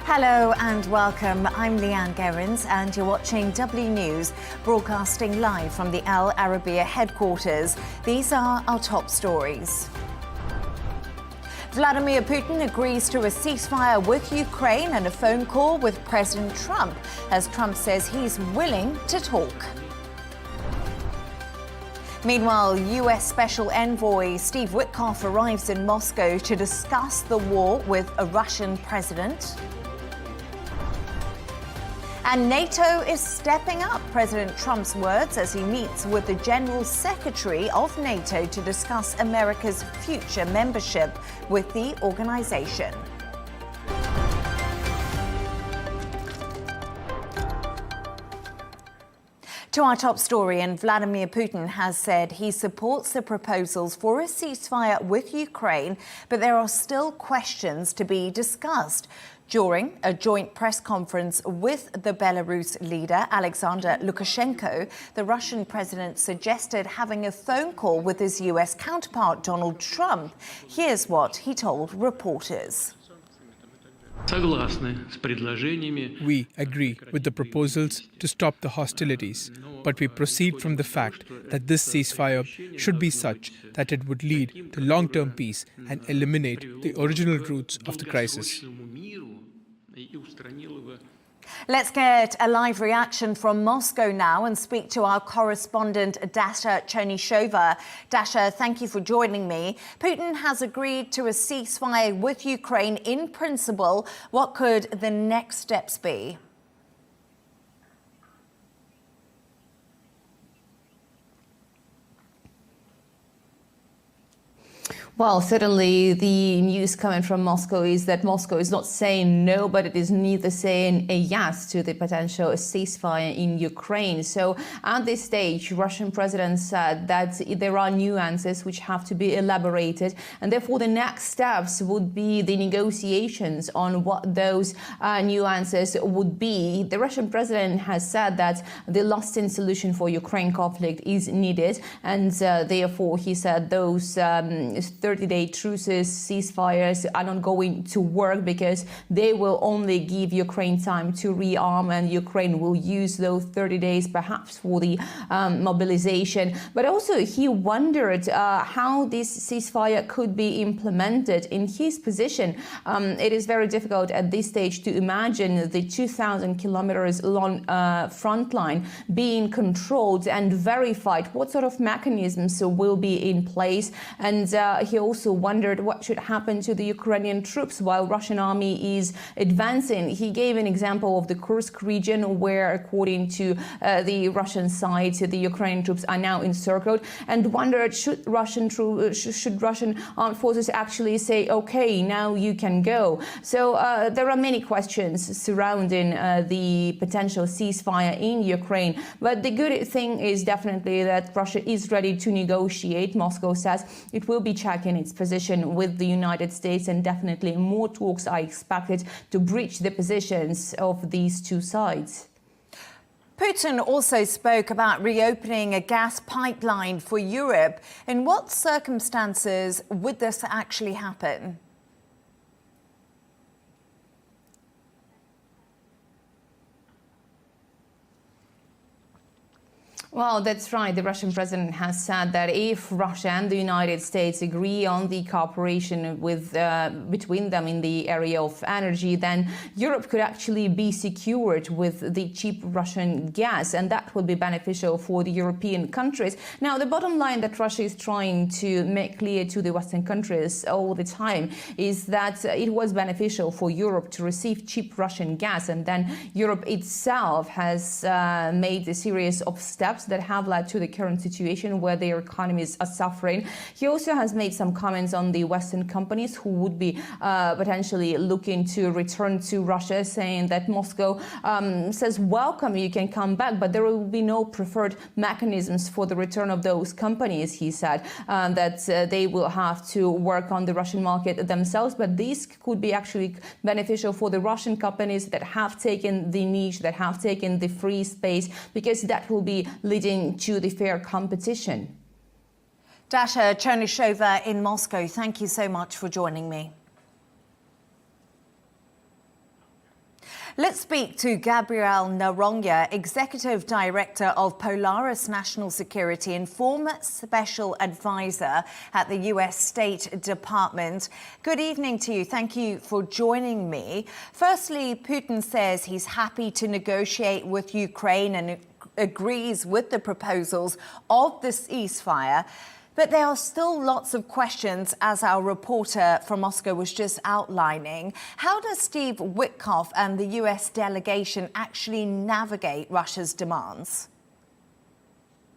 Hello and welcome. I'm Leigh Ann Gerrans and you're watching W News, broadcasting live from the Al Arabiya headquarters. These are our top stories. Vladimir Putin agrees to a ceasefire with Ukraine and a phone call with President Trump, as Trump says he's willing to talk. Meanwhile, US Special Envoy Steve Witkoff arrives in Moscow to discuss the war with a Russian president. And NATO is stepping up President Trump's words as he meets with the General Secretary of NATO to discuss America's future membership with the organization. To our top story, and Vladimir Putin has said he supports the proposals for a ceasefire with Ukraine, but there are still questions to be discussed. During a joint press conference with the Belarus leader, Alexander Lukashenko, the Russian president suggested having a phone call with his US counterpart, Donald Trump. Here's what he told reporters. We agree with the proposals to stop the hostilities, but we proceed from the fact that this ceasefire should be such that it would lead to long-term peace and eliminate the original roots of the crisis. Let's get a live reaction from Moscow now and speak to our correspondent, Dasha Chernyshova. Dasha, thank you for joining me. Putin has agreed to a ceasefire with Ukraine in principle. What could the next steps be? Well, certainly the news coming from Moscow is that Moscow is not saying no, but it is neither saying a yes to the potential ceasefire in Ukraine. So at this stage, Russian president said that there are nuances which have to be elaborated, and therefore the next steps would be the negotiations on what those nuances would be. The Russian president has said that the lasting solution for Ukraine conflict is needed, and therefore he said those 30-day truces, ceasefires are not going to work because they will only give Ukraine time to rearm, and Ukraine will use those 30 days perhaps for the mobilization. But also he wondered how this ceasefire could be implemented. In his position, it is very difficult at this stage to imagine the 2,000 kilometers long front line being controlled and verified. What sort of mechanisms will be in place? And he also wondered what should happen to the Ukrainian troops while Russian army is advancing. He gave an example of the Kursk region where, according to the Russian side, the Ukrainian troops are now encircled, and wondered should Russian armed forces actually say, okay, now you can go. So there are many questions surrounding the potential ceasefire in Ukraine. But the good thing is definitely that Russia is ready to negotiate. Moscow says it will be checking its position with the United States, and definitely more talks are expected to bridge the positions of these two sides. Putin also spoke about reopening a gas pipeline for Europe. In what circumstances would this actually happen? Well, that's right. The Russian president has said that if Russia and the United States agree on the cooperation with between them in the area of energy, then Europe could actually be secured with the cheap Russian gas, and that will be beneficial for the European countries. Now, the bottom line that Russia is trying to make clear to the Western countries all the time is that it was beneficial for Europe to receive cheap Russian gas, and then Europe itself has made a series of steps that have led to the current situation where their economies are suffering. He also has made some comments on the Western companies who would be potentially looking to return to Russia, saying that Moscow says, welcome, you can come back, but there will be no preferred mechanisms for the return of those companies. He said that they will have to work on the Russian market themselves, but this could be actually beneficial for the Russian companies that have taken the niche, that have taken the free space, because that will be leading to the fair competition. Dasha Chernyshova in Moscow, thank you so much for joining me. Let's speak to Gabriel Noronha, Executive Director of Polaris National Security and former Special Advisor at the U.S. State Department. Good evening to you. Thank you for joining me. Firstly, Putin says he's happy to negotiate with Ukraine and agrees with the proposals of the ceasefire. But there are still lots of questions, as our reporter from Moscow was just outlining. How does Steve Witkoff and the US delegation actually navigate Russia's demands?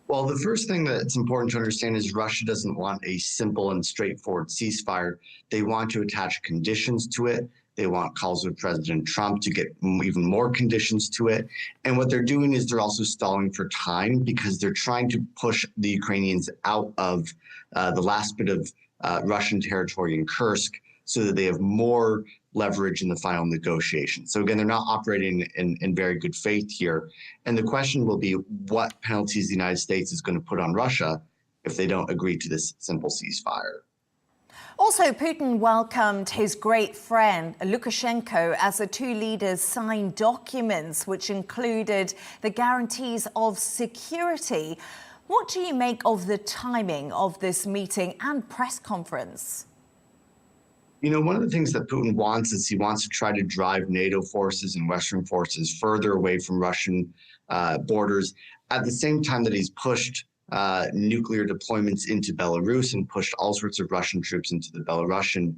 Well, the first thing that's important to understand is Russia doesn't want a simple and straightforward ceasefire. They want to attach conditions to it. They want calls with President Trump to get even more conditions to it. And what they're doing is they're also stalling for time because they're trying to push the Ukrainians out of the last bit of Russian territory in Kursk so that they have more leverage in the final negotiation. So again, they're not operating in very good faith here. And the question will be what penalties the United States is going to put on Russia if they don't agree to this simple ceasefire. Also, Putin welcomed his great friend Lukashenko as the two leaders signed documents which included the guarantees of security. What do you make of the timing of this meeting and press conference? You know, one of the things that Putin wants is he wants to try to drive NATO forces and Western forces further away from Russian borders at the same time that he's pushed nuclear deployments into Belarus and pushed all sorts of Russian troops into the Belarusian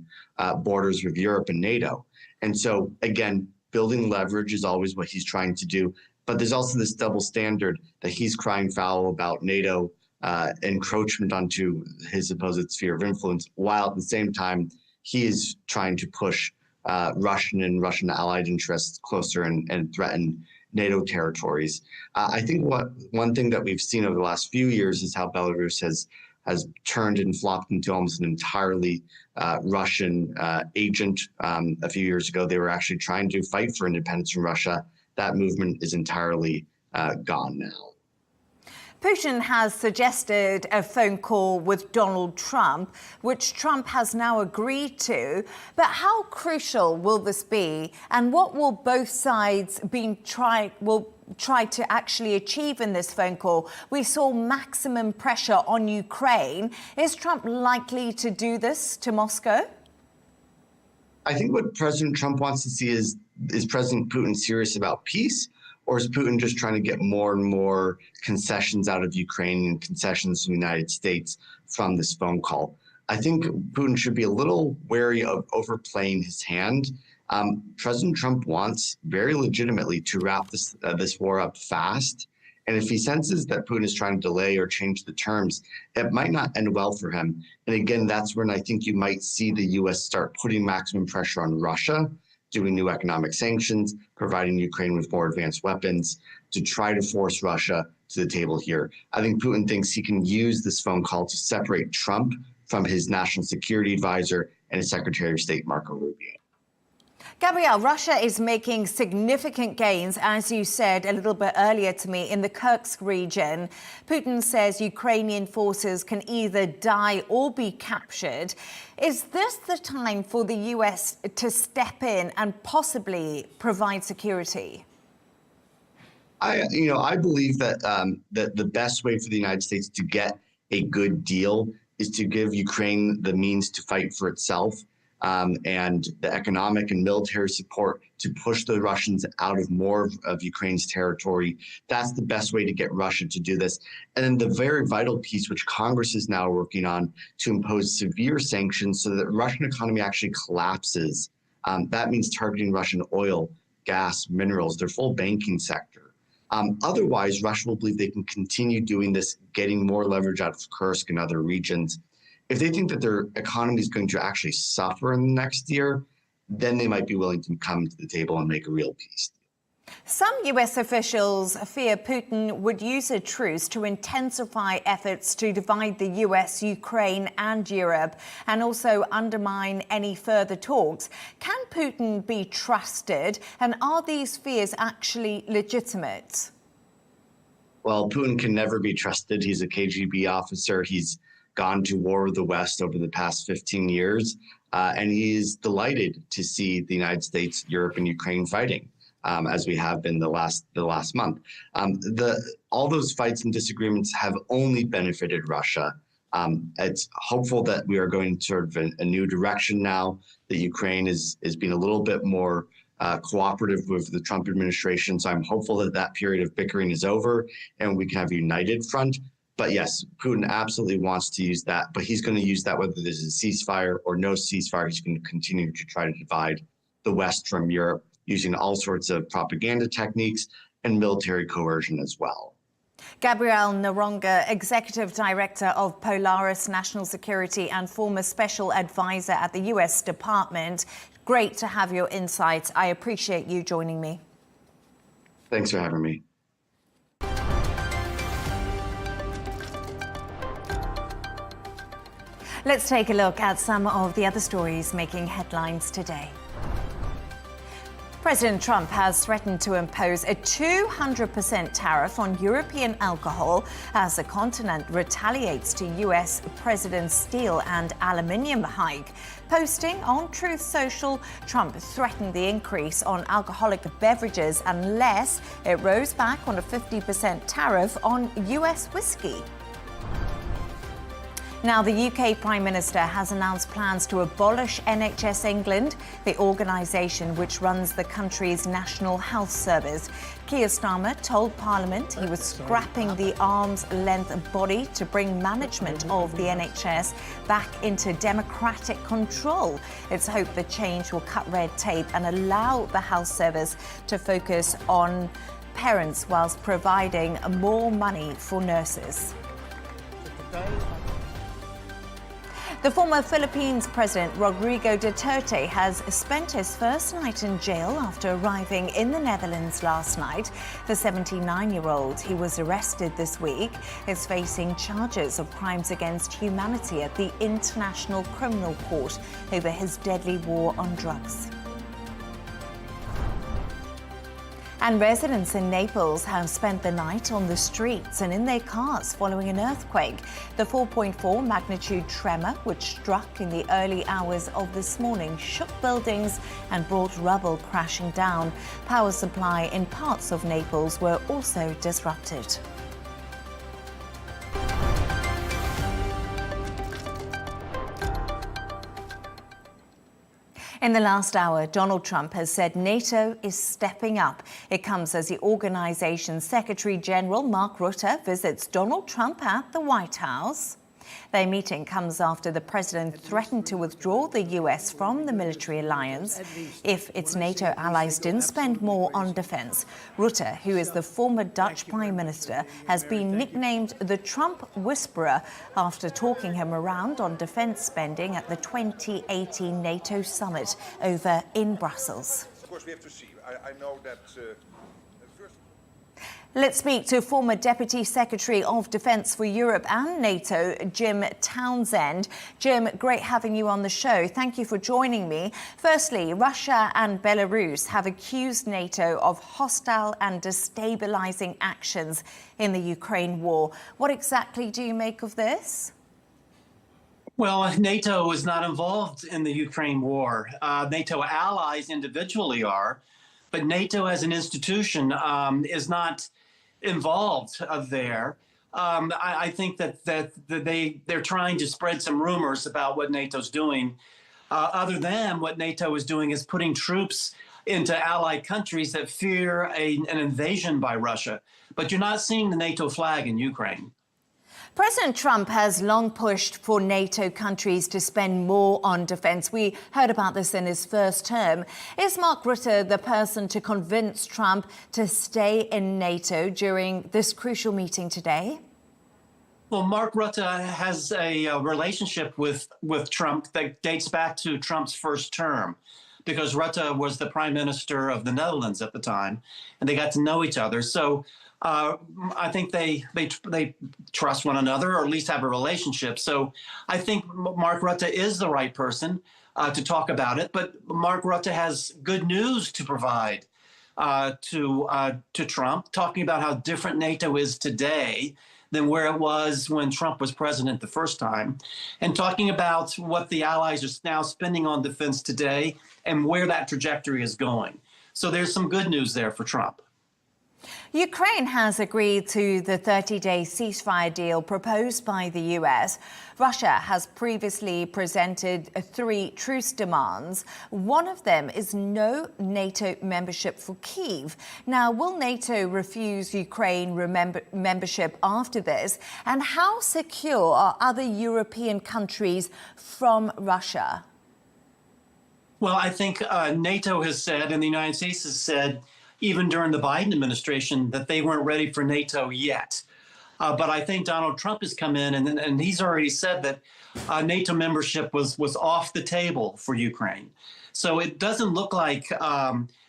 borders with Europe and NATO. And so, again, building leverage is always what he's trying to do. But there's also this double standard that he's crying foul about NATO encroachment onto his supposed sphere of influence, while at the same time, he is trying to push Russian and Russian allied interests closer and threaten NATO territories. I think one thing that we've seen over the last few years is how Belarus has turned and flopped into almost an entirely Russian agent. A few years ago, they were actually trying to fight for independence from Russia. That movement is entirely gone now. Putin has suggested a phone call with Donald Trump, which Trump has now agreed to. But how crucial will this be? And what will both sides try to actually achieve in this phone call? We saw maximum pressure on Ukraine. Is Trump likely to do this to Moscow? I think what President Trump wants to see is President Putin serious about peace? Or is Putin just trying to get more and more concessions out of Ukraine and concessions from the United States from this phone call? I think Putin should be a little wary of overplaying his hand. President Trump wants very legitimately to wrap this war up fast. And if he senses that Putin is trying to delay or change the terms, it might not end well for him. And again, that's when I think you might see the U.S. start putting maximum pressure on Russia, doing new economic sanctions, providing Ukraine with more advanced weapons to try to force Russia to the table here. I think Putin thinks he can use this phone call to separate Trump from his national security advisor and his Secretary of State, Marco Rubio. Gabriel, Russia is making significant gains, as you said a little bit earlier to me, in the Kursk region. Putin says Ukrainian forces can either die or be captured. Is this the time for the US to step in and possibly provide security? I believe that that the best way for the United States to get a good deal is to give Ukraine the means to fight for itself. And the economic and military support to push the Russians out of more of Ukraine's territory. That's the best way to get Russia to do this. And then the very vital piece, which Congress is now working on, to impose severe sanctions so that the Russian economy actually collapses. That means targeting Russian oil, gas, minerals, their full banking sector. Otherwise, Russia will believe they can continue doing this, getting more leverage out of Kursk and other regions. If they think that their economy is going to actually suffer in the next year, then they might be willing to come to the table and make a real peace. Some US officials fear Putin would use a truce to intensify efforts to divide the US, Ukraine and Europe, and also undermine any further talks. Can Putin be trusted? And are these fears actually legitimate? Well, Putin can never be trusted. He's a KGB officer. He's gone to war with the West over the past 15 years, and he is delighted to see the United States, Europe, and Ukraine fighting. as we have been the last month. All those fights and disagreements have only benefited Russia. It's hopeful that we are going sort of a new direction now, that Ukraine is being a little bit more cooperative with the Trump administration. So I'm hopeful that that period of bickering is over and we can have a united front. But yes, Putin absolutely wants to use that, but he's going to use that whether there's a ceasefire or no ceasefire. He's going to continue to try to divide the West from Europe using all sorts of propaganda techniques and military coercion as well. Gabriel Noronha, Executive Director of Polaris National Security and former Special Advisor at the U.S. Department. Great to have your insights. I appreciate you joining me. Thanks for having me. Let's take a look at some of the other stories making headlines today. President Trump has threatened to impose a 200% tariff on European alcohol as the continent retaliates to U.S. President's steel and aluminium hike. Posting on Truth Social, Trump threatened the increase on alcoholic beverages unless it rose back on a 50% tariff on U.S. whiskey. Now, the UK Prime Minister has announced plans to abolish NHS England, the organisation which runs the country's National Health Service. Keir Starmer told Parliament he was scrapping the arm's-length body to bring management of the NHS back into democratic control. It's hoped the change will cut red tape and allow the health service to focus on parents whilst providing more money for nurses. The former Philippines President Rodrigo Duterte has spent his first night in jail after arriving in the Netherlands last night. The 79-year-old, he was arrested this week, is facing charges of crimes against humanity at the International Criminal Court over his deadly war on drugs. And residents in Naples have spent the night on the streets and in their cars following an earthquake. The 4.4 magnitude tremor, which struck in the early hours of this morning, shook buildings and brought rubble crashing down. Power supply in parts of Naples were also disrupted. In the last hour, Donald Trump has said NATO is stepping up. It comes as the organization's Secretary General, Mark Rutte, visits Donald Trump at the White House. Their meeting comes after the president threatened to withdraw the U.S. from the military alliance if its NATO allies didn't spend more on defense. Rutte, who is the former Dutch Prime Minister, has been nicknamed the Trump Whisperer after talking him around on defense spending at the 2018 NATO summit over in Brussels. Of course, we have to see. I know that... Let's speak to former Deputy Secretary of Defence for Europe and NATO, Jim Townsend. Jim, great having you on the show. Thank you for joining me. Firstly, Russia and Belarus have accused NATO of hostile and destabilising actions in the Ukraine war. What exactly do you make of this? Well, NATO is not involved in the Ukraine war. NATO allies individually are, but NATO as an institution is not involved there. I think that they're trying to spread some rumors about what NATO's doing. Other than what NATO is doing is putting troops into allied countries that fear an invasion by Russia. But you're not seeing the NATO flag in Ukraine. President Trump has long pushed for NATO countries to spend more on defence. We heard about this in his first term. Is Mark Rutte the person to convince Trump to stay in NATO during this crucial meeting today? Well, Mark Rutte has a relationship with Trump that dates back to Trump's first term, because Rutte was the prime minister of the Netherlands at the time, and they got to know each other. So I think they trust one another, or at least have a relationship. So I think Mark Rutte is the right person to talk about it. But Mark Rutte has good news to provide to Trump, talking about how different NATO is today than where it was when Trump was president the first time, and talking about what the allies are now spending on defense today and where that trajectory is going. So there's some good news there for Trump. Ukraine has agreed to the 30-day ceasefire deal proposed by the US. Russia has previously presented 3 truce demands. One of them is no NATO membership for Kyiv. Now, will NATO refuse Ukraine membership after this? And how secure are other European countries from Russia? Well, I think NATO has said, and the United States has said, even during the Biden administration, that they weren't ready for NATO yet. But I think Donald Trump has come in and he's already said that NATO membership was off the table for Ukraine. So it doesn't look like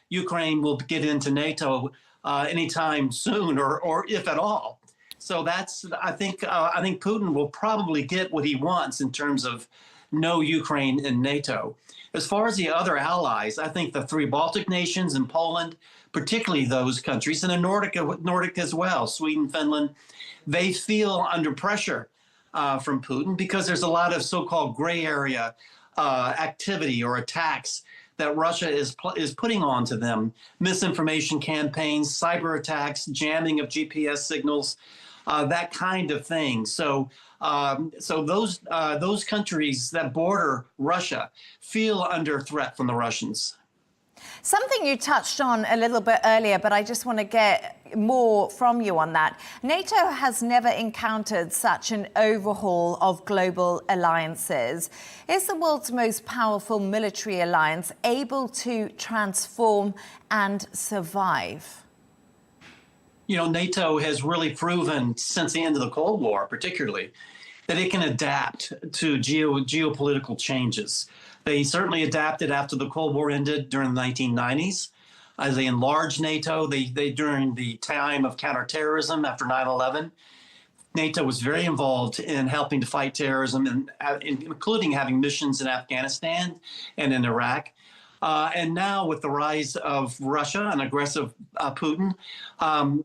Ukraine will get into NATO anytime soon, or if at all. So that's, I think Putin will probably get what he wants in terms of no Ukraine in NATO. As far as the other allies, I think the 3 Baltic nations and Poland, particularly those countries, and the Nordic as well, Sweden, Finland, they feel under pressure from Putin because there's a lot of so-called gray area activity or attacks that Russia is putting onto them. Misinformation campaigns, cyber attacks, jamming of GPS signals, that kind of thing. So those countries that border Russia feel under threat from the Russians. Something you touched on a little bit earlier, but I just want to get more from you on that. NATO has never encountered such an overhaul of global alliances. Is the world's most powerful military alliance able to transform and survive? You know, NATO has really proven since the end of the Cold War, particularly, that it can adapt to geopolitical changes. They certainly adapted after the Cold War ended during the 1990s. As they enlarged NATO, they during the time of counterterrorism after 9/11, NATO was very involved in helping to fight terrorism, including having missions in Afghanistan and in Iraq. And now with the rise of Russia and aggressive Putin,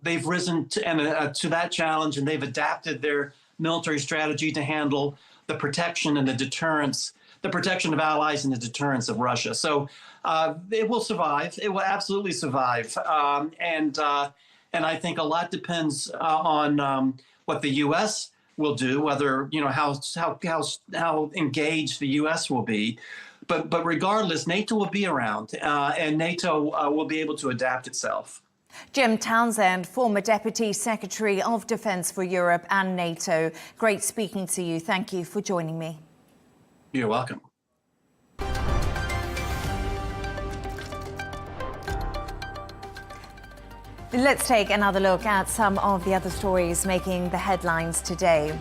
they've risen to that challenge, and they've adapted their military strategy to handle the protection and the deterrence, the protection of allies and the deterrence of Russia. So it will survive. It will absolutely survive. And I think a lot depends on what the U.S. will do, whether, you know, how engaged the U.S. will be. But regardless, NATO will be around, and NATO will be able to adapt itself. Jim Townsend, former Deputy Secretary of Defence for Europe and NATO. Great speaking to you. Thank you for joining me. You're welcome. Let's take another look at some of the other stories making the headlines today.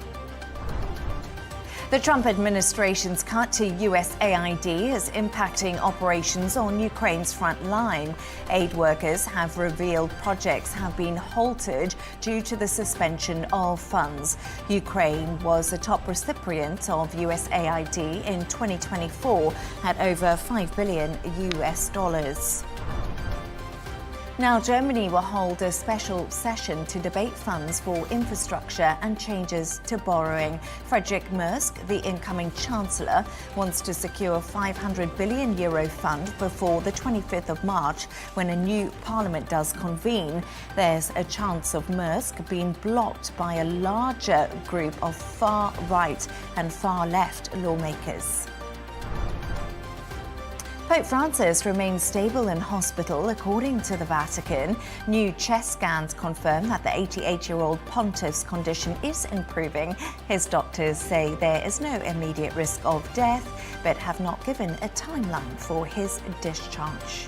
The Trump administration's cut to US aid is impacting operations on Ukraine's front line. Aid workers have revealed projects have been halted due to the suspension of funds. Ukraine was the top recipient of US aid in 2024 at over $5 billion US. Now, Germany will hold a special session to debate funds for infrastructure and changes to borrowing. Friedrich Merz, the incoming chancellor, wants to secure a €500 billion fund before the 25th of March, when a new parliament does convene. There's a chance of Merz being blocked by a larger group of far-right and far-left lawmakers. Pope Francis remains stable in hospital, according to the Vatican. New chest scans confirm that the 88-year-old pontiff's condition is improving. His doctors say there is no immediate risk of death, but have not given a timeline for his discharge.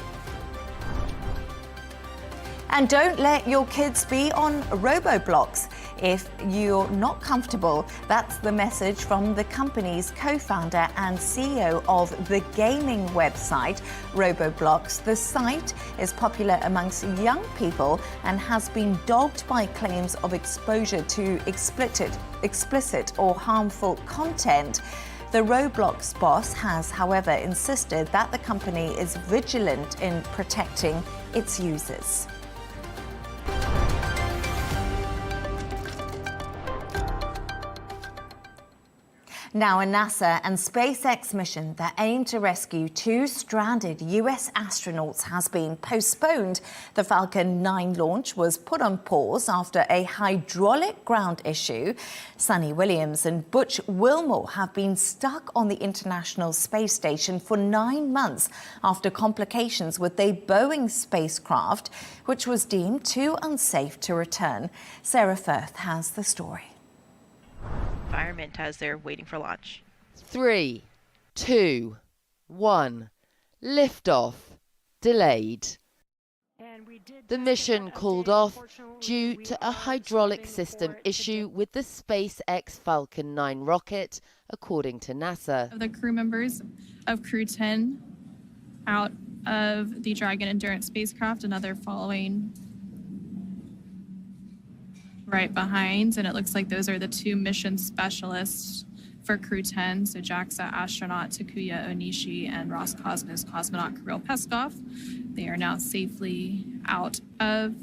And don't let your kids be on Roblox if you're not comfortable. That's the message from the company's co-founder and CEO of the gaming website Roblox. The site is popular amongst young people and has been dogged by claims of exposure to explicit or harmful content. The Roblox boss has, however, insisted that the company is vigilant in protecting its users. Now, a NASA and SpaceX mission that aimed to rescue 2 stranded US astronauts has been postponed. The Falcon 9 launch was put on pause after a hydraulic ground issue. Sonny Williams and Butch Wilmore have been stuck on the International Space Station for 9 months after complications with a Boeing spacecraft, which was deemed too unsafe to return. Sarah Firth has the story. Environment as they're waiting for launch. 3, 2, 1. Liftoff. Delayed. The mission called off due to a hydraulic system issue with the SpaceX Falcon 9 rocket, according to NASA. The crew members of Crew 10 out of the Dragon Endurance spacecraft, another following right behind, and it looks like those are the 2 mission specialists for Crew 10, so JAXA astronaut Takuya Onishi and Roscosmos cosmonaut Kirill Peskov. They are now safely out of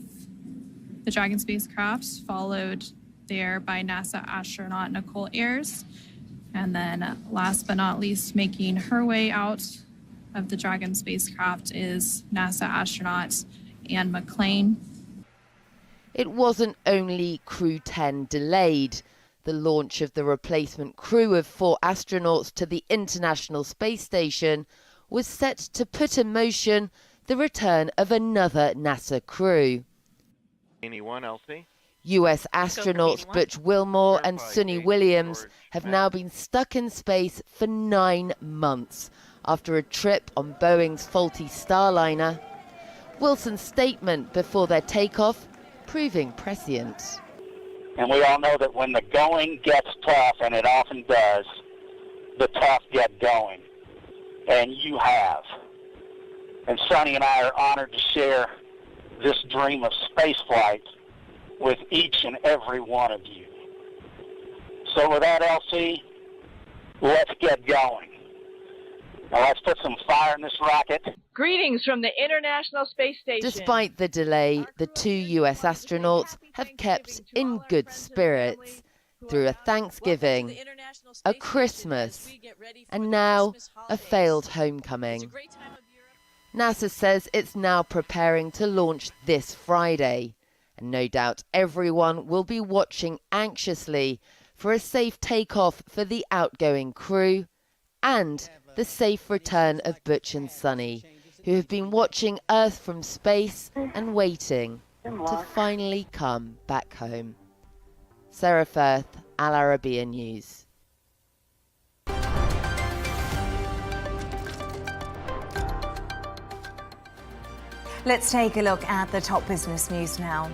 the Dragon spacecraft, followed there by NASA astronaut Nicole Ayers, and then last but not least, making her way out of the Dragon spacecraft is NASA astronaut Anne McClain. It wasn't only Crew 10 delayed. The launch of the replacement crew of 4 astronauts to the International Space Station was set to put in motion the return of another NASA crew. Anyone, Elsie? US astronauts Butch Wilmore and Sonny Williams have now been stuck in space for 9 months after a trip on Boeing's faulty Starliner. Wilson's statement before their takeoff proving prescient. And we all know that when the going gets tough, and it often does, the tough get going. And you have. And Sonny and I are honored to share this dream of spaceflight with each and every one of you. So with that, LC, let's get going. Now let's put some fire in this rocket. Greetings from the International Space Station. Despite the delay, the 2 US astronauts have kept in good spirits through a Thanksgiving, a Christmas, and now a failed homecoming. NASA says it's now preparing to launch this Friday, and no doubt everyone will be watching anxiously for a safe takeoff for the outgoing crew and the safe return of Butch and Sonny, who have been watching Earth from space and waiting to finally come back home. Sarah Firth, Al Arabiya News. Let's take a look at the top business news now.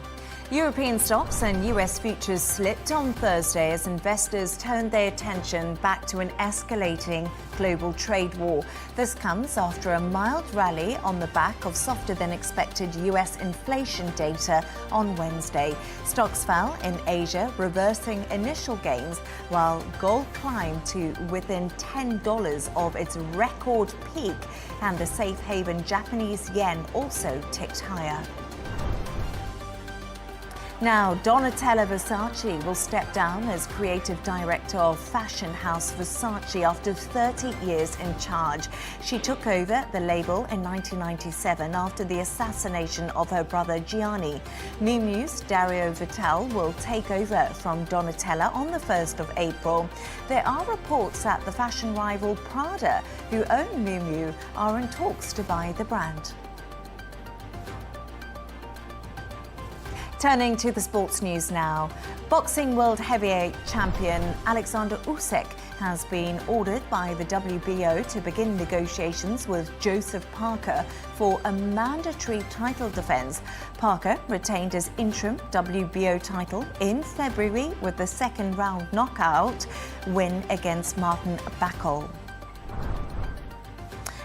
European stocks and US futures slipped on Thursday as investors turned their attention back to an escalating global trade war. This comes after a mild rally on the back of softer than expected US inflation data on Wednesday. Stocks fell in Asia, reversing initial gains, while gold climbed to within $10 of its record peak, and the safe haven Japanese yen also ticked higher. Now, Donatella Versace will step down as creative director of fashion house Versace after 30 years in charge. She took over the label in 1997 after the assassination of her brother Gianni. Miu Miu's Dario Vitale will take over from Donatella on the 1st of April. There are reports that the fashion rival Prada, who own Miu Miu, are in talks to buy the brand. Turning to the sports news now. Boxing world heavyweight champion Alexander Usyk has been ordered by the WBO to begin negotiations with Joseph Parker for a mandatory title defense. Parker retained his interim WBO title in February with the second round knockout win against Martin Bakol.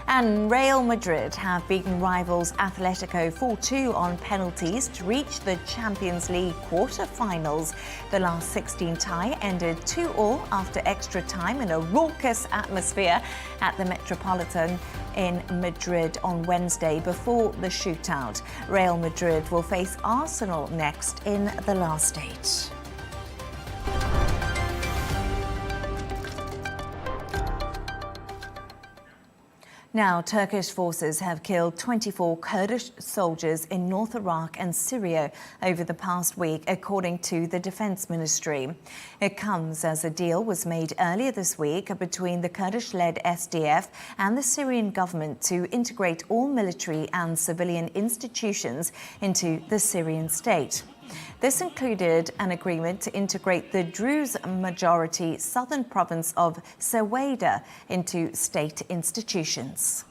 And Real Madrid have beaten rivals Atletico 4-2 on penalties to reach the Champions League quarter-finals. The last 16 tie ended 2-2 after extra time in a raucous atmosphere at the Metropolitan in Madrid on Wednesday before the shootout. Real Madrid will face Arsenal next in the last 8. Now, Turkish forces have killed 24 Kurdish soldiers in North Iraq and Syria over the past week, according to the Defense Ministry. It comes as a deal was made earlier this week between the Kurdish-led SDF and the Syrian government to integrate all military and civilian institutions into the Syrian state. This included an agreement to integrate the Druze-majority southern province of Seweda into state institutions.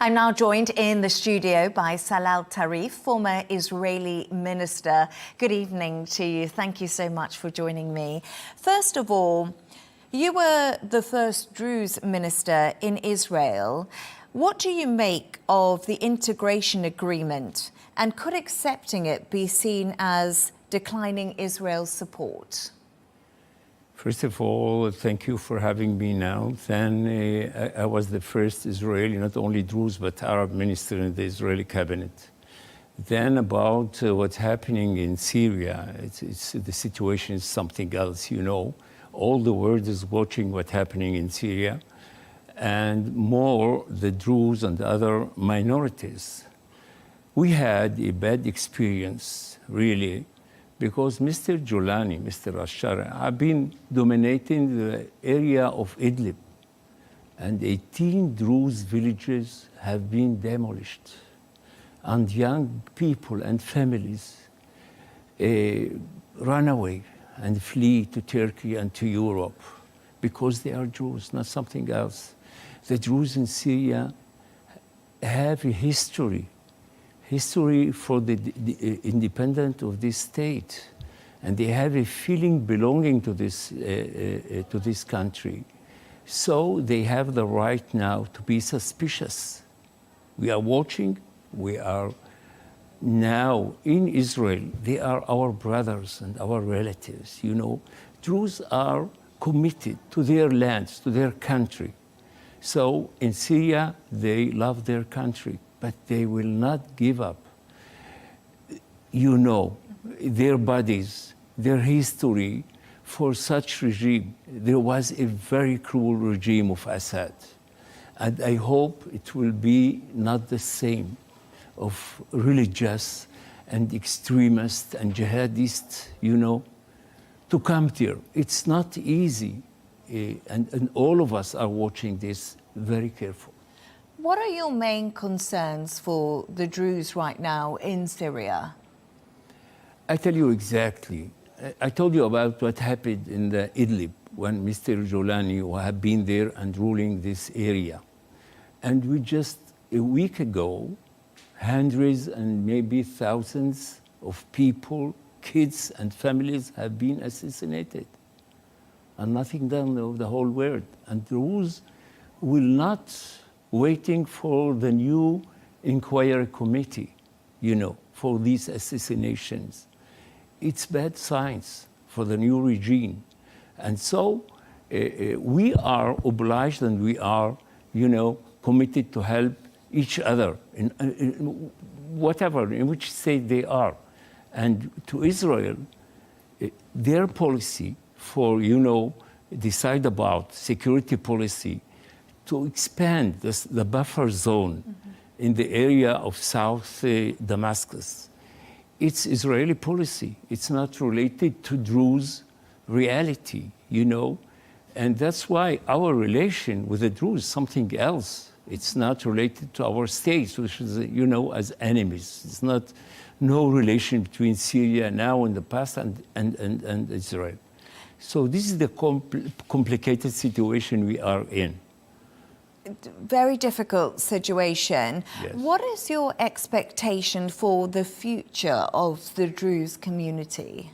I'm now joined in the studio by Salal Tarif, former Israeli minister. Good evening to you. Thank you so much for joining me. First of all, you were the first Druze minister in Israel. What do you make of the integration agreement, and could accepting it be seen as declining Israel's support? First of all, thank you for having me now. Then I was the first Israeli, not only Druze, but Arab minister in the Israeli cabinet. Then about what's happening in Syria, the situation is something else, you know. All the world is watching what's happening in Syria, and more the Druze and other minorities. We had a bad experience, really, because Mr. Jolani, Mr. Ashara, have been dominating the area of Idlib, and 18 Druze villages have been demolished, and young people and families run away and flee to Turkey and to Europe because they are Jews, not something else. The Jews in Syria have a history for the independence of this state, and they have a feeling belonging to this country. So they have the right now to be suspicious. We are watching, we are now in Israel, they are our brothers and our relatives, you know. Jews are committed to their lands, to their country. So in Syria, they love their country, but they will not give up, you know, their bodies, their history for such regime. There was a very cruel regime of Assad, and I hope it will be not the same of religious and extremists and jihadists, you know, to come there. It's not easy, and all of us are watching this very careful. What are your main concerns for the Druze right now in Syria? I tell you exactly. I told you about what happened in the Idlib when Mr. Jolani had been there and ruling this area. And we just, a week ago, hundreds and maybe thousands of people, kids and families have been assassinated. And nothing done of the whole world. And the Druze will not waiting for the new inquiry committee, you know, for these assassinations. It's bad signs for the new regime. And so we are obliged and we are, you know, committed to help each other in whatever, in which state they are. And to Israel, their policy for, you know, decide about security policy to expand the buffer zone in the area of South Damascus. It's Israeli policy. It's not related to Druze reality, you know. And that's why our relation with the Druze is something else. It's not related to our states, which is, you know, as enemies. It's not, no relation between Syria now and the past and Israel. So this is the complicated situation we are in. Very difficult situation. Yes. What is your expectation for the future of the Druze community?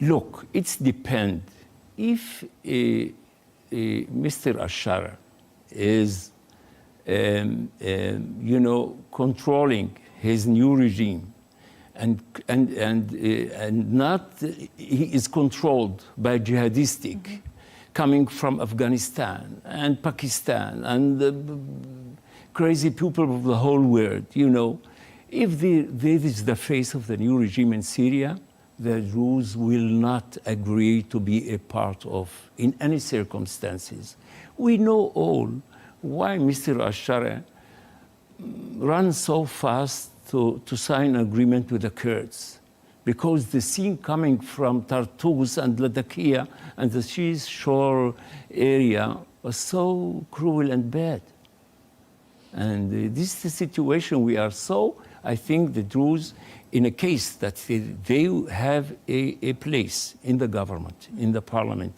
Look, it's depend. If Mr. Ashara is, you know, controlling his new regime, and not he is controlled by jihadistic, coming from Afghanistan and Pakistan and the crazy people of the whole world, you know. If this is the face of the new regime in Syria, the Jews will not agree to be a part of in any circumstances. We know all why Mr. Ashara ran so fast to sign an agreement with the Kurds, because the scene coming from Tartus and Latakia and the seashore area was so cruel and bad. And this is the situation we are. So I think the Druze, in a case that they have a place in the government, in the parliament,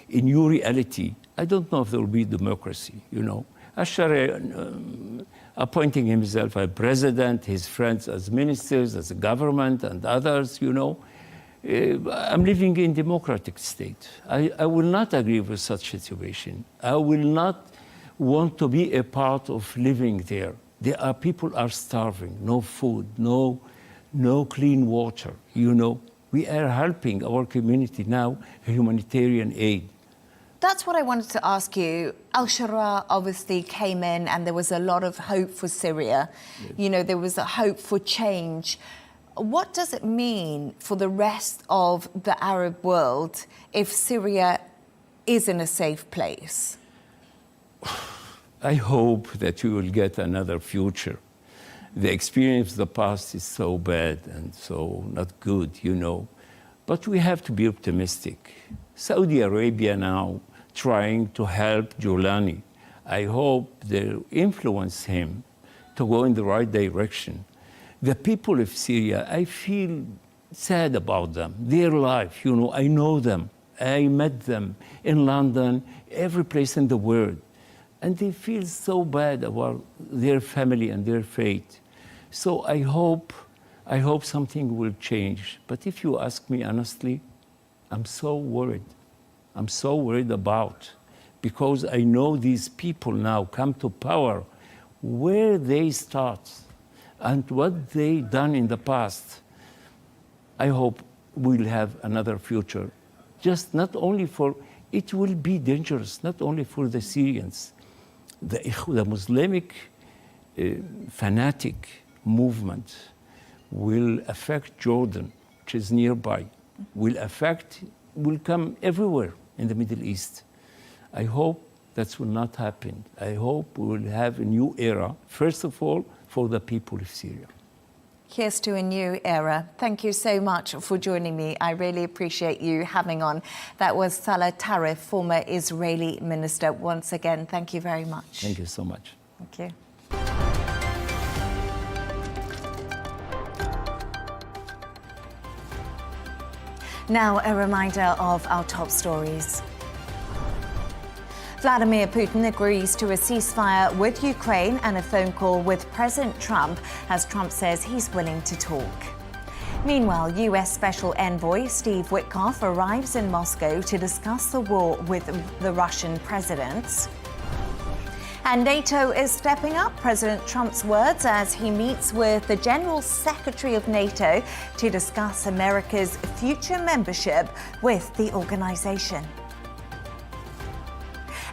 in new reality, I don't know if there will be democracy, you know. Ashar appointing himself as president, his friends as ministers, as a government, and others, you know. I'm living in democratic state. I will not agree with such situation. I will not want to be a part of living there. There are people are starving, no food, no clean water, you know. We are helping our community now, humanitarian aid. That's what I wanted to ask you. Al-Shara obviously came in and there was a lot of hope for Syria. Yes. You know, there was a hope for change. What does it mean for the rest of the Arab world if Syria is in a safe place? I hope that we will get another future. The experience of the past is so bad and so not good, you know. But we have to be optimistic. Saudi Arabia now trying to help Jolani. I hope they'll influence him to go in the right direction. The people of Syria, I feel sad about them, their life, you know, I know them. I met them in London, every place in the world. And they feel so bad about their family and their fate. So I hope something will change. But if you ask me honestly, I'm so worried. I'm so worried about, because I know these people now come to power, where they start and what they done in the past. I hope we'll have another future. Just not only for, it will be dangerous, not only for the Syrians. The Muslimic fanatic movement will affect Jordan, which is nearby, will come everywhere in the Middle East. I hope that will not happen. I hope we will have a new era, first of all, for the people of Syria. Here's to a new era. Thank you so much for joining me. I really appreciate you having on. That was Salah Tarif, former Israeli minister. Once again, thank you very much. Thank you so much. Thank you. Now, a reminder of our top stories. Vladimir Putin agrees to a ceasefire with Ukraine and a phone call with President Trump as Trump says he's willing to talk. Meanwhile, US Special Envoy Steve Witkoff arrives in Moscow to discuss the war with the Russian president. And NATO is stepping up President Trump's words as he meets with the General Secretary of NATO to discuss America's future membership with the organization.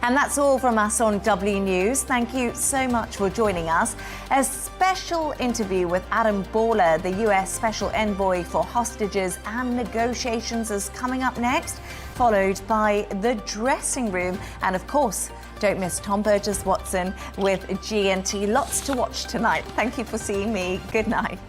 And that's all from us on W News. Thank you so much for joining us. A special interview with Adam Borla, the US Special Envoy for Hostages and Negotiations, is coming up next, followed by The Dressing Room. And of course, don't miss Tom Burges Watson with GNT. Lots to watch tonight. Thank you for seeing me. Good night.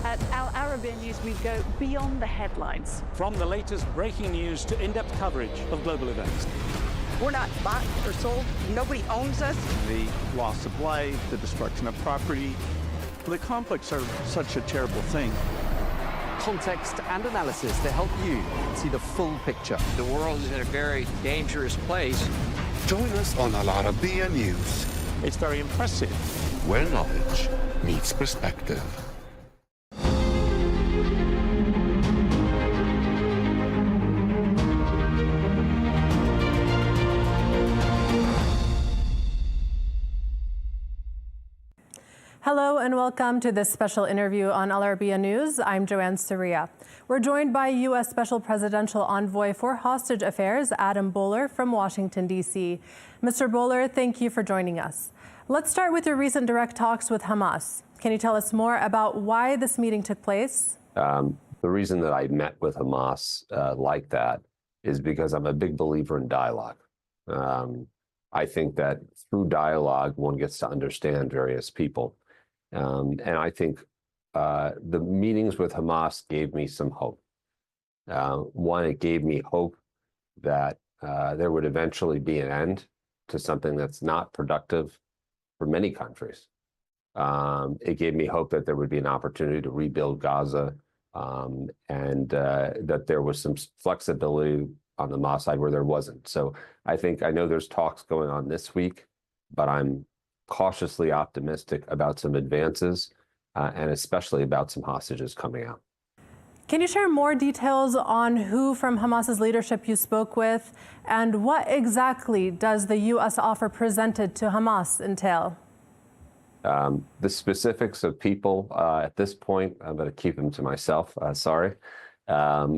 At Arabiya News, we go beyond the headlines. From the latest breaking news to in-depth coverage of global events. We're not bought or sold. Nobody owns us. The loss of life, the destruction of property. The conflicts are such a terrible thing. Context and analysis to help you see the full picture. The world is in a very dangerous place. Join us on Arabiya News. It's very impressive. Where knowledge meets perspective. Hello. Hello and welcome to this special interview on Al Arabiya News. I'm Joanne Soria. We're joined by U.S. Special Presidential Envoy for Hostage Affairs, Adam Boehler from Washington, D.C. Mr. Boehler, thank you for joining us. Let's start with your recent direct talks with Hamas. Can you tell us more about why this meeting took place? The reason that I met with Hamas like that is because I'm a big believer in dialogue. I think that through dialogue, one gets to understand various people. And I think the meetings with Hamas gave me some hope. One, it gave me hope that there would eventually be an end to something that's not productive for many countries. It gave me hope that there would be an opportunity to rebuild Gaza and that there was some flexibility on the Hamas side where there wasn't. So I know there's talks going on this week, but I'm cautiously optimistic about some advances and especially about some hostages coming out. Can you share more details on who from Hamas's leadership you spoke with and what exactly does the U.S. offer presented to Hamas entail? The specifics of people at this point, I'm going to keep them to myself. Sorry. As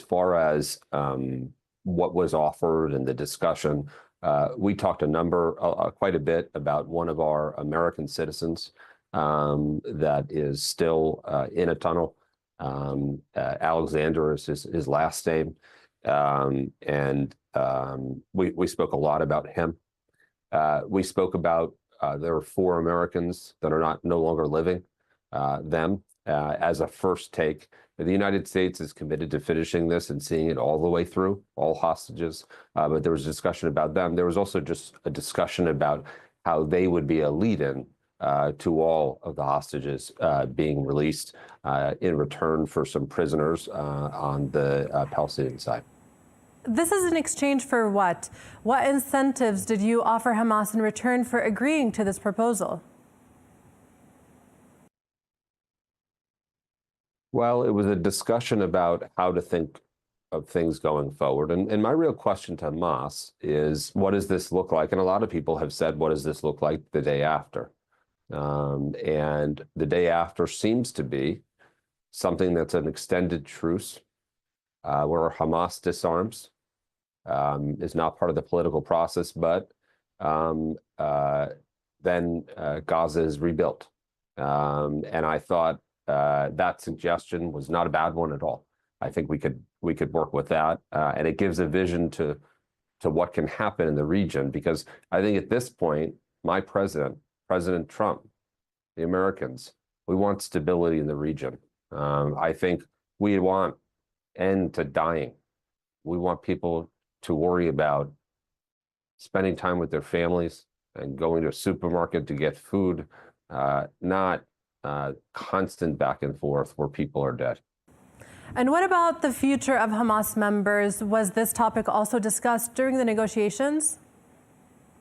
far as what was offered and the discussion, we talked quite a bit about one of our American citizens that is still in a tunnel. Alexander is his last name. We spoke a lot about him. We spoke about there are 4 Americans that are no longer living. As a first take, the United States is committed to finishing this and seeing it all the way through, all hostages. But there was a discussion about them. There was also just a discussion about how they would be a lead-in to all of the hostages being released in return for some prisoners on the Palestinian side. This is an exchange for what? What incentives did you offer Hamas in return for agreeing to this proposal? Well, it was a discussion about how to think of things going forward. And my real question to Hamas is, what does this look like? And a lot of people have said, what does this look like the day after? And the day after seems to be something that's an extended truce where Hamas disarms, is not part of the political process, but then Gaza is rebuilt. And I thought that suggestion was not a bad one at all. I think we could work with that, and it gives a vision to what can happen in the region. Because I think at this point, my President Trump, the Americans, we want stability in the region. I think we want end to dying. We want people to worry about spending time with their families and going to a supermarket to get food, not constant back and forth where people are dead. And what about the future of Hamas members? Was this topic also discussed during the negotiations?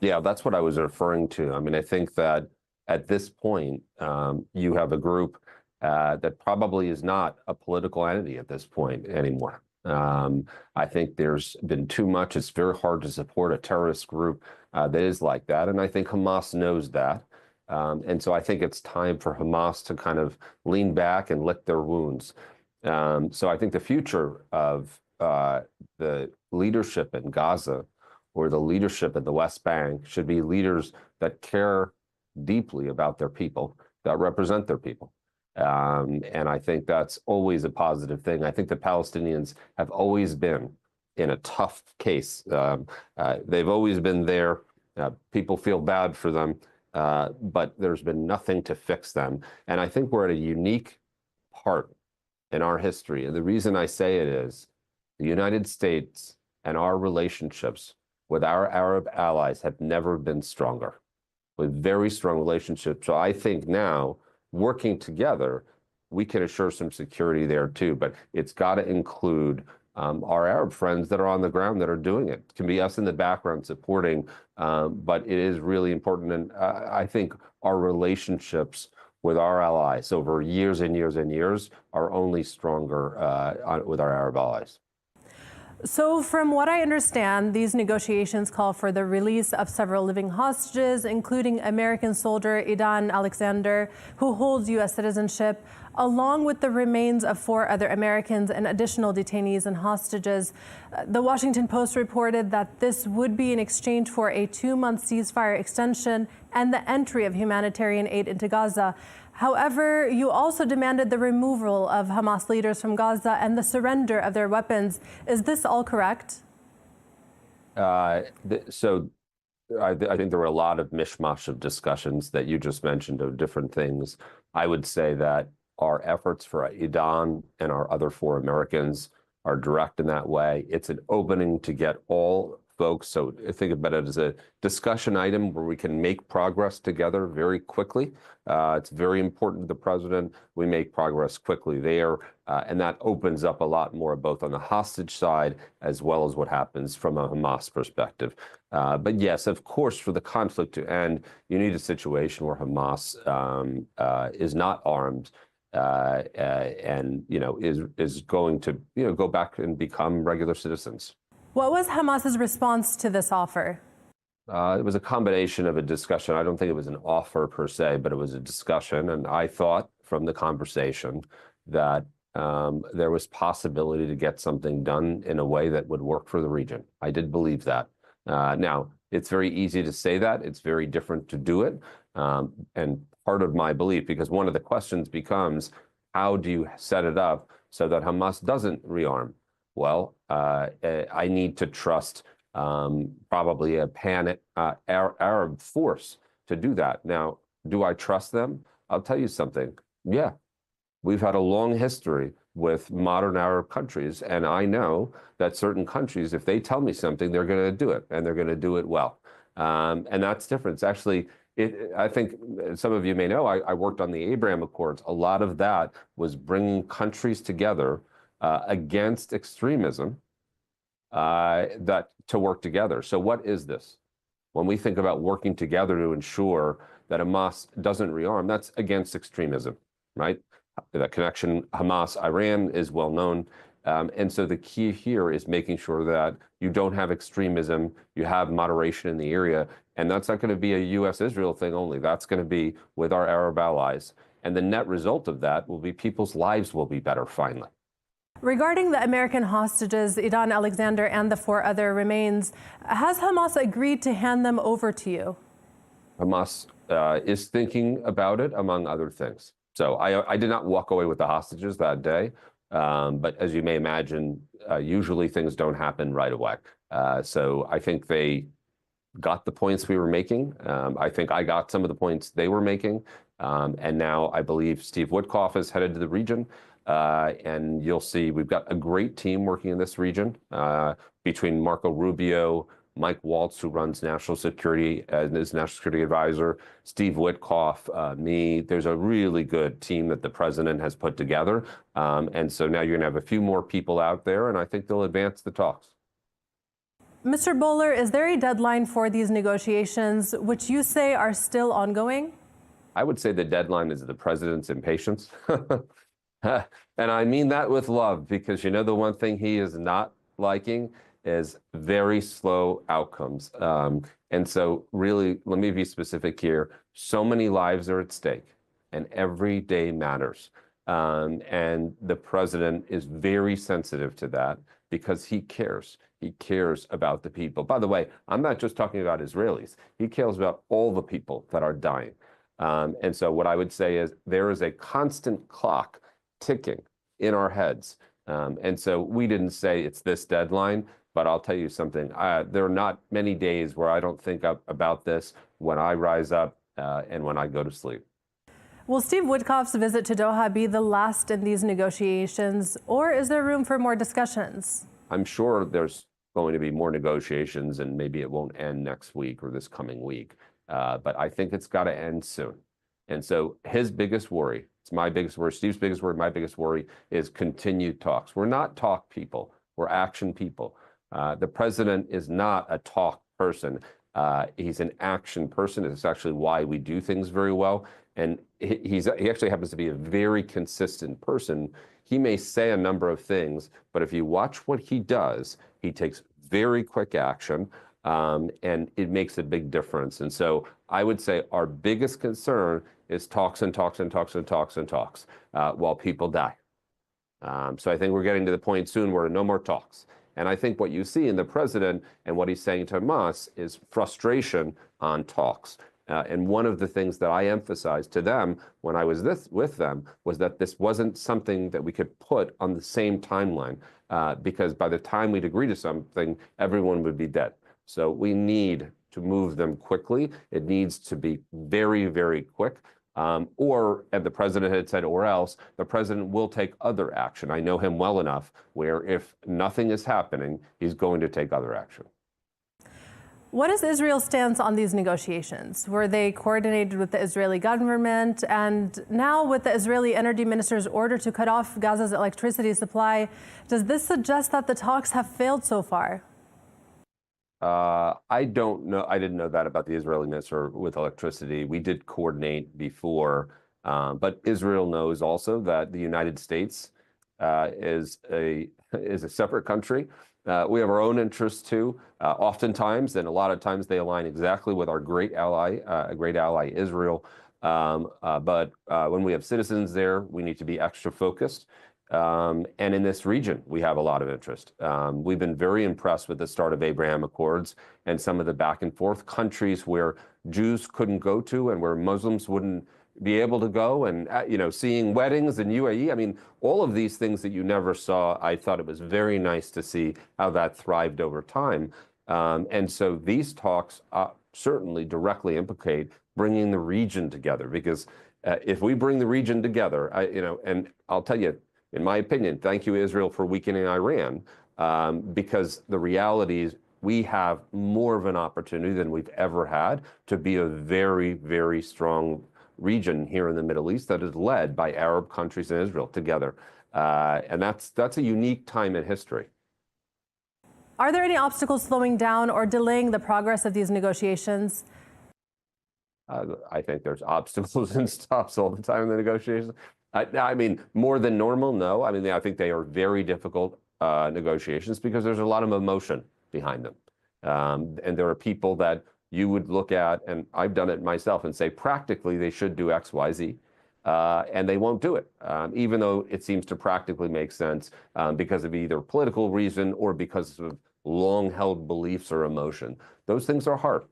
Yeah, that's what I was referring to. I mean, I think that at this point, you have a group that probably is not a political entity at this point anymore. I think there's been too much. It's very hard to support a terrorist group that is like that. And I think Hamas knows that. And so I think it's time for Hamas to kind of lean back and lick their wounds. So I think the future of the leadership in Gaza or the leadership in the West Bank should be leaders that care deeply about their people, that represent their people. And I think that's always a positive thing. I think the Palestinians have always been in a tough case. They've always been there. People feel bad for them, but there's been nothing to fix them. And I think we're at a unique part in our history. And the reason I say it is the United States and our relationships with our Arab allies have never been stronger, with very strong relationships. So I think now, working together, we can assure some security there too, but it's got to include our Arab friends that are on the ground that are doing it. It can be us in the background supporting, but it is really important. And I think our relationships with our allies over years and years and years are only stronger with our Arab allies. So from what I understand, these negotiations call for the release of several living hostages, including American soldier Idan Alexander, who holds U.S. citizenship, along with the remains of 4 other Americans and additional detainees and hostages. The Washington Post reported that this would be in exchange for a 2-month ceasefire extension and the entry of humanitarian aid into Gaza. However, you also demanded the removal of Hamas leaders from Gaza and the surrender of their weapons. Is this all correct? I think there were a lot of mishmash of discussions that you just mentioned of different things. I would say that our efforts for Idan and our other 4 Americans are direct in that way. It's an opening to get all folks. So think about it as a discussion item where we can make progress together very quickly. It's very important to the president. We make progress quickly there. And that opens up a lot more, both on the hostage side, as well as what happens from a Hamas perspective. But yes, of course, for the conflict to end, you need a situation where Hamas is not armed and, is going to, go back and become regular citizens. What was Hamas's response to this offer? It was a combination of a discussion. I don't think it was an offer per se, but it was a discussion. And I thought from the conversation that there was possibility to get something done in a way that would work for the region. I did believe that. Now, it's very easy to say that. It's very different to do it. And part of my belief, because one of the questions becomes, how do you set it up so that Hamas doesn't rearm? Well, I need to trust probably a pan-Arab force to do that. Now, do I trust them? I'll tell you something. Yeah, we've had a long history with modern Arab countries, and I know that certain countries, if they tell me something, they're going to do it, and they're going to do it well. And that's different. It's actually, I think some of you may know, I worked on the Abraham Accords. A lot of that was bringing countries together against extremism to work together. So what is this? When we think about working together to ensure that Hamas doesn't rearm, that's against extremism, right? The connection Hamas-Iran is well known. And so the key here is making sure that you don't have extremism, you have moderation in the area. And that's not going to be a U.S.-Israel thing only. That's going to be with our Arab allies. And the net result of that will be people's lives will be better finally. Regarding the American hostages, Idan Alexander and the 4 other remains, has Hamas agreed to hand them over to you? Hamas is thinking about it, among other things. So I did not walk away with the hostages that day. But as you may imagine, usually things don't happen right away. So I think they got the points we were making. I think I got some of the points they were making. And now I believe Steve Witkoff is headed to the region. And you'll see we've got a great team working in this region between Marco Rubio, Mike Waltz, who runs national security as national security advisor, Steve Witkoff, me. There's a really good team that the president has put together. And so now you're going to have a few more people out there, and I think they'll advance the talks. Mr. Bowler, is there a deadline for these negotiations, which you say are still ongoing? I would say the deadline is the president's impatience. And I mean that with love, because the one thing he is not liking is very slow outcomes. And so really, let me be specific here. So many lives are at stake, and every day matters. And the president is very sensitive to that because he cares. He cares about the people. By the way, I'm not just talking about Israelis. He cares about all the people that are dying. And so what I would say is there is a constant clock ticking in our heads. And so we didn't say it's this deadline, but I'll tell you something. There are not many days where I don't think about this when I rise up and when I go to sleep. Will Steve Witkoff's visit to Doha be the last in these negotiations, or is there room for more discussions? I'm sure there's going to be more negotiations, and maybe it won't end next week or this coming week. But I think it's got to end soon. And so his biggest worry, it's my biggest worry, Steve's biggest worry, my biggest worry is continued talks. We're not talk people. We're action people. The president is not a talk person. He's an action person. It's actually why we do things very well. And he actually happens to be a very consistent person. He may say a number of things, but if you watch what he does, he takes very quick action, and it makes a big difference. And so I would say our biggest concern is talks and talks and talks and talks and talks while people die. So I think we're getting to the point soon where no more talks. And I think what you see in the president and what he's saying to Hamas is frustration on talks. And one of the things that I emphasized to them when I was with them was that this wasn't something that we could put on the same timeline, because by the time we'd agree to something, everyone would be dead. So we need to move them quickly. It needs to be very, very quick. And the president had said, or else the president will take other action. I know him well enough where if nothing is happening, he's going to take other action. What is Israel's stance on these negotiations? Were they coordinated with the Israeli government? And now with the Israeli energy minister's order to cut off Gaza's electricity supply, does this suggest that the talks have failed so far? I don't know. I didn't know that about the Israeli minister with electricity. We did coordinate before, but Israel knows also that the United States is a separate country. We have our own interests too, oftentimes, and a lot of times they align exactly with our great ally Israel. But when we have citizens there, we need to be extra focused. And in this region, we have a lot of interest. We've been very impressed with the start of Abraham Accords and some of the back and forth countries where Jews couldn't go to and where Muslims wouldn't be able to go, and seeing weddings in UAE. I mean, all of these things that you never saw. I thought it was very nice to see how that thrived over time. And so these talks certainly directly implicate bringing the region together, because if we bring the region together, and I'll tell you, in my opinion, thank you, Israel, for weakening Iran, because the reality is we have more of an opportunity than we've ever had to be a very, very strong region here in the Middle East that is led by Arab countries and Israel together. And that's a unique time in history. Are there any obstacles slowing down or delaying the progress of these negotiations? I think there's obstacles and stops all the time in the negotiations. I mean, more than normal, no. I mean, I think they are very difficult negotiations because there's a lot of emotion behind them. And there are people that you would look at, and I've done it myself, and say practically they should do X, Y, Z, and they won't do it, even though it seems to practically make sense because of either political reason or because of long-held beliefs or emotion. Those things are hard.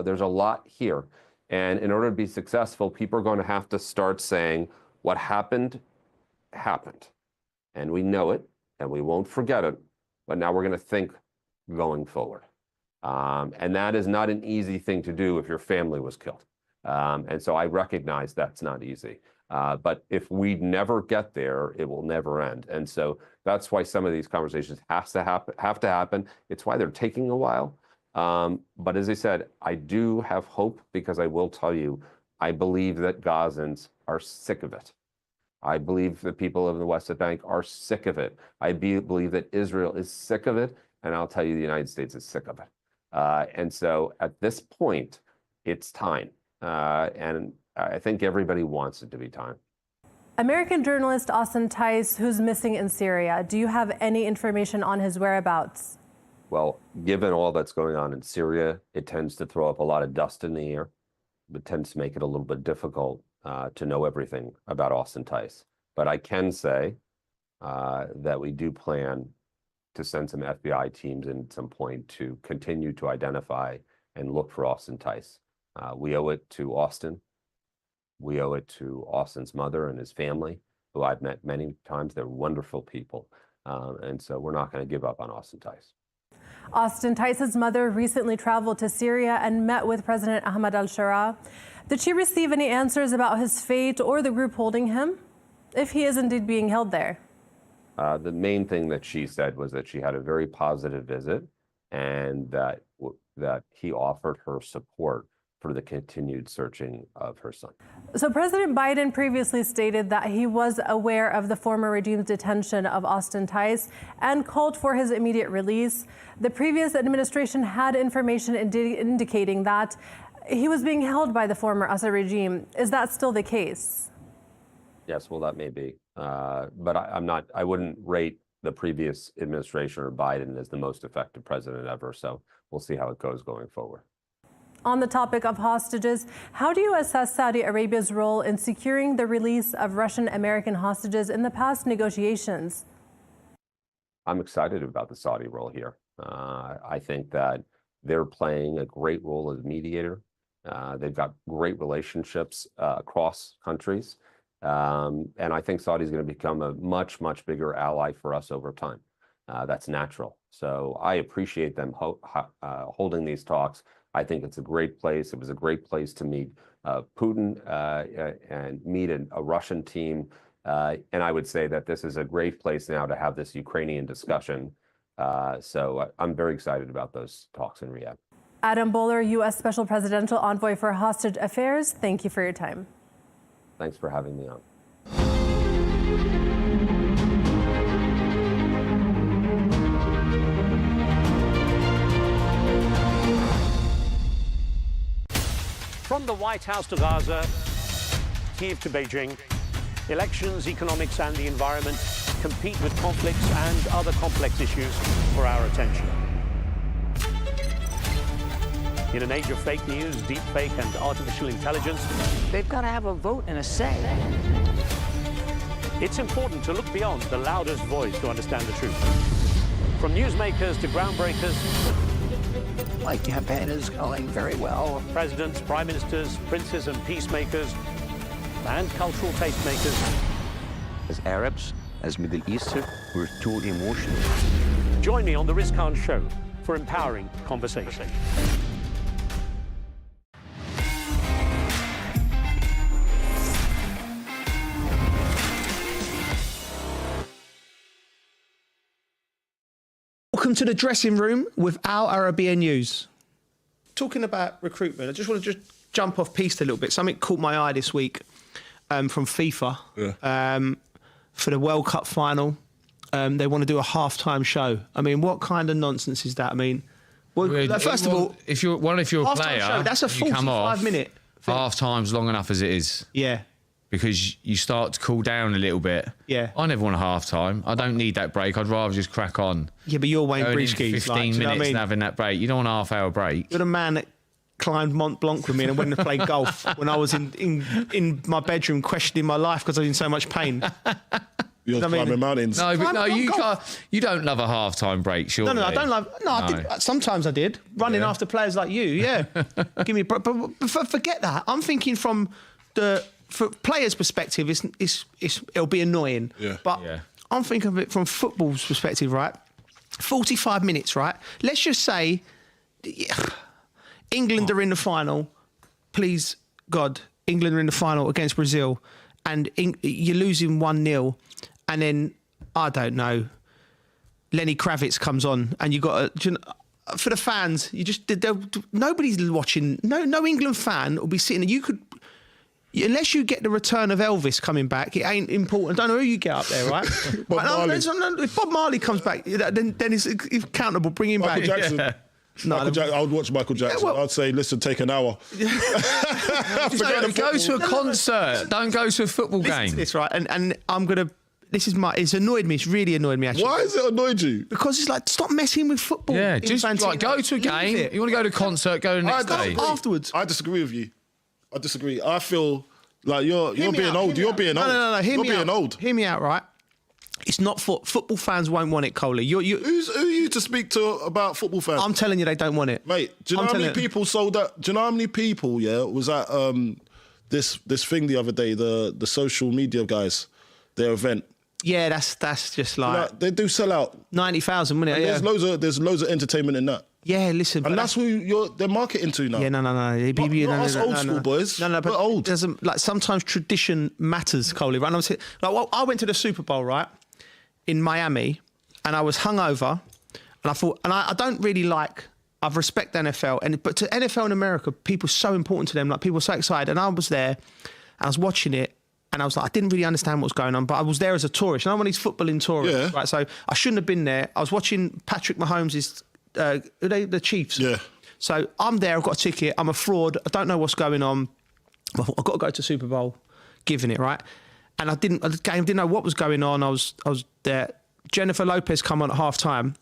There's a lot here. And in order to be successful, people are going to have to start saying, what happened, happened. And we know it, and we won't forget it, but now we're going to think going forward. And that is not an easy thing to do if your family was killed. And so I recognize that's not easy. But if we never get there, it will never end. And so that's why some of these conversations have to happen. It's why they're taking a while. But as I said, I do have hope, because I will tell you, I believe that Gazans are sick of it. I believe the people of the West Bank are sick of it. I believe that Israel is sick of it. And I'll tell you, the United States is sick of it. And so at this point, it's time. And I think everybody wants it to be time. American journalist Austin Tice, who's missing in Syria, do you have any information on his whereabouts? Well, given all that's going on in Syria, it tends to throw up a lot of dust in the air. It tends to make it a little bit difficult to know everything about Austin Tice. But I can say that we do plan to send some FBI teams in at some point to continue to identify and look for Austin Tice. We owe it to Austin. We owe it to Austin's mother and his family, who I've met many times. They're wonderful people. And so we're not going to give up on Austin Tice. Austin Tice's mother recently traveled to Syria and met with President Ahmed al-Sharaa. Did she receive any answers about his fate or the group holding him, if he is indeed being held there? The main thing that she said was that she had a very positive visit, and that he offered her support for the continued searching of her son. So President Biden previously stated that he was aware of the former regime's detention of Austin Tice and called for his immediate release. The previous administration had information indicating that He was being held by the former Assad regime. Is that still the case? Yes, well, that may be. But I wouldn't rate the previous administration or Biden as the most effective president ever. So we'll see how it goes going forward. On the topic of hostages, how do you assess Saudi Arabia's role in securing the release of Russian-American hostages in the past negotiations? I'm excited about the Saudi role here. I think that they're playing a great role as mediator. They've got great relationships across countries. And I think Saudi is going to become a much, much bigger ally for us over time. That's natural. So I appreciate them holding these talks. I think it's a great place. It was a great place to meet Putin and meet a Russian team. And I would say that this is a great place now to have this Ukrainian discussion. So I'm very excited about those talks in Riyadh. Adam Boehler, U.S. Special Presidential Envoy for Hostage Affairs, thank you for your time. Thanks for having me on. From the White House to Gaza, Kyiv to Beijing, elections, economics and the environment compete with conflicts and other complex issues for our attention. In an age of fake news, deepfake and artificial intelligence, They've got to have a vote and a say. it's important to look beyond the loudest voice to understand the truth. From newsmakers to groundbreakers, My campaign is going very well. presidents, prime ministers, princes and peacemakers, and cultural tastemakers. As Arabs, as Middle Eastern, we're too emotional. Join me on The Riz Khan Show for empowering conversation. Welcome to the dressing room with Al Arabiya News. Talking about recruitment, I just want to jump off piste a little bit. Something caught my eye this week from FIFA for the World Cup final. They want to do a halftime show. I mean, what kind of nonsense is that? I mean, first of all, if you're a player, show, that's a 45-minute. Half-time's long enough as it is. Yeah. Because you start to cool down a little bit. Yeah. I never want a half-time. I don't need that break. I'd rather just crack on. Yeah, but you're Wayne Going in Bridgeskis. 15 minutes and having that break. You don't want a half-hour break. You're the man that climbed Mont Blanc with me and went to play golf when I was in my bedroom questioning my life because I was in so much pain. You're climbing mountains. No, but no, you can't. You don't love a half-time break, surely. No, I don't love. No, I did. Sometimes I did. Running after players like you, yeah. Give me. But forget that. I'm thinking from the players' perspective. It'll be annoying. Yeah. But I'm thinking of it from football's perspective, right? 45 minutes, right? Let's just say England are in the final. Please, God, England are in the final against Brazil, and you're losing 1-0. And then, I don't know, Lenny Kravitz comes on and you got to, for the fans, nobody's watching, no England fan will be sitting, unless you get the return of Elvis coming back, it ain't important. I don't know who you get up there, right? If Bob Marley comes back, then it's countable, bring him Michael back. Jackson. Yeah. I would watch Michael Jackson. I'd say, listen, take an hour. Go to a concert. Don't go to a football game. This right, and I'm gonna. It's annoyed me. It's really annoyed me, actually. Why has it annoyed you? Because it's like, stop messing with football. Yeah, just go to a game. You want to go to a concert, go the next day. Afterwards. I disagree with you. I disagree. I feel like you're being old. You're being old. No. You're being old. Hear me out, right? It's not football fans won't want it, Coley. Who are you to speak to about football fans? I'm telling you, they don't want it, mate. Do you know how many people sold that? Do you know how many people? Yeah, was at this thing the other day. The social media guys, their event. Yeah, that's just like they do sell out 90,000, wouldn't it? Yeah. There's loads of entertainment in that. Yeah, listen, and that's who they're marketing to now. Yeah, no. Not us old school boys. No, but old. Like sometimes tradition matters, Coley. Right? I went to the Super Bowl, right, in Miami, and I was hungover, and I thought, and I don't really like. I respect the NFL, but to NFL in America, people are so important to them. Like people are so excited, and I was there, and I was watching it. And I was like, I didn't really understand what was going on, but I was there as a tourist. You know, when he's footballing tourists, right? So I shouldn't have been there. I was watching Patrick Mahomes' the Chiefs. Yeah. So I'm there, I've got a ticket, I'm a fraud, I don't know what's going on. I thought, I've got to go to Super Bowl, giving it, right? And I didn't know what was going on. I was there. Jennifer Lopez come on at half time.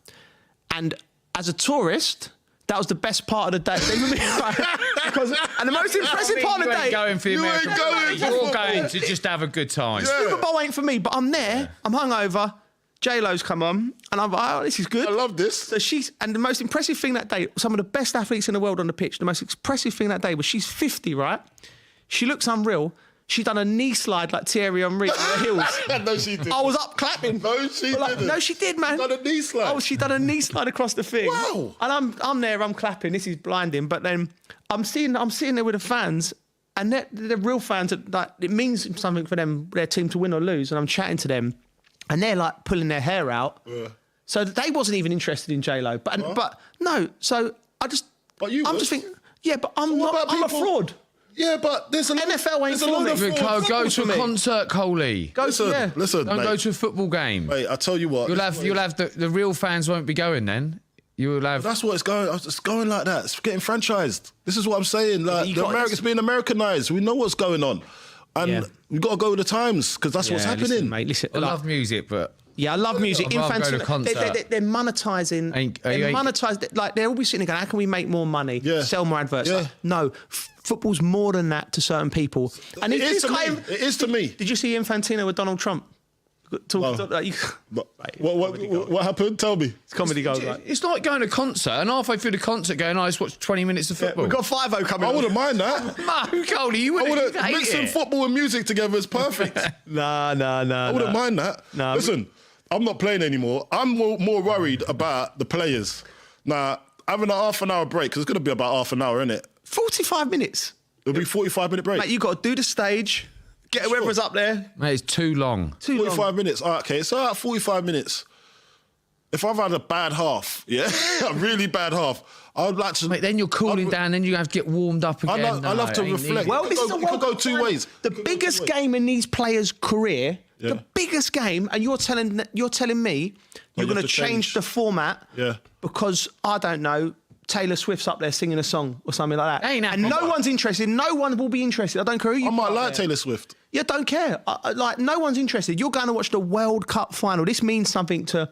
And as a tourist, that was the best part of the day. And the most impressive part of the day. You ain't going for the American football. You're going to just have a good time. Super Bowl ain't for me, but I'm there. I'm hungover. J-Lo's come on, and I'm like, oh, this is good. I love this. So and the most impressive thing that day, some of the best athletes in the world on the pitch, the most impressive thing that day was she's 50, right? She looks unreal. She done a knee slide like Thierry Henry on the hills. No, she didn't. I was up clapping. No, she didn't. No, she did, man. She done a knee slide. Oh, she done a knee slide across the thing. Wow. And I'm there, I'm clapping. This is blinding. But then I'm sitting there with the fans, and they're real fans. Like, it means something for them, their team to win or lose. And I'm chatting to them, and they're like pulling their hair out. Yeah. So they wasn't even interested in J-Lo. But no. So I'm just thinking, yeah, but I'm a fraud. Yeah, but there's a NFL ain't for me. Go to a concert, Coley. Listen, Don't mate. go to a football game. Mate, I tell you what. You'll have the real fans won't be going then. You will have. That's what it's going. It's going like that. It's getting franchised. This is what I'm saying. Like it's being Americanized. We know what's going on, and we've got to go with the times because that's what's happening. Listen, mate, listen, I love music, but. Yeah, I love music. I'd rather go to a concert. They're monetising. They're monetised. Like, they're always sitting there going, how can we make more money? Yeah. Sell more adverts? Yeah. Like, no, football's more than that to certain people. And it is to me. It is to me. Did you see Infantino with Donald Trump? What happened? Tell me. It's comedy gold. Right? It's like going to a concert and halfway through the concert going, I just watched 20 minutes of football. We've got 5-0 coming. I wouldn't mind that. No, Coley, you wouldn't. Mixing football and music together is perfect. Nah. I wouldn't mind that. Nah, listen. I'm not playing anymore. I'm more worried about the players. Now, having a half an hour break, because it's going to be about half an hour, isn't it? 45 minutes. It'll be 45-minute break. Mate, you got to do the stage, get whoever's up there. Mate, it's too long. 45 minutes. All right, okay, so at 45 minutes, if I've had a bad half, a really bad half, I would like to... Mate, then you're cooling down, then you have to get warmed up again. I love to reflect. Well, this is it could go two ways. The biggest game in these players' career... Yeah. The biggest game, and you're telling me you're going to change the format because, I don't know, Taylor Swift's up there singing a song or something like that. And no one's interested. No one will be interested. I don't care who you I might like Taylor Swift. Yeah, don't care. No one's interested. You're going to watch the World Cup final. This means something to,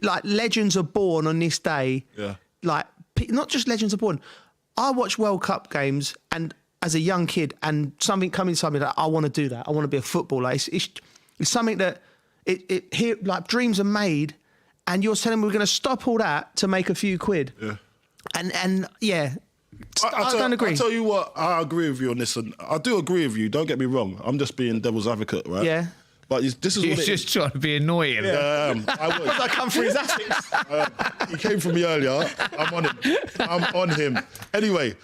like, legends are born on this day. Yeah. Like, not just legends are born. I watch World Cup games and as a young kid and something coming to me that I want to do that. I want to be a footballer. It's something that here, like, dreams are made, and you're telling me we're going to stop all that to make a few quid. Yeah. And I don't agree. I'll tell you what, I agree with you on this, and I do agree with you. Don't get me wrong. I'm just being devil's advocate, right? Yeah. But this is He's just trying to be annoying. Yeah, I was. I come for his assets. He came for me earlier. I'm on him. I'm on him. Anyway,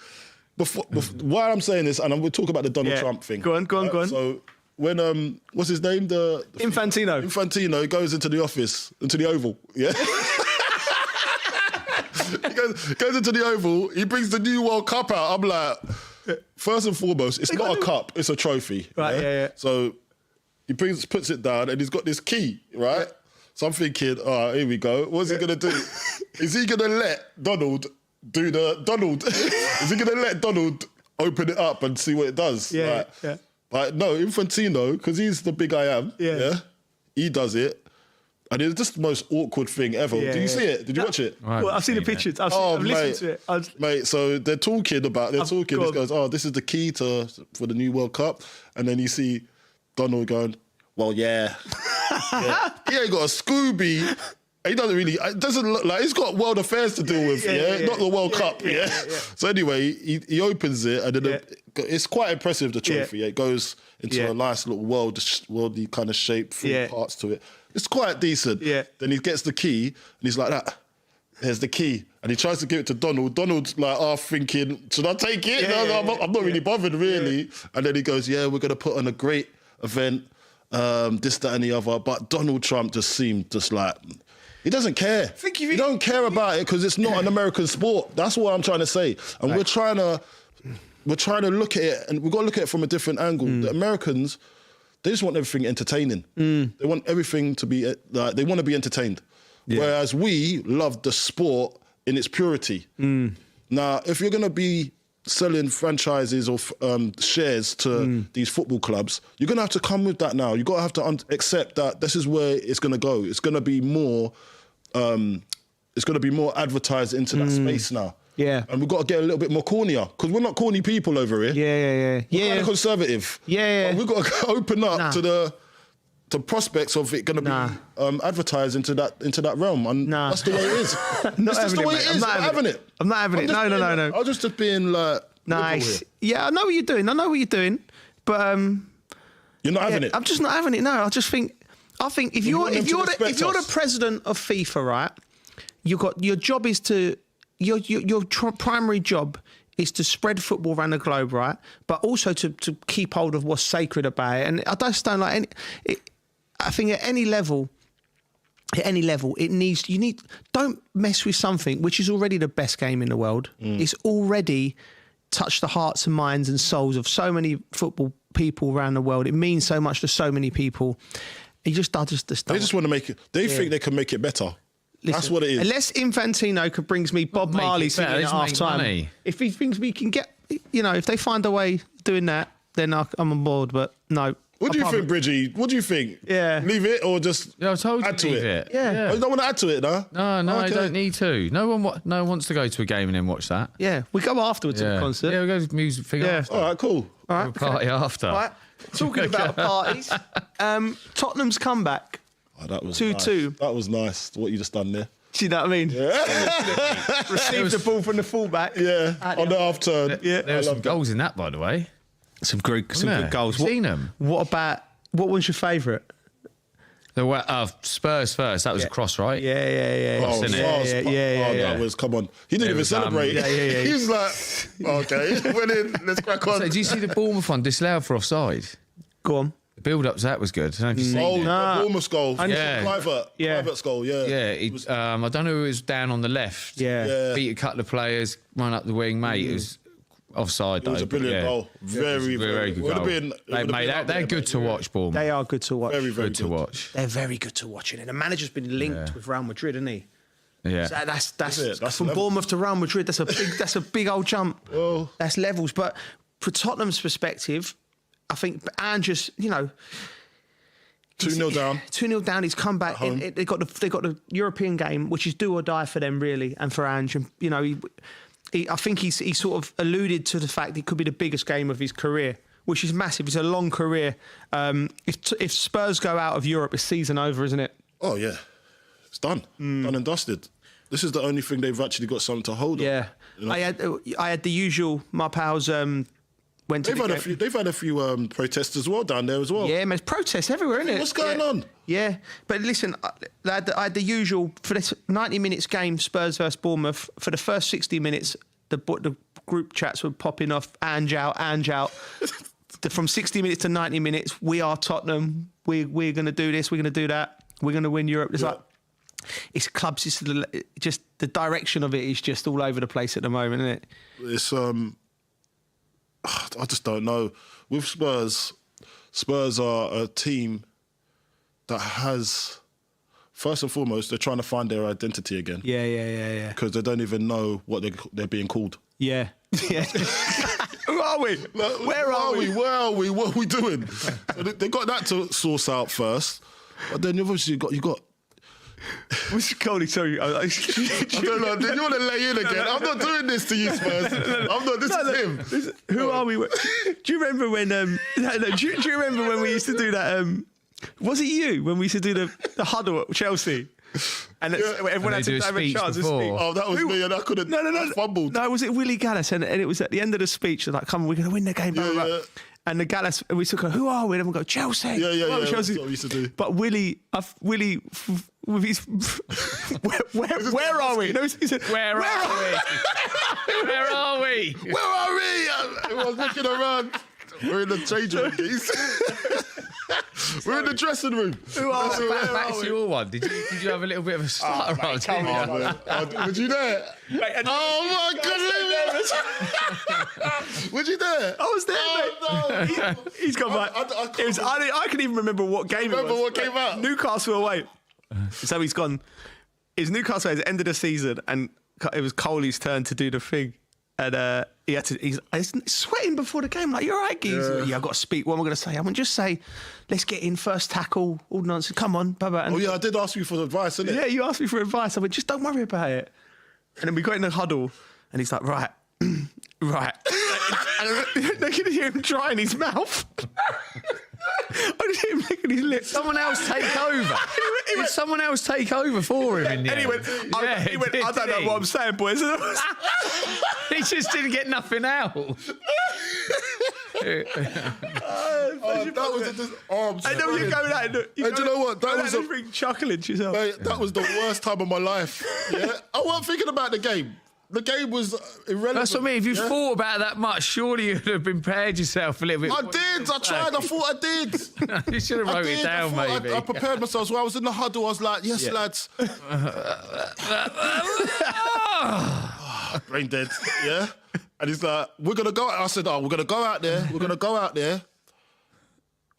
before why I'm saying this, and we'll talk about the Donald Trump thing. Go on. So when what's his name? The Infantino. Infantino goes into the office, into the Oval. Yeah. He goes into the Oval. He brings the new World Cup out. I'm like, first and foremost, it's not a cup. It's a trophy. Right. Yeah. So he puts it down, and he's got this key, right? Yeah. So I'm thinking, here we go. What's he gonna do? Is he gonna let Donald do the Donald? Is he gonna let Donald open it up and see what it does? Yeah. Right? Yeah. Like, no, Infantino, because he's the big I am. Yeah. He does it. And it's just the most awkward thing ever. Yeah, Did you see it? Did you watch it? Well, I've seen the pictures. I've listened to it. Mate, so they're talking. He goes, this is the key for the new World Cup. And then you see Donald going, well, yeah. He ain't got a Scooby. He doesn't really, it doesn't look like, he's got world affairs to deal with, not the World Cup, So anyway, he opens it, and then it's quite impressive, the trophy. Yeah. It goes into a nice little worldly kind of shape, 3 parts to it. It's quite decent. Yeah. Then he gets the key, and he's like that. There's the key. And he tries to give it to Donald. Donald's like half thinking, should I take it? I'm not really bothered, really. Yeah. And then he goes, we're going to put on a great event, this, that, and the other. But Donald Trump just seemed just like... He doesn't care. He don't care about it because it's not an American sport. That's what I'm trying to say. And we're trying to look at it, and we've got to look at it from a different angle. The Americans, they just want everything entertaining. They want everything to be like, they want to be entertained. Yeah. Whereas we love the sport in its purity. Now, if you're going to be selling franchises or shares to these football clubs, you're going to have to come with that now. You've got to have to accept that this is where it's going to go. It's going to be more advertised into that space now. Yeah. And we've got to get a little bit more cornier, because we're not corny people over here. We're kind of conservative. But we've got to open up to the prospects of it going to be advertised into that realm, and that's the way it is. It's just the way it is. I'm not having it. I'm not having it. No. I'm just being like nice. Yeah, I know what you're doing. But you're not having it. I'm just not having it. No, I think if you're the president of FIFA, right? You got your job is to your primary job is to spread football around the globe, right? But also to keep hold of what's sacred about it. And I just don't like any. I think at any level, don't mess with something which is already the best game in the world. It's already touched the hearts and minds and souls of so many football people around the world. It means so much to so many people. They just want to make it. They think they can make it better. Listen, that's what it is. Unless Infantino brings me Bob Marley singing at half time. If he thinks we can get, if they find a way doing that, then I'm on board. But no. What do you think, Bridgie? What do you think? Yeah. Leave it or just I told you add to leave it? Yeah. Oh, you don't want to add to it, no? No, Okay. I don't need to. No one wants to go to a game and then watch that. Yeah, we go afterwards to the concert. Yeah, we go to the music thing after. All right, cool. All right, Have a party after. All right. Talking about parties, Tottenham's comeback. Oh, that was 2-2. Nice. That was nice. What you just done there. Do you know what I mean? Yeah. Received the ball from the fullback. Yeah. On the half turn. Yeah. There were some goals in that, by the way. Some good goals. You've seen them. What was your favourite? The Spurs first. That was a cross, right? Yeah. That was, come on. He didn't even celebrate. Yeah. He was like, okay, went in, let's crack on. So, do you see the Bournemouth one disallowed for offside? Go on. The build-up to that was good. I don't know if you've seen it. The Bournemouth goal. Yeah. Private goal, yeah. I don't know who was down on the left. Yeah. Beat a couple of players, run up the wing, mate. It was offside. It was a brilliant goal. Very good goal. They're good to watch, Bournemouth. They are good to watch. Very good to watch. They're very good to watch. And the manager's been linked with Real Madrid, hasn't he? Yeah. So that's from level. Bournemouth to Real Madrid. That's a big old jump. Well, that's levels. But for Tottenham's perspective, I think Ange just 2-0 down. 2-0 down. He's come back. They got the European game, which is do or die for them, really, and for Ange. And I think he sort of alluded to the fact it could be the biggest game of his career, which is massive. It's a long career. If Spurs go out of Europe, it's season over, isn't it? Oh yeah, it's done, done and dusted. This is the only thing they've actually got something to hold on. Yeah, I had the usual. My pals went to. They've had a few protests as well down there as well. Yeah, man, there's protests everywhere, isn't it? What's going on? Yeah, but listen, I had the usual for this 90 minutes game, Spurs versus Bournemouth. For the first 60 minutes, the group chats were popping off. Ange out. From 60 minutes to 90 minutes, we are Tottenham. We're going to do this. We're going to do that. We're going to win Europe. It's like it's clubs. It's just the direction of it is just all over the place at the moment, isn't it? It's I just don't know. With Spurs are a team that has, first and foremost, they're trying to find their identity again. Yeah. Because they don't even know what they're being called. Yeah. Who are we? Where are we? Where are we? What are we doing? So they got that to source out first. But then obviously you got What's Cody? Sorry, I don't know. Then you want to lay in again? I'm not doing this to you, Spurs. I'm not. This is him. Who are we? Do you remember when? Do you remember when we used to do that? Was it you when we used to do the huddle at Chelsea? And everyone had to have a chance to speak. Oh, that was me, and I couldn't. No. Fumbled. No, was it Willie Gallas? And it was at the end of the speech. They're like, "Come on, we're going to win the game." Yeah. And the Gallas, we took, who are we? And we go, Chelsea. Yeah. Chelsea. That's what we used to do. But Willie, with his, where are we? No, he said, Where are we? Where are we? Where are we? I was looking around. We're in the change room, geez. We're in the dressing room. Back to your one. Did you have a little bit of a stutter? Was you there? Oh my goodness! Was you there? I was there, mate. No. He's gone back. I can even remember what game it was. Remember what came out? Newcastle away. So he's gone. It's Newcastle away at the end of the season, and it was Coley's turn to do the thing. And he had to. He's sweating before the game. Like, you're right, geez. Yeah, I've got to speak. What am I going to say? I'm going to just say, let's get in first tackle. All nonsense. Come on, Baba. And, oh yeah, I did ask you for advice, didn't it? Yeah, you asked me for advice. I went, just don't worry about it. And then we got in the huddle, and he's like, right, right. And they could hear him drying his mouth. I just hear him licking his lips. Someone else take over. Did someone else take over for him in the end? He went, I don't know what I'm saying, boys. He just didn't get nothing out. That was I know you go that. Do you know what? That was a chuckling to yourself. Mate, that was the worst time of my life. Yeah, I wasn't thinking about the game. The game was irrelevant. That's what I mean. If you thought about it that much, surely you'd have prepared yourself a little bit. I did. I tried. I thought I did. You should have wrote it down, maybe. I prepared myself. So I was in the huddle. I was like, yes, lads. Brain dead. Yeah. And he's like, we're going to go out. I said, we're going to go out there. We're going to go out there.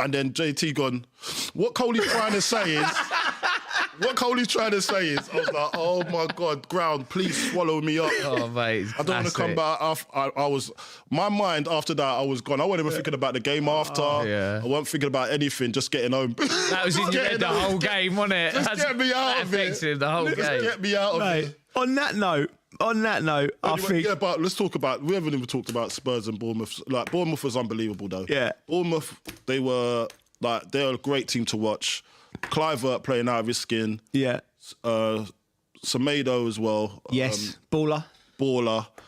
And then JT gone, what Coley's trying to say is... What Coley's trying to say is, I was like, oh my God, ground, please swallow me up. Oh, mate. I don't want to come back. I was, my mind after that, I was gone. I wasn't even thinking about the game after. I wasn't thinking about anything, just getting home. That was in your head the whole game, wasn't it? Just get me out of it. The whole game. Get me out of it. On that note, I think... Yeah, but let's talk about... We haven't even talked about Spurs and Bournemouth. Like, Bournemouth was unbelievable, though. Yeah. Bournemouth, they're a great team to watch. Clivert playing out of his skin. Yeah. Semedo as well. Yes. Baller.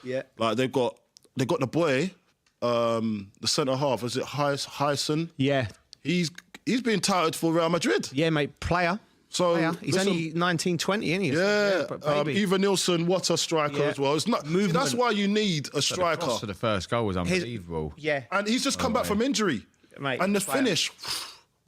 Yeah. Like they got the boy, the centre half. Is it Hyson? Yeah. He's being touted for Real Madrid. Yeah, mate. Player. So he's only 19, 20, isn't he? Yeah. Eva Nilsson, what a striker as well. It's not. See, that's why you need a striker. The cross for the first goal was unbelievable. And he's just come back from injury. Mate. And the finish.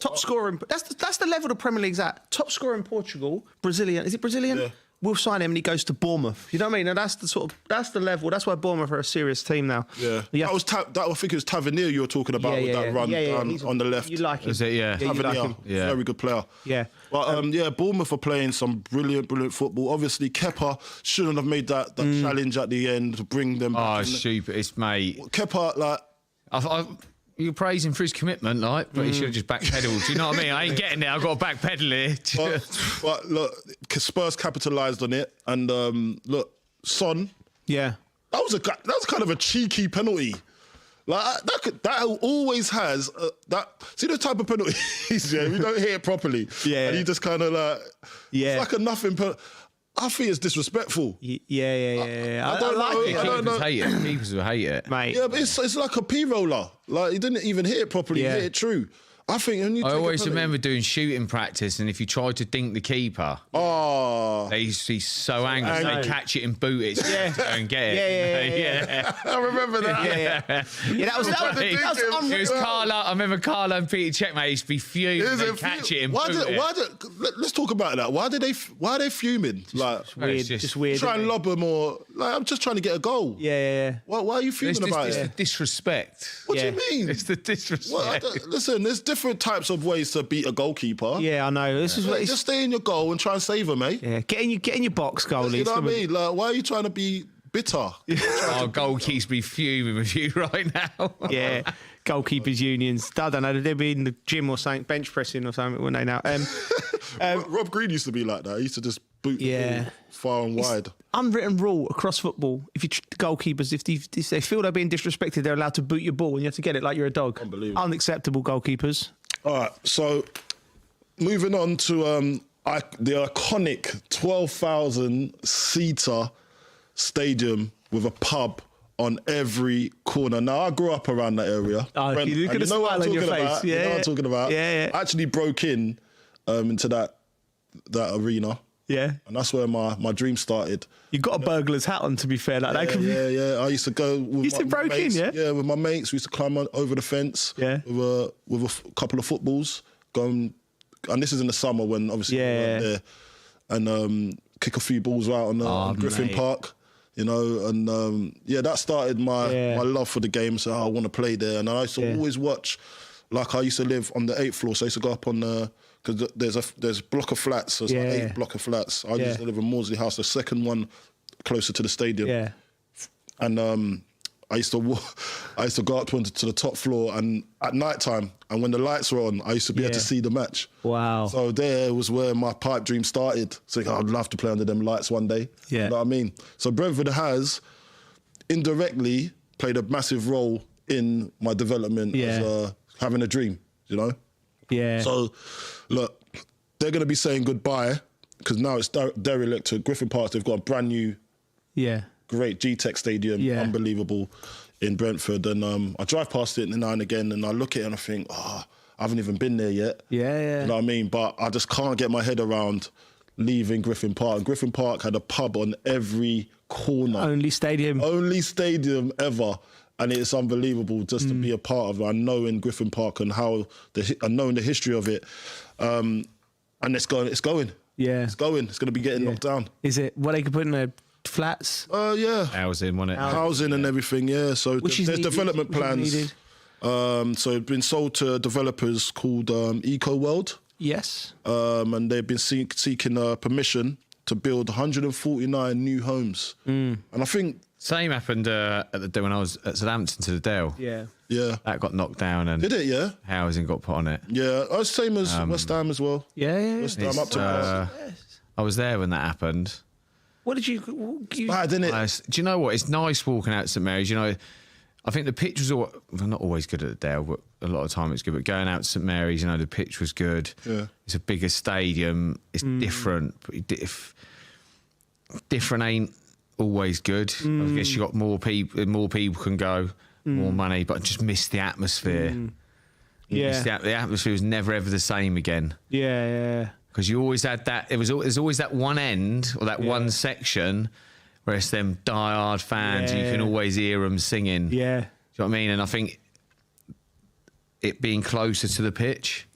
Top scorer. That's the level the Premier League's at. Top scorer in Portugal, Brazilian. Is it Brazilian? Yeah. We'll sign him and he goes to Bournemouth. You know what I mean? And that's the level. That's why Bournemouth are a serious team now. Yeah. I think it was Tavernier you were talking about with that run down on the left. You like him? Is it? Yeah. Tavernier, you like him. Very good player. Yeah. But Bournemouth are playing some brilliant football. Obviously, Kepa shouldn't have made that challenge at the end to bring them back. Oh, stupid. It's mate. Kepa, like... You praise him for his commitment, like, but he should have just backpedaled. Do you know what I mean? I ain't getting there. I've got to backpedal here. but look, Spurs capitalised on it, and look, Son. Yeah, that was kind of a cheeky penalty. Like that always has that. See the type of penalties, yeah, we don't hit it properly. Yeah, and he just kind of like, it's like a nothing. I think it's disrespectful. Yeah. I don't like it. Keepers hate it. Keepers will hate it, mate. Yeah, but it's like a P-roller. Like he didn't even hit it properly. He hit it true. I think when you I always remember doing shooting practice, and if you tried to dink the keeper, they used to be so angry. They catch it and boot it and get it. Yeah. I remember that. Yeah, that was unreal. It was Carla. I remember Carla and Peter Checkmate used to be fuming. They catch it and boot it. Let's talk about that. Why are they fuming? Like just weird. Try and lob them or like I'm just trying to get a goal. Yeah. Why are you fuming about it? It's the disrespect. What do you mean? It's the disrespect. Listen, there's different types of ways to beat a goalkeeper. Yeah, I know. This is what just stay in your goal and try and save him, mate. Yeah, get in your box, goalie. You know what I mean? Like, why are you trying to be bitter? Our goalkeepers be fuming with you right now. Yeah, goalkeepers unions. I don't know. They'd be in the gym or something, bench pressing or something, wouldn't they now? Rob Green used to be like that. He used to just boot the ball far and wide. Unwritten rule across football: if you goalkeepers, if they feel they're being disrespected, they're allowed to boot your ball, and you have to get it like you're a dog. Unbelievable. Unacceptable, goalkeepers. All right, so moving on to the iconic 12,000-seater stadium with a pub on every corner. Now, I grew up around that area. You look at the smile on your face. You know what I'm talking about? Yeah. I actually broke into that arena. Yeah. And that's where my dream started. You got a burglar's hat on, to be fair. Like that. Yeah. I used to go with my mates. Yeah, with my mates. We used to climb over the fence. Yeah. With a couple of footballs. And this is in the summer when obviously we weren't there. And kick a few balls out on Griffin Park. You know, and that started my love for the game. So I want to play there. And I used to always watch. Like I used to live on the 8th floor, so I used to go up on the... Because there's a block of flats, so it's like 8 block of flats. I used to live in Maudsley House, the second one closer to the stadium. Yeah. and I used to go up to the top floor, and at night time, and when the lights were on, I used to be able to see the match. Wow. So there was where my pipe dream started. So I'd love to play under them lights one day. Yeah. You know what I mean? So Brentford has indirectly played a massive role in my development as having a dream, you know? Yeah. So, look, they're going to be saying goodbye because now it's derelict to Griffin Park. They've got a brand new, great G-Tech stadium, unbelievable in Brentford. And I drive past it now and again, and I look at it and I think, I haven't even been there yet. Yeah. You know what I mean? But I just can't get my head around leaving Griffin Park. And Griffin Park had a pub on every corner. Only stadium ever. And it's unbelievable just to be a part of it. I know in Griffin Park and I know in the history of it. And it's going. Yeah. It's going. It's going to be getting knocked down. Is it what they could put in the flats? Yeah. Housing, wasn't it? Housing and everything, yeah. So there's development plans. So it's been sold to developers called Eco World. Yes. And they've been seeking permission to build 149 new homes. And I think... Same happened when I was at Southampton to the Dale. Yeah. That got knocked down and... Did it, yeah? Housing got put on it. Yeah, same as West Ham as well. Yeah. West Ham up to I was there when that happened. What did you... bad, isn't it? Do you know what? It's nice walking out to St Mary's. You know, I think the pitch was not always good at the Dale, but a lot of the time it's good. But going out to St Mary's, you know, the pitch was good. Yeah. It's a bigger stadium. It's different. But different ain't always good. I guess you got more people can go, more money, but I just miss the atmosphere. The atmosphere was never ever the same again. Yeah. Because you always had that. There's always that one end or that one section where it's them die-hard fans, and you can always hear them singing. Yeah. Do you know what I mean? And I think it being closer to the pitch,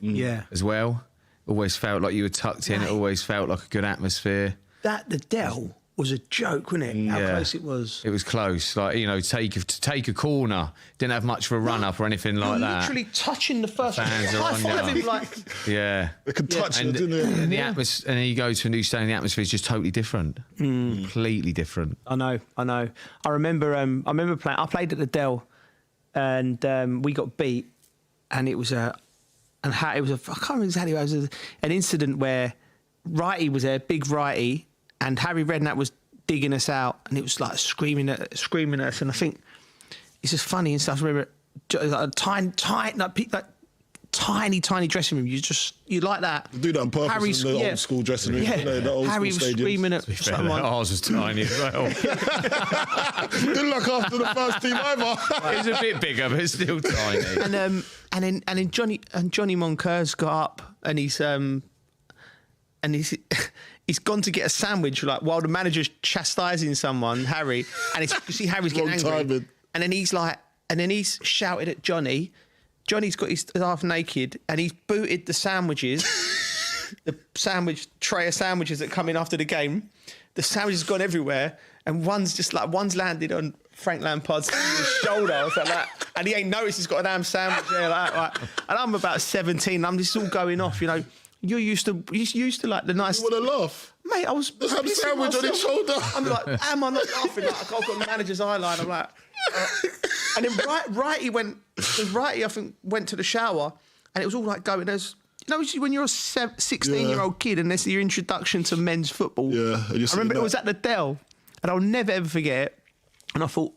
as well, always felt like you were tucked in. It always felt like a good atmosphere. The Dell was a joke, wasn't it? How close it was. It was close. Like, you know, to take a corner, didn't have much of a run up or anything like that. Literally touching the first fans are on you. They could touch it, didn't they? And the atmosphere, and then you go to a new stadium, the atmosphere is just totally different, completely different. I know. I remember playing. I played at the Dell, and we got beat, and it was I can't remember exactly. It was an incident where Righty was there, big Righty. And Harry Redknapp was digging us out, and it was like screaming at us. And I think it's just funny and stuff. I remember like a tiny dressing room. You like that? They do that on purpose in the old school dressing room. Harry was screaming at someone. Ours was tiny as well. Didn't look after the first team either. It was a bit bigger, but it's still tiny. And then Johnny Moncur's got up, and he's gone to get a sandwich, like while the manager's chastising someone, Harry, and you see Harry's getting angry, timing. and then he's shouted at Johnny. Johnny's got his half naked, and he's booted the sandwiches, the sandwich tray of sandwiches that come in after the game. The sandwiches gone everywhere, and one's landed on Frank Lampard's shoulder, or something like that, and he ain't noticed he's got a damn sandwich there, like. And I'm about 17, and this is all going off, you know. You used to like the nice... You want to laugh? Mate, I was... Have a sandwich on his shoulder. I'm like, am I not laughing? Like, I've got the manager's eyeline. I'm like... And then Righty I think, went to the shower, and it was all like going... There's, you know, when you're a 16-year-old kid and this is your introduction to men's football. Yeah. I remember it was at the Dell, and I'll never, ever forget it. And I thought,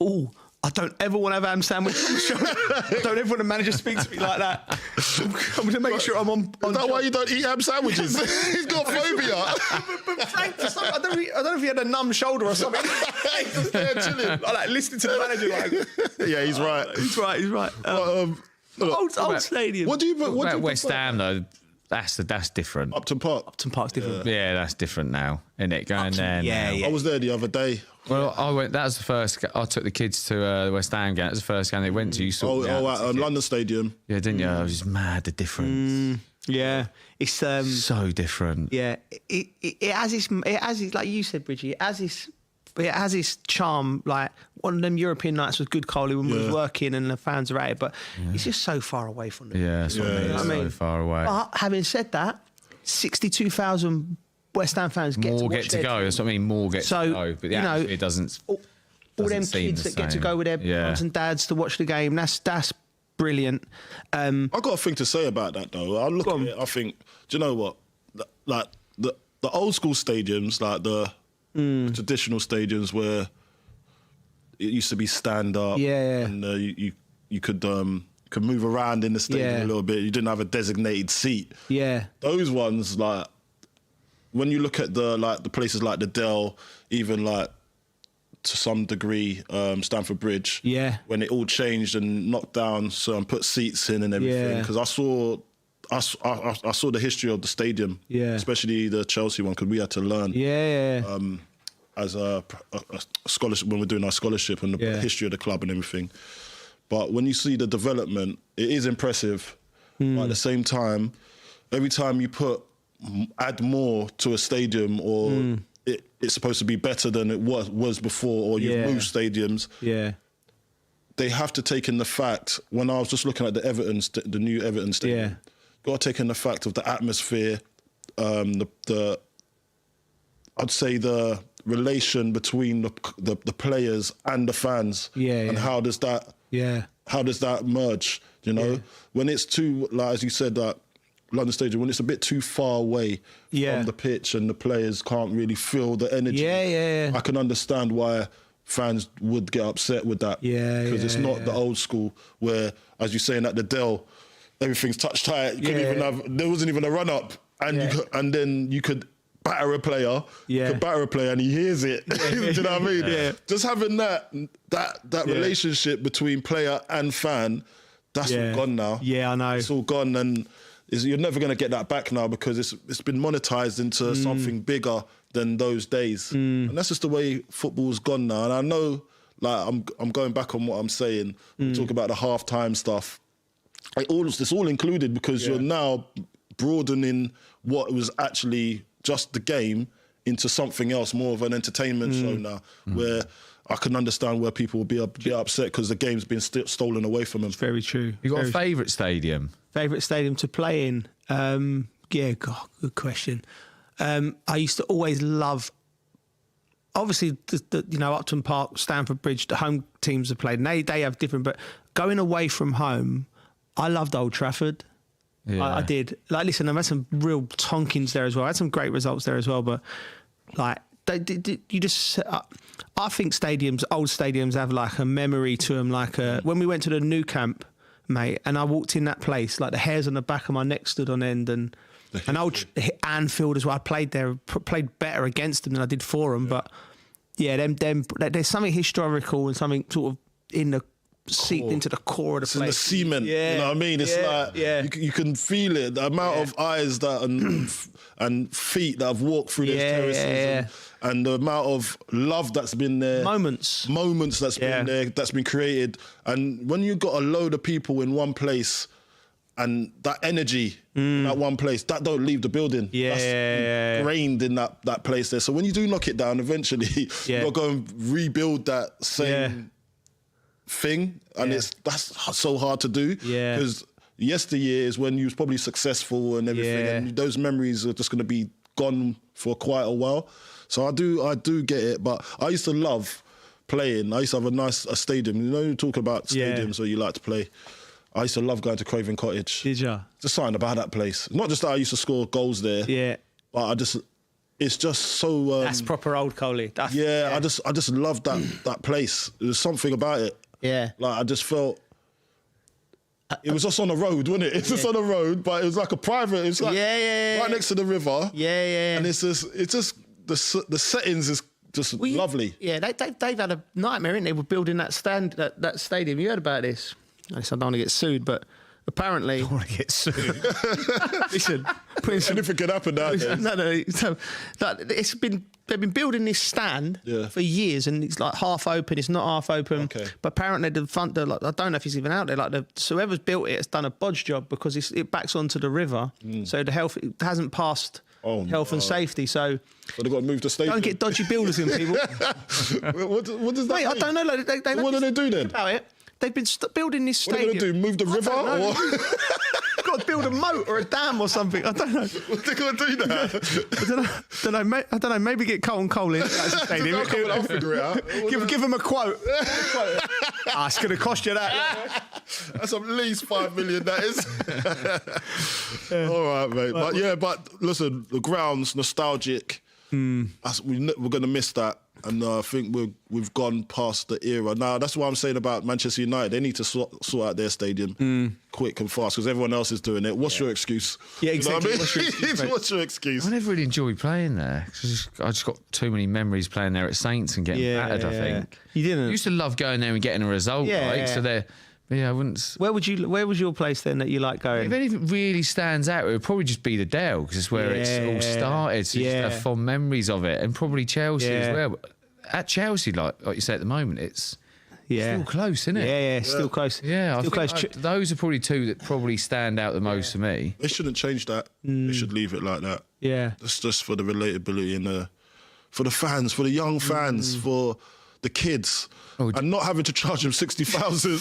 I don't ever want to have a ham sandwich on the shoulder. I don't ever want a manager to speak to me like that. I'm going to make sure I'm on Is that why you don't eat ham sandwiches? He's got phobia. But Frank, I don't know if he had a numb shoulder or something. He's just there chilling. I like listening to the manager like... Yeah, he's right. He's right. Old stadium. What do you about West Ham, though? That's different. Upton Park. Upton Park's different. Yeah, that's different now, isn't it? Going there. I was there the other day. Well, I went. That was the first. I took the kids to the West Ham game. That was the first game they went to. You saw at London Stadium. Yeah, didn't you? I was just mad. The difference. Yeah, it's so different. Yeah, it has its like you said, Bridgie. It has its charm. Like one of them European nights was good, Coley, when we was working and the fans are at it. But it's just so far away from them. Yeah, that's what I mean. So far away. But having said that, 62,000 West Ham fans more get to go. That's what I mean. More get to go, but the atmosphere doesn't. all them Doesn't seem kids the that get to same. go with their Yeah. mums and dads to watch the game. That's brilliant. I got a thing to say about that though. I look at it, I think, do you know what? Like the old school stadiums, like the traditional stadiums where it used to be stand up, and you could move around in the stadium a little bit. You didn't have a designated seat. Yeah, those ones, like when you look at the places like the Dell, even like to some degree Stamford Bridge, when it all changed and knocked down, so and put seats in and everything. Because I saw the history of the stadium, especially the Chelsea one, because we had to learn. As a scholarship when we're doing our scholarship and the history of the club and everything. But when you see the development, it is impressive. But at the same time, every time you add more to a stadium, or it's supposed to be better than it was before, or you've moved stadiums. They have to take in the fact. When I was just looking at the new Everton stadium, got to take in the fact of the atmosphere, I'd say the relation between the players and the fans, and how does that merge? You know, when it's too, like as you said, that London Stadium, when it's a bit too far away from the pitch and the players can't really feel the energy. I can understand why fans would get upset with that. Because it's not the old school where, as you're saying at the Dell, everything's touch tight. There wasn't even a run up, and then you could batter a player, and he hears it. Do you know what I mean? Just having that relationship between player and fan, that's all gone now. I know. It's all gone, and you're never going to get that back now because it's been monetized into something bigger than those days. And that's just the way football's gone now. And I know, like, I'm going back on what I'm saying. We talk about the halftime stuff. It's all included because you're now broadening what was actually just the game into something else, more of an entertainment show now, where I can understand where people will be upset because the game's been stolen away from them. It's very true. You got a favourite stadium? Favourite stadium to play in? Good question. I used to always love, obviously, Upton Park, Stamford Bridge, the home teams have played, and they have different, but going away from home, I loved Old Trafford. I did. Like, listen, I've had some real tonkins there as well. I had some great results there as well, but like, you just, I think old stadiums have like a memory to them. Like when we went to the new camp, mate, and I walked in that place, like the hairs on the back of my neck stood on end, and old Anfield as well. I played there, played better against them than I did for them, but there's something historical and something sort of in the seeped into the core of the place. It's in the cement, you know what I mean? It's like, you can feel it, the amount of eyes that and feet that have walked through those terraces and the amount of love that's been there. Moments that's been there, that's been created. And when you've got a load of people in one place and that energy in that one place, that don't leave the building. That's ingrained in that place there. So when you do knock it down, eventually you've got to go and rebuild that same thing, and that's so hard to do because yesteryear is when you was probably successful and everything, and those memories are just going to be gone for quite a while. So I do get it, but I used to love playing. I used to have a stadium. You know, you talk about stadiums where you like to play. I used to love going to Craven Cottage. Did you? Just something about that place. Not just that I used to score goals there. But it's just so. That's proper old Coley. I just loved that place. There's something about it. Like I just felt it was just on the road, wasn't it? It's just on the road, but it was like a private. It's like right next to the river. And it's just the settings is just lovely. Yeah, they've had a nightmare, haven't they? We're building that stadium. You heard about this? I don't want to get sued, but apparently, I want to get sued. Listen, anything could happen nowadays. No. So, they've been building this stand for years, and it's like half open. It's not half open. But apparently, the front, I don't know if it's even out there. So whoever's built it has done a bodge job because it backs onto the river. So it hasn't passed health and safety. So they've got to move the stadium. Don't get dodgy builders in, people. What does that mean? I don't know. What do they do then? About it. They've been building this stadium. What are they going to do? Move the river? got to build a moat or a dam or something. I don't know. What they gonna do that? I don't know. Maybe get Carlton Cole in. I'll figure it out. Give him a quote. It's going to cost you that. That's at least 5 million. That is. All right, mate. But listen, the ground's nostalgic. We're going to miss that. And I think we've gone past the era. Now, that's what I'm saying about Manchester United. They need to sort out their stadium quick and fast because everyone else is doing it. What's your excuse? Yeah, exactly. You know what I mean? What's your excuse? I never really enjoyed playing there. I just got too many memories playing there at Saints and getting battered, I think. You didn't? I used to love going there and getting a result, right? So there... Yeah, I wouldn't... Where was your place then that you like going? If anything really stands out, it would probably just be the Dell because it's where it's all started. So you just have fond memories of it. And probably Chelsea as well. At Chelsea, like you say at the moment, it's still close, isn't it? Yeah, still close. Yeah, still I think those are probably two that probably stand out the most for me. They shouldn't change that. They should leave it like that. Yeah. That's just for the relatability and for the fans, for the young fans, for the kids. And not having to charge them 60,000.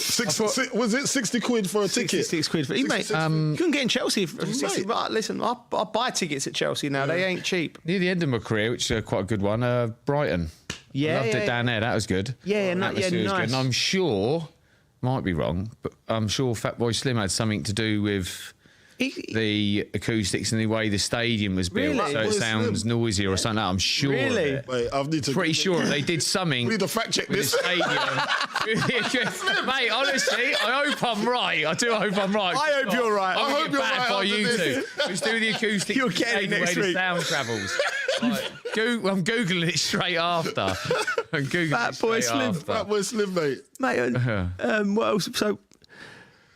Was it 60 quid for a ticket? 66 quid for mate. You can get in Chelsea for 60. Right, listen, I buy tickets at Chelsea now. They ain't cheap. Near the end of my career, which is quite a good one, Brighton. I loved it down there. That was good. Nice. Good. And I'm sure, might be wrong, but I'm sure Fatboy Slim had something to do with the acoustics and the way the stadium was built, so it sounds noisier or something. I'm sure. Really? Wait, I need to. Pretty sure they did something. We need to fact check with this. The stadium. Mate, honestly, I hope I'm right. I do hope I'm right. I hope you're right. I hope you're right by you two. Let's do the acoustics. You're getting it next week. The sound travels. I'm googling it straight after. Fatboy Slim, mate. Mate, what else? So.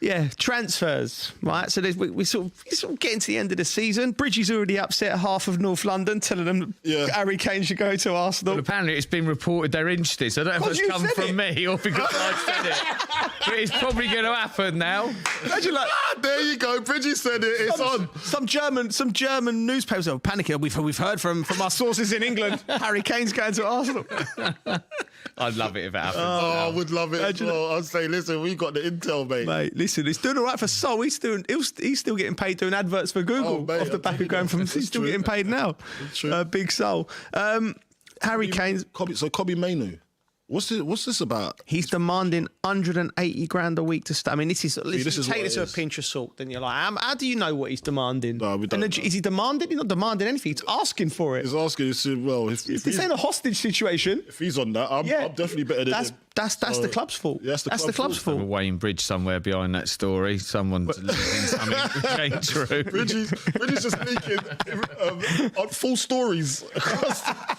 Yeah, transfers, right? So we're sort of getting to the end of the season. Bridgie's already upset half of North London, telling them Harry Kane should go to Arsenal. Well, apparently it's been reported they're interested, so I don't know if it's come from me or because I said it. But it's probably going to happen now. Imagine there you go, Bridgie said it, it's on. Some German newspapers are panicking. We've heard from our sources in England, Harry Kane's going to Arsenal. I'd love it if it happened. I would love it as well. I'd say, listen, we got the intel, mate. Mate, listen, he's doing all right for Sol. He's still getting paid doing adverts for Google off the back of going from. He's still getting paid now. Big Sol. Harry Kane's. So Kobbie Mainoo. What's this about? He's demanding 180 grand a week to start. I mean, this is take this with a pinch of salt. Then you're like, how do you know what he's demanding? No, we don't. Is he demanding? He's not demanding anything. He's asking for it. He's asking. Well, if this ain't a hostage situation. If he's on that, I'm definitely better than him. That's the club's fault. Yeah, that's the club's fault. A Wayne Bridge somewhere behind that story. Someone's leaking something that ain't true. Bridges just leaking on full stories.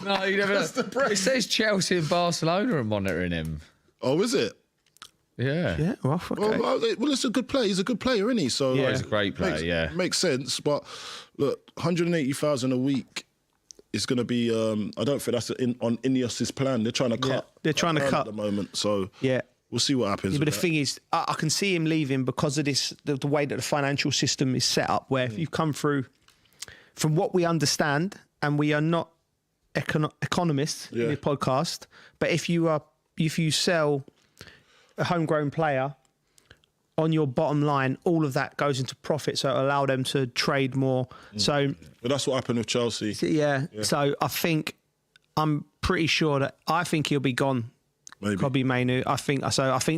No, you never know. It says Chelsea and Barcelona are monitoring him. Oh, is it? Yeah. Yeah, well, okay. Well, it's a good player. He's a good player, isn't he? So he's a great player, Makes sense. But look, 180,000 a week is going to be, I don't think that's on Ineos's plan. They're trying to cut. They're trying to cut at the moment. So yeah. We'll see what happens. Yeah, but the thing is, I can see him leaving because of this, the way that the financial system is set up, where if you come through, from what we understand, and we are not economists in the podcast, but if you sell a homegrown player on your bottom line, all of that goes into profit, so it'll allow them to trade more. So, but that's what happened with Chelsea. Yeah. So I'm pretty sure that he'll be gone. Maybe. Kobbie Mainoo. I think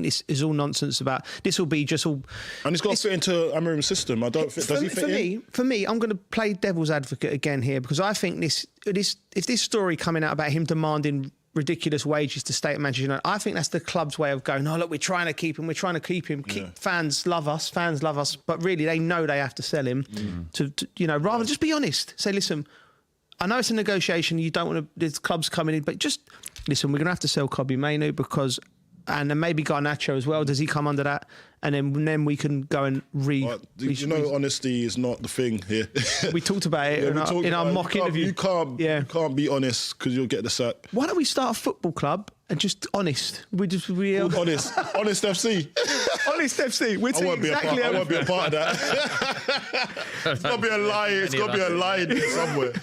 this is all nonsense about. This will be just all. And he's got to fit into Amarim's system. I don't think. Does he fit in? For me, I'm going to play devil's advocate again here because I think if this story coming out about him demanding ridiculous wages to stay at Manchester United, I think that's the club's way of going, oh, look, we're trying to keep him. Fans love us, but really they know they have to sell him to rather just be honest. Say, listen, I know it's a negotiation, you don't want to, there's clubs coming in, but just, listen, we're going to have to sell Kobbie Mainoo because, and then maybe Garnacho as well, does he come under that? And then we can go and honesty is not the thing here. We talked about it in our mock interview. You can't be honest because you'll get the sack. Why don't we start a football club and just honest? Honest FC. Honest FC. I won't be a part of that. It's got to be a lie. It's got to be a lie in there somewhere.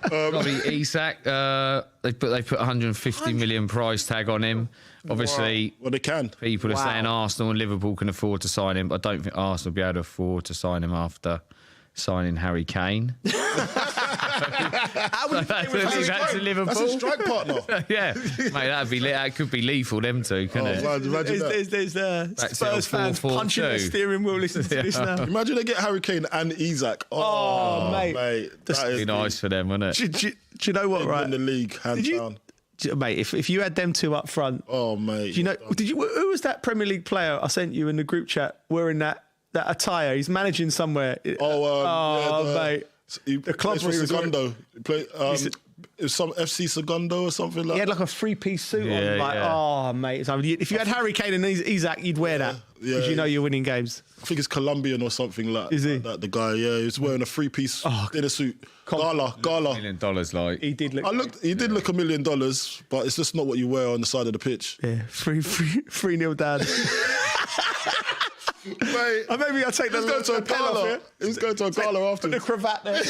Got to be Isak. They put 150 million price tag on him. Obviously, they can. People are saying Arsenal and Liverpool can afford afford to sign him. I don't think Arsenal will be able to afford to sign him after signing Harry Kane. How would That's to Liverpool. That's his strike partner. Yeah, mate, that could be lethal. Them two, couldn't it? Man, imagine that. There's Spurs fans punching the steering wheel. Listen to this now. Imagine they get Harry Kane and Isak. Oh, mate. That'd be nice for them, wouldn't it? Do you know what? Right, in the league, hands down. Mate, if you had them two up front, oh mate, do you know? Who was that Premier League player I sent you in the group chat wearing that attire? He's managing somewhere. Mate. The club for Segundo. He played some FC Segundo or something like that. He had like a three-piece suit on. Oh, mate. If you had Harry Kane and Isak, you'd wear that because you know you're winning games. I think it's Colombian or something like that. Is he? The guy, yeah. He was wearing a three-piece dinner suit. Gala. $1 million, like. He did look $1 million, but it's just not what you wear on the side of the pitch. Yeah, 3-0 down. Mate, maybe I'll take the go to a gala. He's going to a gala after. Put the cravat there.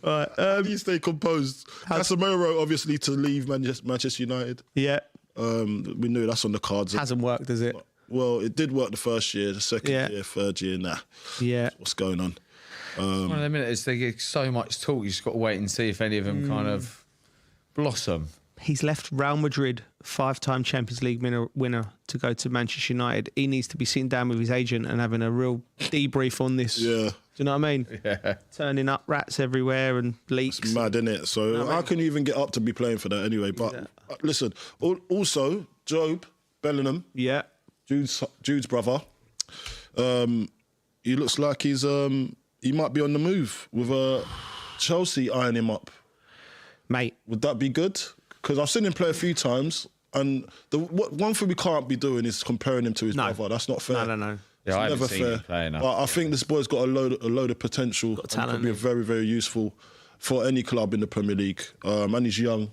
Right, you stay composed. Casemiro obviously to leave Manchester United. Yeah. We knew that's on the cards. Hasn't worked, does it? Well, it did work the first year, the second year, third year, nah. Yeah. What's going on? One of the minutes they get so much talk, you just got to wait and see if any of them kind of blossom. He's left Real Madrid, 5-time Champions League winner, to go to Manchester United. He needs to be sitting down with his agent and having a real debrief on this. Yeah. Do you know what I mean? Yeah. Turning up rats everywhere and leaks. It's mad, isn't it? So how can you even get up to be playing for that anyway? But listen, also, Job Bellingham. Yeah. Jude's brother. He looks like he might be on the move with Chelsea eyeing him up. Mate. Would that be good? Because I've seen him play a few times, and one thing we can't be doing is comparing him to his brother. That's not fair. No. Yeah, I haven't seen him play enough. But I think this boy's got a load of potential. Got talent. Could be very, very useful for any club in the Premier League. And he's young,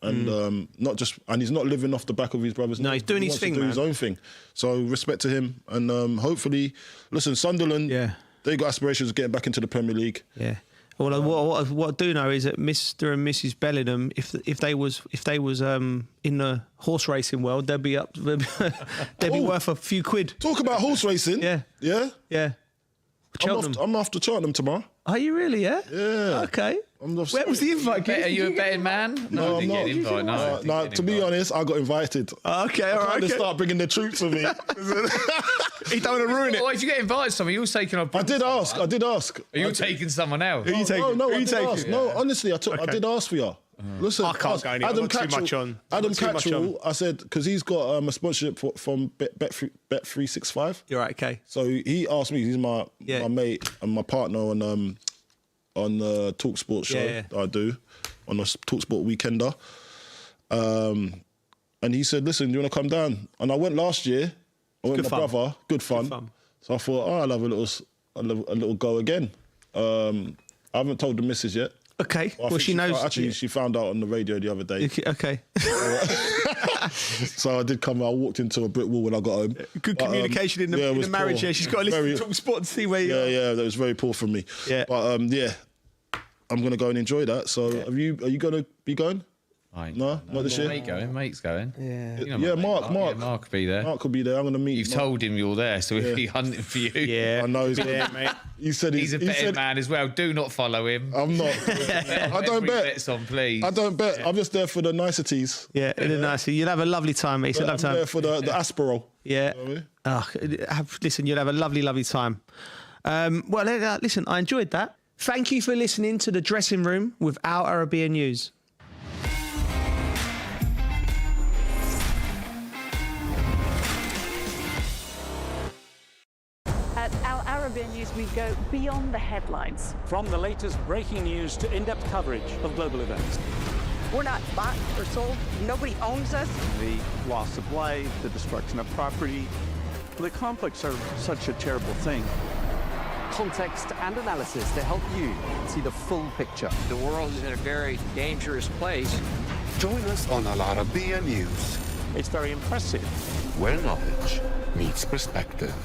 and and he's not living off the back of his brothers. No, he's doing his thing, man. His own thing. So respect to him, and hopefully, listen, Sunderland. Yeah. They got aspirations of getting back into the Premier League. Yeah. Well, what I do know is that Mr. and Mrs. Bellingham, if they was in the horse racing world, they'd be worth a few quid. Talk about horse racing. Yeah. Cheltenham. I'm after Cheltenham tomorrow. Are you really? Yeah. Yeah. Okay. Where was the invite? Are you a betting man? No, I'm not. No, to be honest, I got invited. Okay, all right. They start bringing the troops with me. He don't want to ruin it. Why did you get invited to something? You were taking on. I did ask. Are you taking someone else? Who are you taking? No, I did taking? ask. No, honestly, I did ask for you. Listen, I can't go anywhere. Adam I've got too much on. Adam Catchell, I said, because he's got a sponsorship from Bet365. You're right, okay. So he asked me, he's my mate and my partner on the Talk Sport show that I do, on the Talk Sport Weekender. And he said, listen, do you want to come down? And I went last year. I went with my brother. Good fun. So I thought, I'll have a little go again. I haven't told the missus yet. Okay. Well, she knows. Actually, she found out on the radio the other day. Okay. So I did come. I walked into a brick wall when I got home. Good communication in the marriage. Yeah, she's got to listen to Talk Sport and see where you are. Yeah, that was very poor from me. Yeah. But I'm going to go and enjoy that. So are you going to be going? No, not this year. Mate's going. Yeah. Mark. Mark could be there. Mark could be there. I'm going to meet. You've told him you're there, so he'll be hunting for you. Yeah, I know he's there, mate. He said he's a betting man as well. Do not follow him. I'm not. I don't bet. Bets on, please. I don't bet. I'm just there for the niceties. Yeah, the niceties. You'll have a lovely time, mate. I'm there for the Aspirol. Yeah. You know what I mean? Listen, you'll have a lovely, lovely time. Listen, I enjoyed that. Thank you for listening to The Dressing Room with Al Arabiya News. At Al Arabiya News, we go beyond the headlines. From the latest breaking news to in-depth coverage of global events. We're not bought or sold. Nobody owns us. The loss of life, the destruction of property. The conflicts are such a terrible thing. Context and analysis to help you see the full picture. The world is in a very dangerous place. Join us on Al Arabiya News, It's very impressive. where knowledge meets perspective.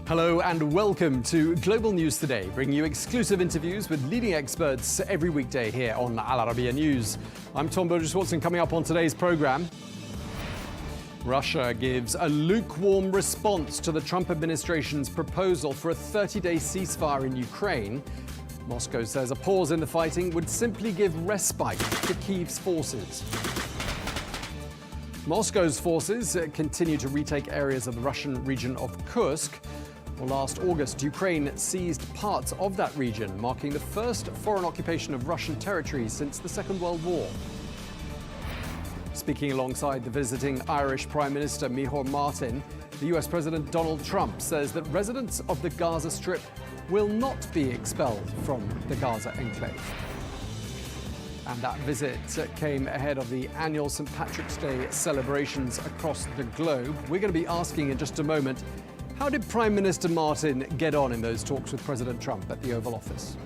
Hello and welcome to Global News Today, bringing you exclusive interviews with leading experts every weekday here on Al Arabiya News. I'm Tom Burges Watson. Coming up on today's programme, Russia gives a lukewarm response to the Trump administration's proposal for a 30-day ceasefire in Ukraine. Moscow says a pause in the fighting would simply give respite to Kyiv's forces. Moscow's forces continue to retake areas of the Russian region of Kursk. Well, last August, Ukraine seized parts of that region, marking the first foreign occupation of Russian territory since the Second World War. Speaking alongside the visiting Irish Prime Minister Micheál Martin, the US President Donald Trump says that residents of the Gaza Strip will not be expelled from the Gaza enclave. And that visit came ahead of the annual St. Patrick's Day celebrations across the globe. We're going to be asking in just a moment, how did Prime Minister Martin get on in those talks with President Trump at the Oval Office?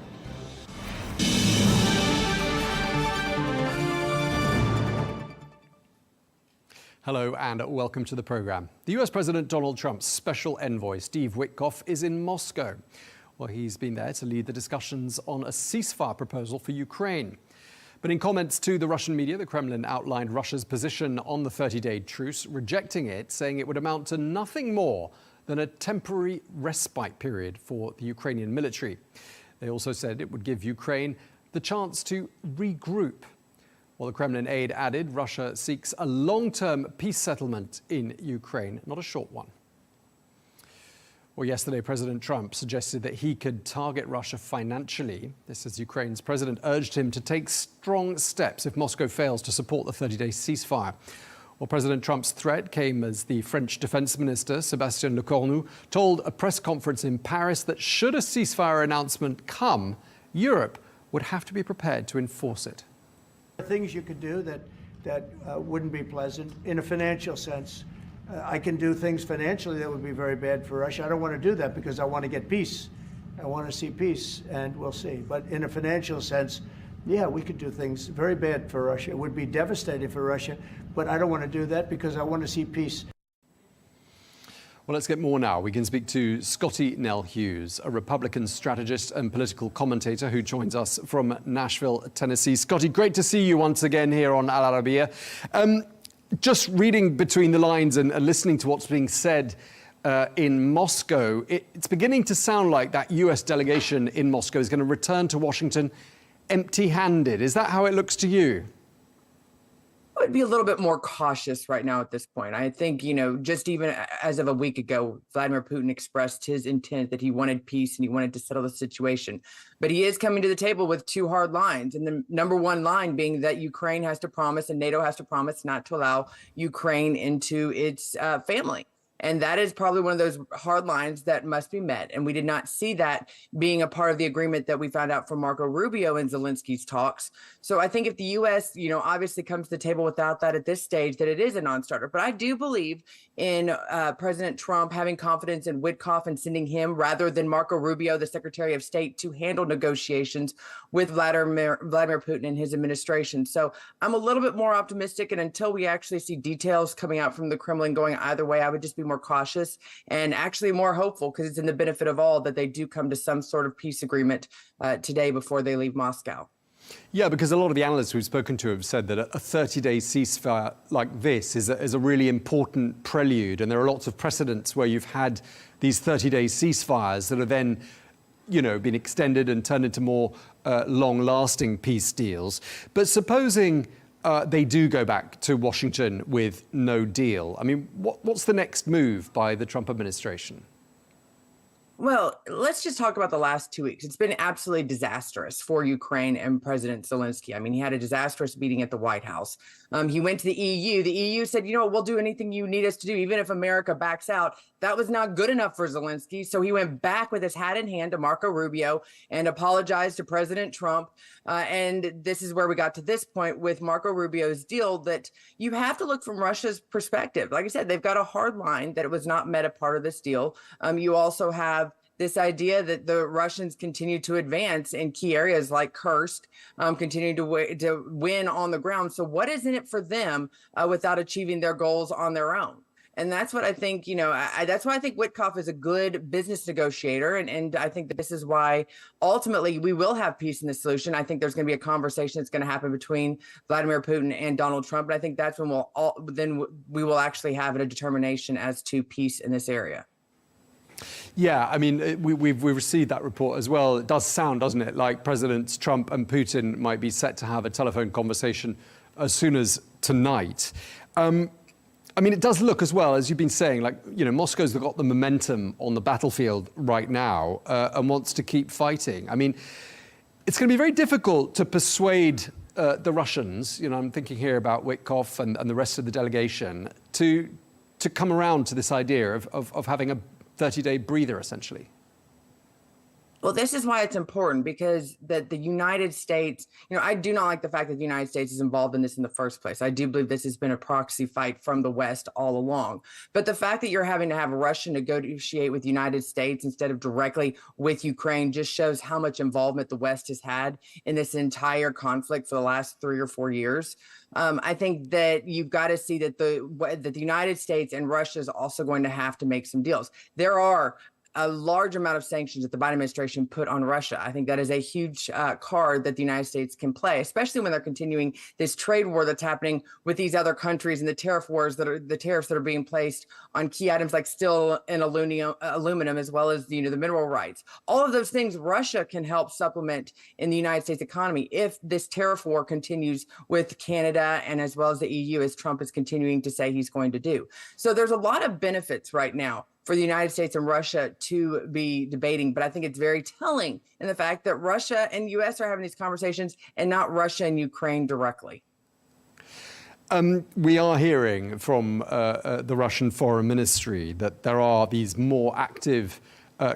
Hello and welcome to the program. The US President Donald Trump's special envoy, Steve Witkoff, is in Moscow. Well, he's been there to lead the discussions on a ceasefire proposal for Ukraine. But in comments to the Russian media, the Kremlin outlined Russia's position on the 30-day truce, rejecting it, saying it would amount to nothing more than a temporary respite period for the Ukrainian military. They also said it would give Ukraine the chance to regroup. Well, the Kremlin aide added Russia seeks a long-term peace settlement in Ukraine, not a short one. Well, yesterday, President Trump suggested that he could target Russia financially. This as Ukraine's president urged him to take strong steps if Moscow fails to support the 30-day ceasefire. Well, President Trump's threat came as the French Defense Minister, Sébastien Lecornu, told a press conference in Paris that should a ceasefire announcement come, Europe would have to be prepared to enforce it. Things you could do that wouldn't be pleasant in a financial sense. I can do things financially that would be very bad for Russia. I don't want to do that because I want to get peace. I want to see peace, and we'll see. But in a financial sense, yeah, we could do things very bad for Russia. It would be devastating for Russia, but I don't want to do that because I want to see peace. Well, let's get more now. We can speak to Scotty Nell Hughes, a Republican strategist and political commentator who joins us from Nashville, Tennessee. Scotty, great to see you once again here on Al Arabiya. Just reading between the lines and listening to what's being said in Moscow, it's beginning to sound like that US delegation in Moscow is going to return to Washington empty-handed. Is that how it looks to you? I would be a little bit more cautious right now at this point. I think, just even as of a week ago, Vladimir Putin expressed his intent that he wanted peace and he wanted to settle the situation. But he is coming to the table with two hard lines. And the number one line being that Ukraine has to promise and NATO has to promise not to allow Ukraine into its family. And that is probably one of those hard lines that must be met. And we did not see that being a part of the agreement that we found out from Marco Rubio and Zelensky's talks. So I think if the U.S., obviously comes to the table without that at this stage, that it is a non-starter. But I do believe in President Trump having confidence in Witkoff and sending him rather than Marco Rubio, the Secretary of State, to handle negotiations with Vladimir Putin and his administration. So I'm a little bit more optimistic. And until we actually see details coming out from the Kremlin going either way, I would just be more cautious and actually more hopeful, because it's in the benefit of all that they do come to some sort of peace agreement today before they leave Moscow. Yeah, because a lot of the analysts we've spoken to have said that a 30-day ceasefire like this is a really important prelude. And there are lots of precedents where you've had these 30-day ceasefires that are then, been extended and turned into more long-lasting peace deals. But supposing they do go back to Washington with no deal, I mean, what's the next move by the Trump administration? Well, let's just talk about the last 2 weeks. It's been absolutely disastrous for Ukraine and President Zelensky. I mean, he had a disastrous meeting at the White House. He went to the EU. The EU said, we'll do anything you need us to do, even if America backs out. That was not good enough for Zelensky. So he went back with his hat in hand to Marco Rubio and apologized to President Trump. And this is where we got to this point with Marco Rubio's deal, that you have to look from Russia's perspective. Like I said, they've got a hard line that it was not met a part of this deal. You also have this idea that the Russians continue to advance in key areas like Kursk, continue to win on the ground. So what is in it for them without achieving their goals on their own? And that's what I think, that's why I think Witkoff is a good business negotiator. And I think that this is why ultimately we will have peace in the solution. I think there's going to be a conversation that's going to happen between Vladimir Putin and Donald Trump. But I think that's when we will actually have a determination as to peace in this area. Yeah, I mean, we've received that report as well. It does sound, doesn't it, like Presidents Trump and Putin might be set to have a telephone conversation as soon as tonight. I mean, it does look as well, as you've been saying, like, Moscow's got the momentum on the battlefield right now and wants to keep fighting. I mean, it's going to be very difficult to persuade the Russians, I'm thinking here about Witkoff and the rest of the delegation, to come around to this idea of having a 30-day breather, essentially. Well, this is why it's important, because the United States, I do not like the fact that the United States is involved in this in the first place. I do believe this has been a proxy fight from the West all along. But the fact that you're having to have Russia negotiate with the United States instead of directly with Ukraine just shows how much involvement the West has had in this entire conflict for the last 3 or 4 years. I think that you've got to see that the United States and Russia is also going to have to make some deals. There are a large amount of sanctions that the Biden administration put on Russia. I think that is a huge card that the United States can play, especially when they're continuing this trade war that's happening with these other countries and the tariff wars the tariffs that are being placed on key items like steel and aluminum, as well as the mineral rights. All of those things Russia can help supplement in the United States economy if this tariff war continues with Canada and as well as the EU, as Trump is continuing to say he's going to do. So there's a lot of benefits right now for the United States and Russia to be debating. But I think it's very telling in the fact that Russia and U.S. are having these conversations and not Russia and Ukraine directly. We are hearing from the Russian Foreign Ministry that there are these more active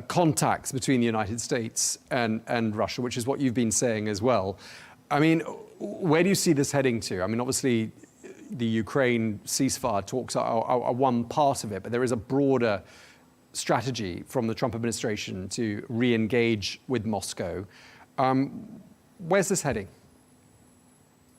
contacts between the United States and Russia, which is what you've been saying as well. I mean, where do you see this heading to? I mean, obviously, the Ukraine ceasefire talks are one part of it, but there is a broader strategy from the Trump administration to re-engage with Moscow. Where's this heading?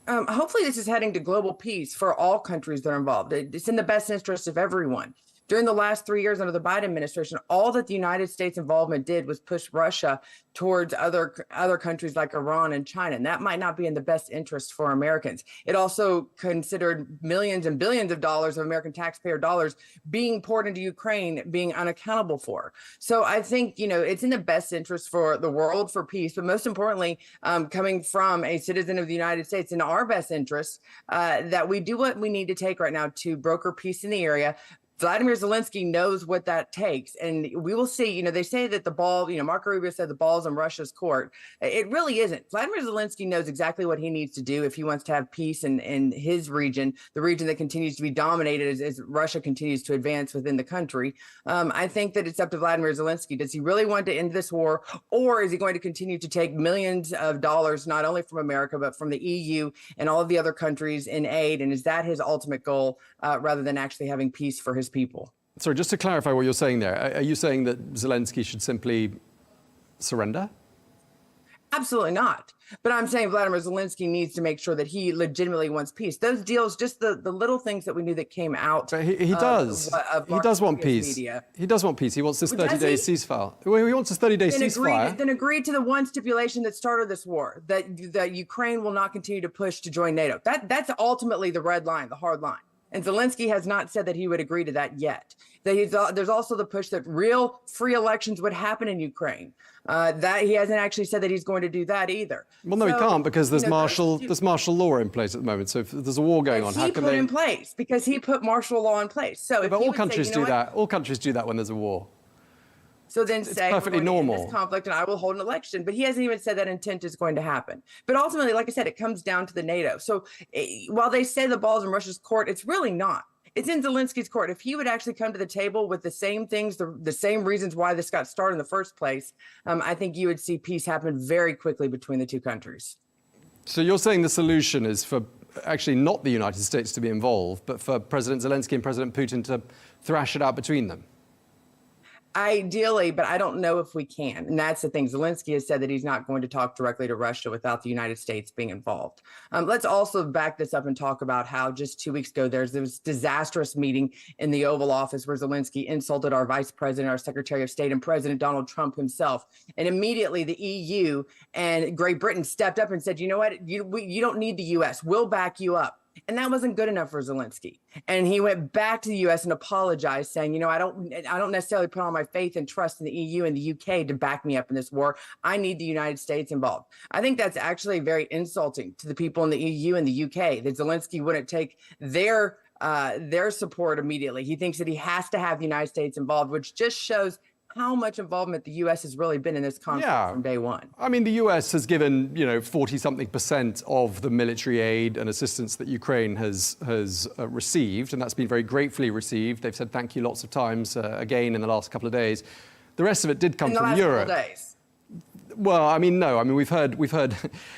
Hopefully this is heading to global peace for all countries that are involved. It's in the best interest of everyone. During the last 3 years under the Biden administration, all that the United States involvement did was push Russia towards other countries like Iran and China. And that might not be in the best interest for Americans. It also considered millions and billions of dollars of American taxpayer dollars being poured into Ukraine, being unaccountable for. So I think, it's in the best interest for the world, for peace, but most importantly, coming from a citizen of the United States, in our best interest, that we do what we need to take right now to broker peace in the area. Vladimir Zelensky knows what that takes. And we will see, they say that the ball, Marco Rubio said the ball's in Russia's court. It really isn't. Vladimir Zelensky knows exactly what he needs to do if he wants to have peace in his region, the region that continues to be dominated as Russia continues to advance within the country. I think that it's up to Vladimir Zelensky. Does he really want to end this war, or is he going to continue to take millions of dollars, not only from America, but from the EU and all of the other countries in aid? And is that his ultimate goal, rather than actually having peace for his people? Sorry, just to clarify what you're saying there, are you saying that Zelensky should simply surrender? Absolutely not. But I'm saying Vladimir Zelensky needs to make sure that he legitimately wants peace. Those deals, just the little things that we knew that came out. But he does. He does want peace. Media. He does want peace. He wants this 30-day ceasefire. Well, he wants a 30-day ceasefire. Then agreed to the one stipulation that started this war, that Ukraine will not continue to push to join NATO. That's ultimately the red line, the hard line. And Zelensky has not said that he would agree to that yet. There's also the push that real free elections would happen in Ukraine. That he hasn't actually said that he's going to do that either. Well, no, he can't, because there's martial law in place at the moment. So if there's a war going on, how can they? He put in place because he put martial law in place. So, but all countries do that. All countries do that when there's a war. So then say, perfectly normal. This conflict and I will hold an election. But he hasn't even said that intent is going to happen. But ultimately, like I said, it comes down to the NATO. So while they say the ball's in Russia's court, it's really not. It's in Zelensky's court. If he would actually come to the table with the same things, the same reasons why this got started in the first place, I think you would see peace happen very quickly between the two countries. So you're saying the solution is for actually not the United States to be involved, but for President Zelensky and President Putin to thrash it out between them? Ideally, but I don't know if we can. And that's the thing. Zelensky has said that he's not going to talk directly to Russia without the United States being involved. Let's also back this up and talk about how just 2 weeks ago, there's this disastrous meeting in the Oval Office where Zelensky insulted our vice president, our Secretary of State, and President Donald Trump himself. And immediately the EU and Great Britain stepped up and said, you know what, you don't need the US. We'll back you up. And that wasn't good enough for Zelensky. And he went back to the U.S. and apologized, saying, you know, I don't necessarily put all my faith and trust in the EU and the UK to back me up in this war. I need the United States involved. I think that's actually very insulting to the people in the EU and the UK, that Zelensky wouldn't take their support immediately. He thinks that he has to have the United States involved, which just shows how much involvement the U.S. has really been in this conflict from day one. I mean, the U.S. has given, 40-something% of the military aid and assistance that Ukraine has received, and that's been very gratefully received. They've said thank you lots of times, again, in the last couple of days. The rest of it did come from Europe. Couple days. Well, I mean, no. I mean, we've heard.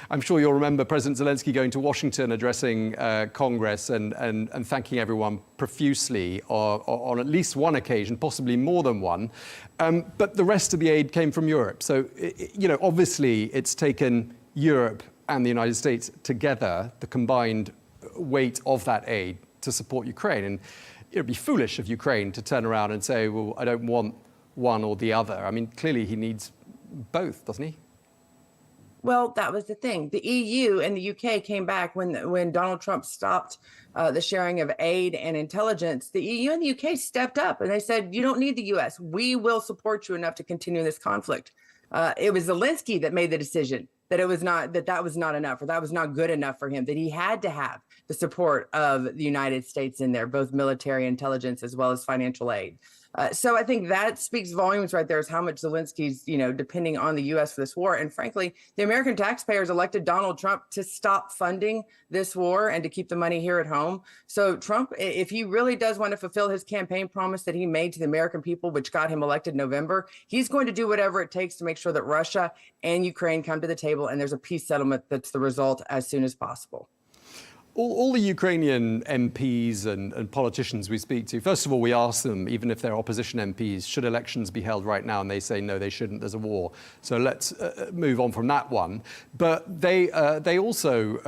I'm sure you'll remember President Zelensky going to Washington, addressing Congress, and thanking everyone profusely on at least one occasion, possibly more than one. But the rest of the aid came from Europe. So, obviously, it's taken Europe and the United States together, the combined weight of that aid, to support Ukraine. And it would be foolish of Ukraine to turn around and say, well, I don't want one or the other. I mean, clearly he needs both, doesn't he? Well, that was the thing. The EU and the UK came back when Donald Trump stopped the sharing of aid and intelligence. The EU and the UK stepped up and they said, you don't need the US. We will support you enough to continue this conflict. It was Zelensky that made the decision that it was not, that was not enough, or that was not good enough for him, that he had to have the support of the United States in there, both military intelligence as well as financial aid. So I think that speaks volumes right there, is how much Zelensky's, depending on the U.S. for this war. And frankly, the American taxpayers elected Donald Trump to stop funding this war and to keep the money here at home. So Trump, if he really does want to fulfill his campaign promise that he made to the American people, which got him elected in November, he's going to do whatever it takes to make sure that Russia and Ukraine come to the table and there's a peace settlement that's the result as soon as possible. All the Ukrainian MPs and politicians we speak to, first of all, we ask them, even if they're opposition MPs, should elections be held right now? And they say, no, they shouldn't. There's a war. So let's move on from that one. But they also,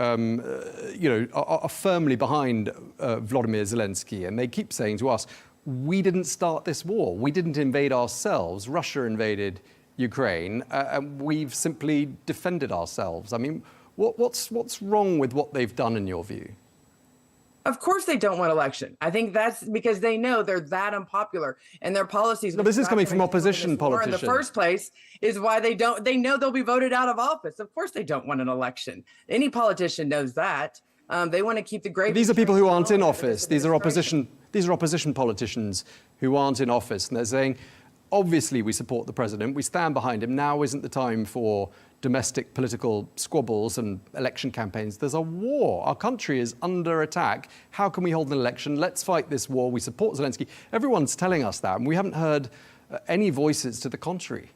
are firmly behind Vladimir Zelensky. And they keep saying to us, we didn't start this war. We didn't invade ourselves. Russia invaded Ukraine. And we've simply defended ourselves. I mean, What's wrong with what they've done in your view? Of course they don't want election. I think that's because they know they're that unpopular and their policies. No, this is coming from opposition politicians. In the first place is why they know they'll be voted out of office. Of course they don't want an election. Any politician knows that. They want to keep the great. These are people who aren't in office. These are opposition politicians who aren't in office. And they're saying, obviously we support the president. We stand behind him. Now isn't the time for domestic political squabbles and election campaigns. There's a war. Our country is under attack. How can we hold an election? Let's fight this war. We support Zelensky. Everyone's telling us that, and we haven't heard any voices to the contrary.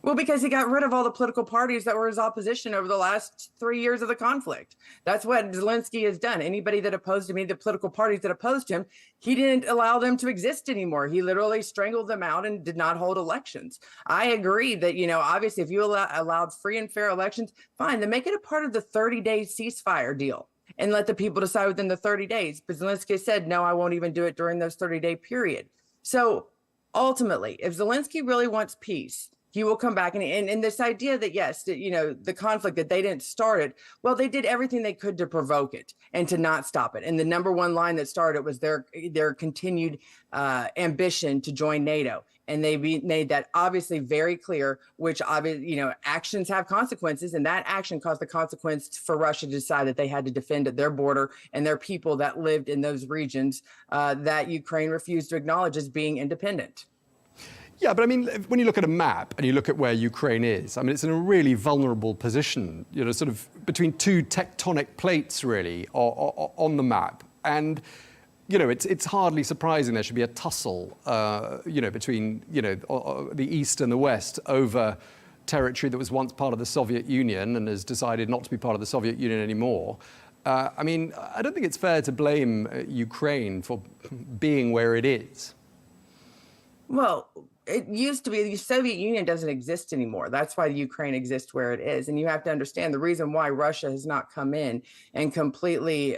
Well, because he got rid of all the political parties that were his opposition over the last 3 years of the conflict. That's what Zelensky has done. Anybody that opposed him, any of the political parties that opposed him, he didn't allow them to exist anymore. He literally strangled them out and did not hold elections. I agree that, obviously, if you allowed free and fair elections, fine, then make it a part of the 30-day ceasefire deal and let the people decide within the 30 days. But Zelensky said, no, I won't even do it during those 30-day period. So ultimately, if Zelensky really wants peace, he will come back and this idea that, yes, the conflict, that they didn't start it. Well, they did everything they could to provoke it and to not stop it. And the number one line that started was their continued ambition to join NATO. And they made that obviously very clear, which obviously, actions have consequences. And that action caused the consequence for Russia to decide that they had to defend their border and their people that lived in those regions that Ukraine refused to acknowledge as being independent. Yeah, but I mean, when you look at a map and you look at where Ukraine is, I mean, it's in a really vulnerable position, sort of between two tectonic plates, really, on the map. And, it's hardly surprising there should be a tussle, between, the East and the West over territory that was once part of the Soviet Union and has decided not to be part of the Soviet Union anymore. I mean, I don't think it's fair to blame Ukraine for being where it is. Well, it used to be the Soviet Union doesn't exist anymore. That's why Ukraine exists where it is. And you have to understand the reason why Russia has not come in and completely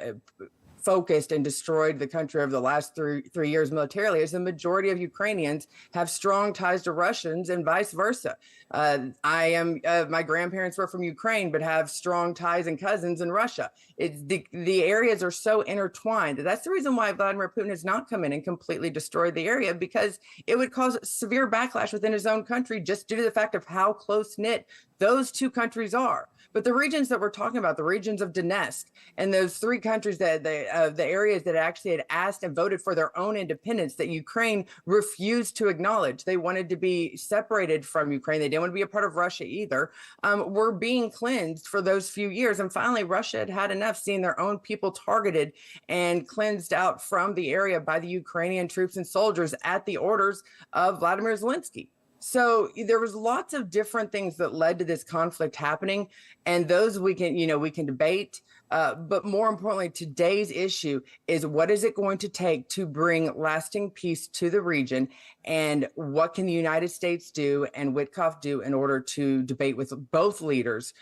focused and destroyed the country over the last three years militarily is the majority of Ukrainians have strong ties to Russians and vice versa. My grandparents were from Ukraine, but have strong ties and cousins in Russia. It's the areas are so intertwined. That's the reason why Vladimir Putin has not come in and completely destroyed the area, because it would cause severe backlash within his own country just due to the fact of how close knit those two countries are. But the regions that we're talking about, the regions of Donetsk and those three countries that the areas that actually had asked and voted for their own independence that Ukraine refused to acknowledge. They wanted to be separated from Ukraine. They didn't want to be a part of Russia either, were being cleansed for those few years. And finally, Russia had had enough seeing their own people targeted and cleansed out from the area by the Ukrainian troops and soldiers at the orders of Vladimir Zelensky. So there was lots of different things that led to this conflict happening, and those we can debate. But more importantly, today's issue is what is it going to take to bring lasting peace to the region, and what can the United States do and Witkoff do in order to debate with both leaders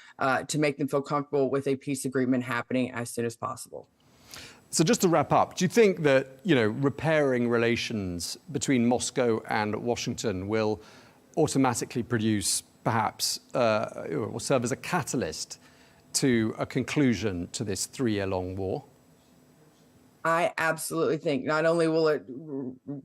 to make them feel comfortable with a peace agreement happening as soon as possible. So just to wrap up, do you think that, repairing relations between Moscow and Washington will automatically produce, perhaps, or serve as a catalyst to a conclusion to this 3-year-long war? I absolutely think not only will it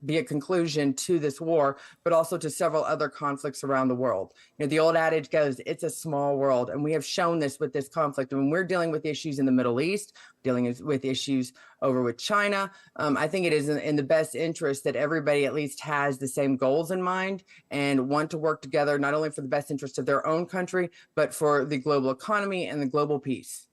be a conclusion to this war, but also to several other conflicts around the world. The old adage goes, it's a small world. And we have shown this with this conflict. When we're dealing with issues in the Middle East, dealing with issues over with China, I think it is in the best interest that everybody at least has the same goals in mind and want to work together, not only for the best interest of their own country, but for the global economy and the global peace.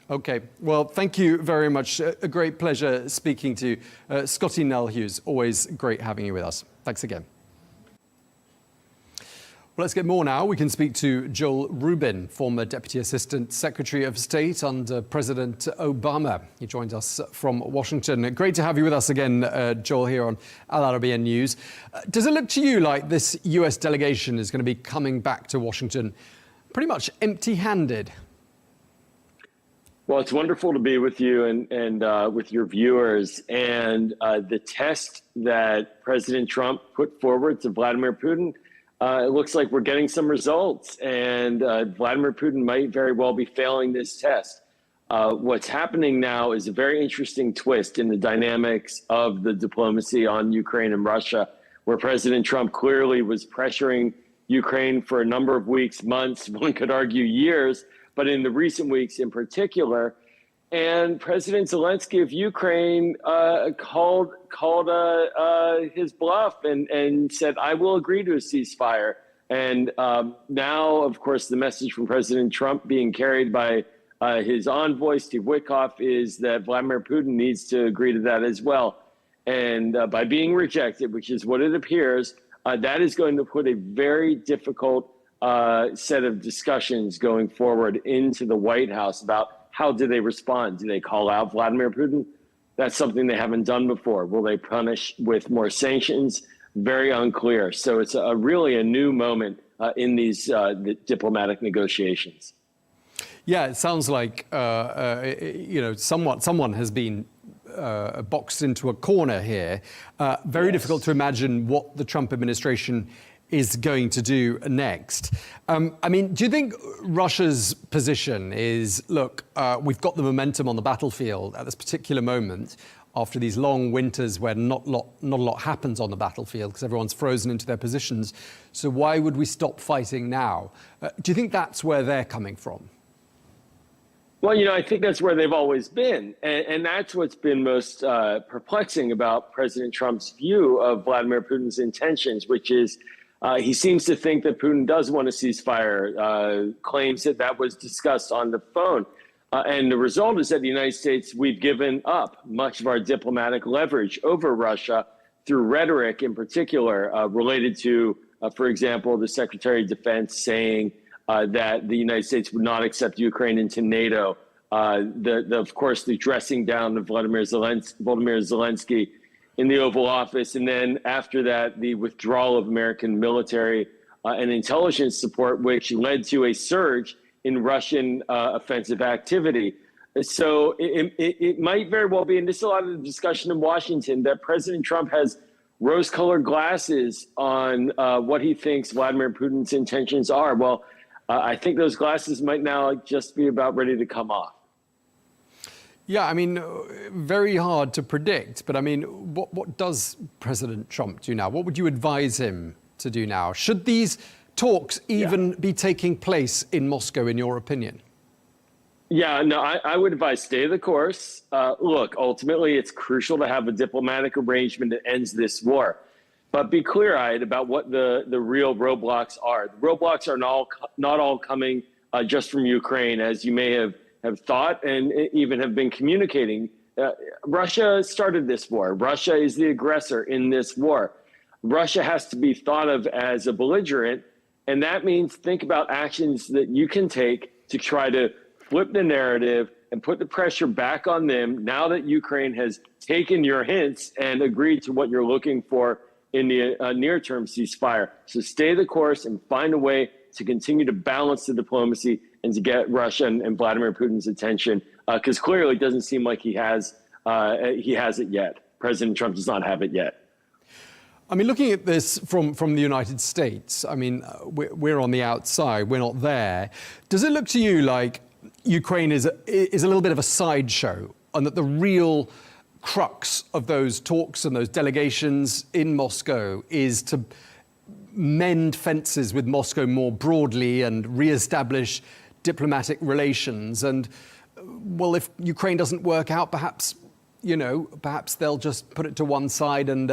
Okay, well, thank you very much. A great pleasure speaking to Scotty Nell Hughes. Always great having you with us. Thanks again. Well, let's get more now. We can speak to Joel Rubin, former Deputy Assistant Secretary of State under President Obama. He joins us from Washington. Great to have you with us again, Joel, here on Al Arabiya News. Does it look to you like this US delegation is going to be coming back to Washington pretty much empty-handed? Well, it's wonderful to be with you and with your viewers. And the test that President Trump put forward to Vladimir Putin, it looks like we're getting some results. And Vladimir Putin might very well be failing this test. What's happening now is a very interesting twist in the dynamics of the diplomacy on Ukraine and Russia, where President Trump clearly was pressuring Ukraine for a number of weeks, months, one could argue years, but in the recent weeks in particular. And President Zelensky of Ukraine called his bluff and said, I will agree to a ceasefire. And now, of course, the message from President Trump being carried by his envoy, Steve Witkoff, is that Vladimir Putin needs to agree to that as well. And by being rejected, which is what it appears, that is going to put a very difficult set of discussions going forward into the White House about how do they respond? Do they call out Vladimir Putin? That's something they haven't done before. Will they punish with more sanctions? Very unclear. So it's really a new moment in these the diplomatic negotiations. Yeah, it sounds like someone has been boxed into a corner here. Very difficult to imagine what the Trump administration is going to do next. I mean, do you think Russia's position is, look, we've got the momentum on the battlefield at this particular moment after these long winters where not a lot happens on the battlefield because everyone's frozen into their positions. So why would we stop fighting now? Do you think that's where they're coming from? Well, I think that's where they've always been. And that's what's been most perplexing about President Trump's view of Vladimir Putin's intentions, which is he seems to think that Putin does want a ceasefire, claims that was discussed on the phone. And the result is that the United States, we've given up much of our diplomatic leverage over Russia through rhetoric in particular related to, for example, the Secretary of Defense saying that the United States would not accept Ukraine into NATO. Of course, the dressing down of Volodymyr Zelensky in the Oval Office. And then after that, the withdrawal of American military and intelligence support, which led to a surge in Russian offensive activity. So it might very well be, and this is a lot of the discussion in Washington, that President Trump has rose-colored glasses on what he thinks Vladimir Putin's intentions are. Well, I think those glasses might now just be about ready to come off. Yeah, I mean, very hard to predict. But I mean, what does President Trump do now? What would you advise him to do now? Should these talks even be taking place in Moscow, in your opinion? Yeah, no, I would advise stay the course. Look, ultimately, it's crucial to have a diplomatic arrangement that ends this war. But be clear-eyed about what the real roadblocks are. The roadblocks are not all coming just from Ukraine, as you may have thought and even have been communicating. Russia started this war. Russia is the aggressor in this war. Russia has to be thought of as a belligerent, and that means think about actions that you can take to try to flip the narrative and put the pressure back on them now that Ukraine has taken your hints and agreed to what you're looking for in the near-term ceasefire. So stay the course and find a way to continue to balance the diplomacy and to get Russia and Vladimir Putin's attention, because clearly it doesn't seem like he has it yet. President Trump does not have it yet. I mean, looking at this from the United States, I mean, we're on the outside, we're not there. Does it look to you like Ukraine is a little bit of a sideshow, and that the real crux of those talks and those delegations in Moscow is to mend fences with Moscow more broadly and re-establish diplomatic relations? And, well, if Ukraine doesn't work out, perhaps they'll just put it to one side and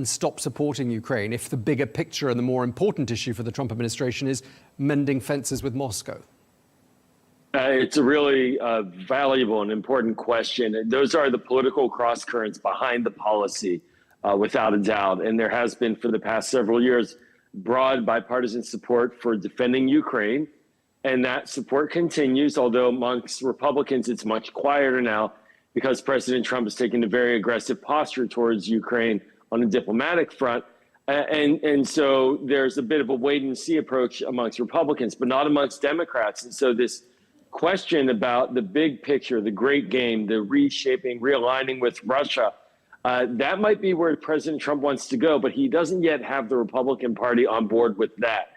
stop supporting Ukraine, if the bigger picture and the more important issue for the Trump administration is mending fences with Moscow? It's a really valuable and important question. Those are the political cross-currents behind the policy, without a doubt. And there has been, for the past several years, broad bipartisan support for defending Ukraine. And that support continues, although amongst Republicans, it's much quieter now because President Trump has taken a very aggressive posture towards Ukraine on the diplomatic front. And so there's a bit of a wait-and-see approach amongst Republicans, but not amongst Democrats. And so this question about the big picture, the great game, the reshaping, realigning with Russia, that might be where President Trump wants to go, but he doesn't yet have the Republican Party on board with that.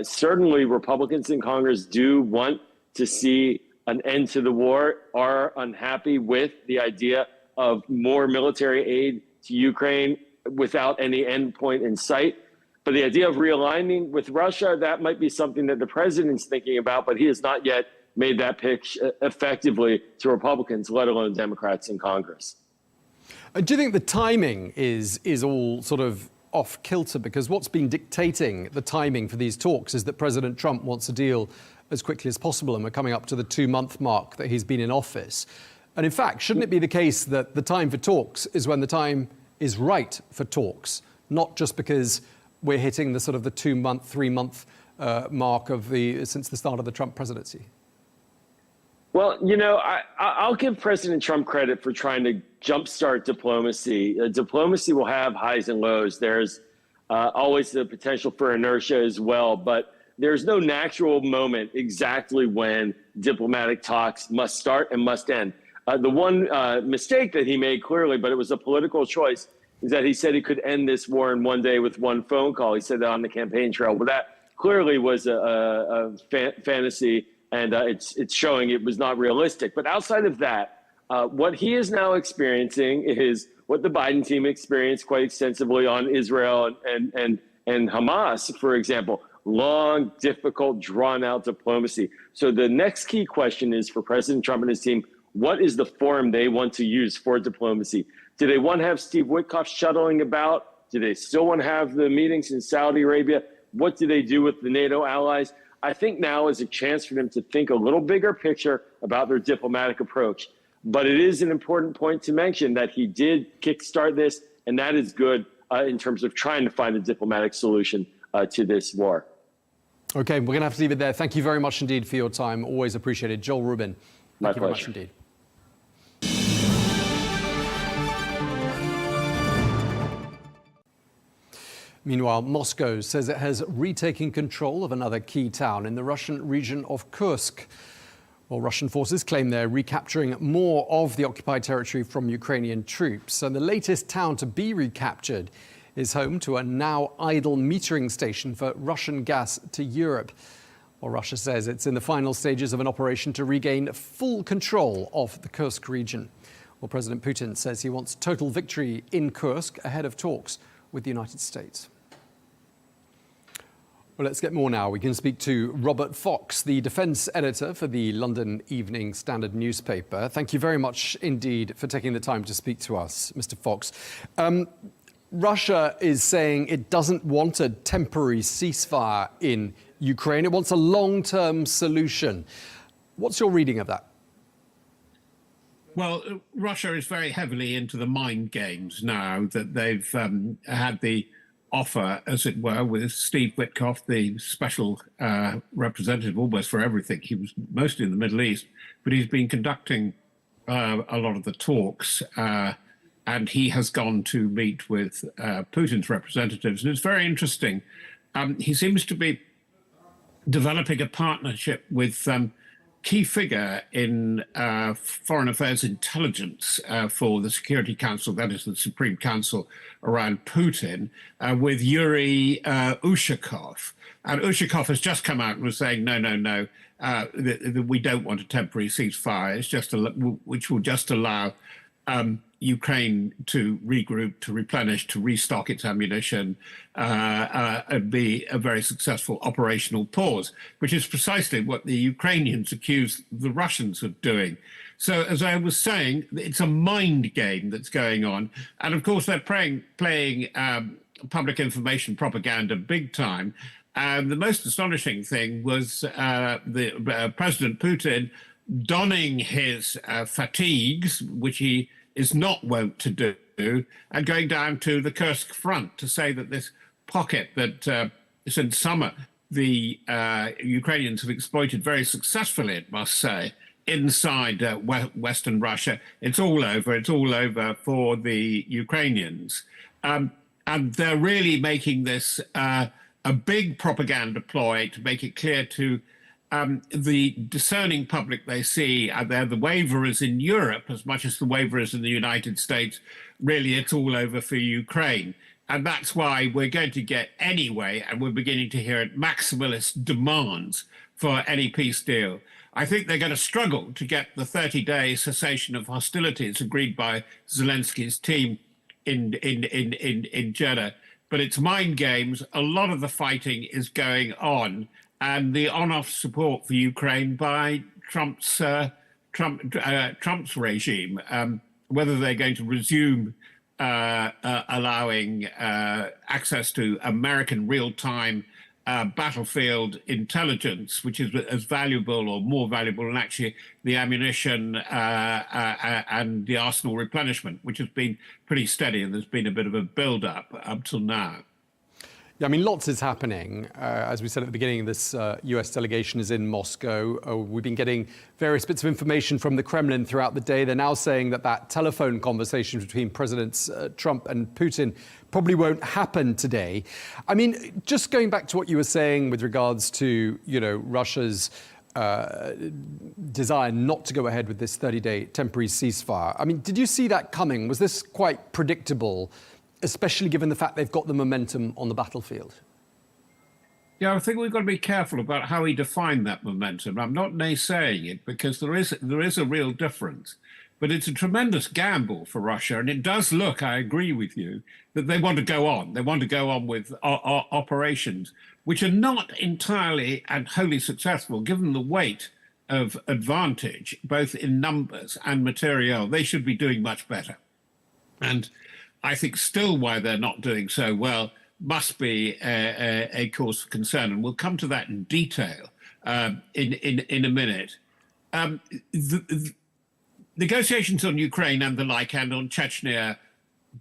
Certainly, Republicans in Congress do want to see an end to the war, are unhappy with the idea of more military aid to Ukraine without any end point in sight. But the idea of realigning with Russia, that might be something that the president's thinking about, but he has not yet made that pitch effectively to Republicans, let alone Democrats in Congress. Do you think the timing is all sort of off kilter? Because what's been dictating the timing for these talks is that President Trump wants a deal as quickly as possible, and we're coming up to the 2-month mark that he's been in office. And in fact, shouldn't it be the case that the time for talks is when the time is right for talks, not just because we're hitting the sort of the 2-month, 3-month mark of since the start of the Trump presidency? Well, I'll give President Trump credit for trying to jumpstart diplomacy. Diplomacy will have highs and lows. There's always the potential for inertia as well, but there's no natural moment exactly when diplomatic talks must start and must end. The one mistake that he made clearly, but it was a political choice, is that he said he could end this war in one day with one phone call. He said that on the campaign trail. But that clearly was a fantasy, and it's showing it was not realistic. But outside of that, what he is now experiencing is what the Biden team experienced quite extensively on Israel and Hamas, for example. Long, difficult, drawn-out diplomacy. So the next key question is for President Trump and his team, what is the forum they want to use for diplomacy? Do they want to have Steve Witkoff shuttling about? Do they still want to have the meetings in Saudi Arabia? What do they do with the NATO allies? I think now is a chance for them to think a little bigger picture about their diplomatic approach. But it is an important point to mention that he did kickstart this, and that is good in terms of trying to find a diplomatic solution to this war. Okay, we're going to have to leave it there. Thank you very much indeed for your time. Always appreciated. Joel Rubin, thank you very much indeed. Meanwhile, Moscow says it has retaken control of another key town in the Russian region of Kursk. Well, Russian forces claim they're recapturing more of the occupied territory from Ukrainian troops. And the latest town to be recaptured is home to a now idle metering station for Russian gas to Europe. Well, Russia says it's in the final stages of an operation to regain full control of the Kursk region. Well, President Putin says he wants total victory in Kursk ahead of talks with the United States. Well, let's get more now. We can speak to Robert Fox, the defence editor for the London Evening Standard newspaper. Thank you very much indeed for taking the time to speak to us, Mr. Fox. Russia is saying it doesn't want a temporary ceasefire in Ukraine. It wants a long-term solution. What's your reading of that? Well, Russia is very heavily into the mind games now that they've had the offer, as it were, with Steve Witkoff, the special representative almost for everything. He was mostly in the Middle East, but he's been conducting a lot of the talks, and he has gone to meet with Putin's representatives. And it's very interesting. He seems to be developing a partnership with key figure in foreign affairs intelligence for the Security Council, that is the Supreme Council around Putin, with Yuri Ushakov. And Ushakov has just come out and was saying, no, we don't want a temporary ceasefire, it's just which will just allow Ukraine to regroup, to replenish, to restock its ammunition, and be a very successful operational pause, which is precisely what the Ukrainians accuse the Russians of doing. So, as I was saying, it's a mind game that's going on. And of course, they're playing public information propaganda big time. And the most astonishing thing was President Putin donning his fatigues, which he is not wont to do, and going down to the Kursk front to say that this pocket that since summer the Ukrainians have exploited very successfully, it must say, inside Western Russia, it's all over for the Ukrainians. And they're really making this a big propaganda ploy to make it clear to the discerning public they see, they're the waverers in Europe as much as the waverers in the United States. Really, it's all over for Ukraine. And that's why we're going to get anyway, and we're beginning to hear it, maximalist demands for any peace deal. I think they're going to struggle to get the 30-day cessation of hostilities agreed by Zelensky's team in Jeddah. But it's mind games. A lot of the fighting is going on, and the on-off support for Ukraine by Trump's regime, whether they're going to resume allowing access to American real-time battlefield intelligence, which is as valuable or more valuable than actually the ammunition and the arsenal replenishment, which has been pretty steady, and there's been a bit of a build-up up till now. Yeah, I mean, lots is happening. As we said at the beginning, this US delegation is in Moscow. We've been getting various bits of information from the Kremlin throughout the day. They're now saying that telephone conversation between Presidents Trump and Putin probably won't happen today. I mean, just going back to what you were saying with regards to, Russia's desire not to go ahead with this 30-day temporary ceasefire. I mean, did you see that coming? Was this quite predictable, especially given the fact they've got the momentum on the battlefield? Yeah, I think we've got to be careful about how we define that momentum. I'm not naysaying it, because there is a real difference. But it's a tremendous gamble for Russia, and it does look, I agree with you, that they want to go on. They want to go on with operations, which are not entirely and wholly successful, given the weight of advantage, both in numbers and material. They should be doing much better. And I think still why they're not doing so well must be a cause for concern, and we'll come to that in detail in a minute. The negotiations on Ukraine and the like, and on Chechnya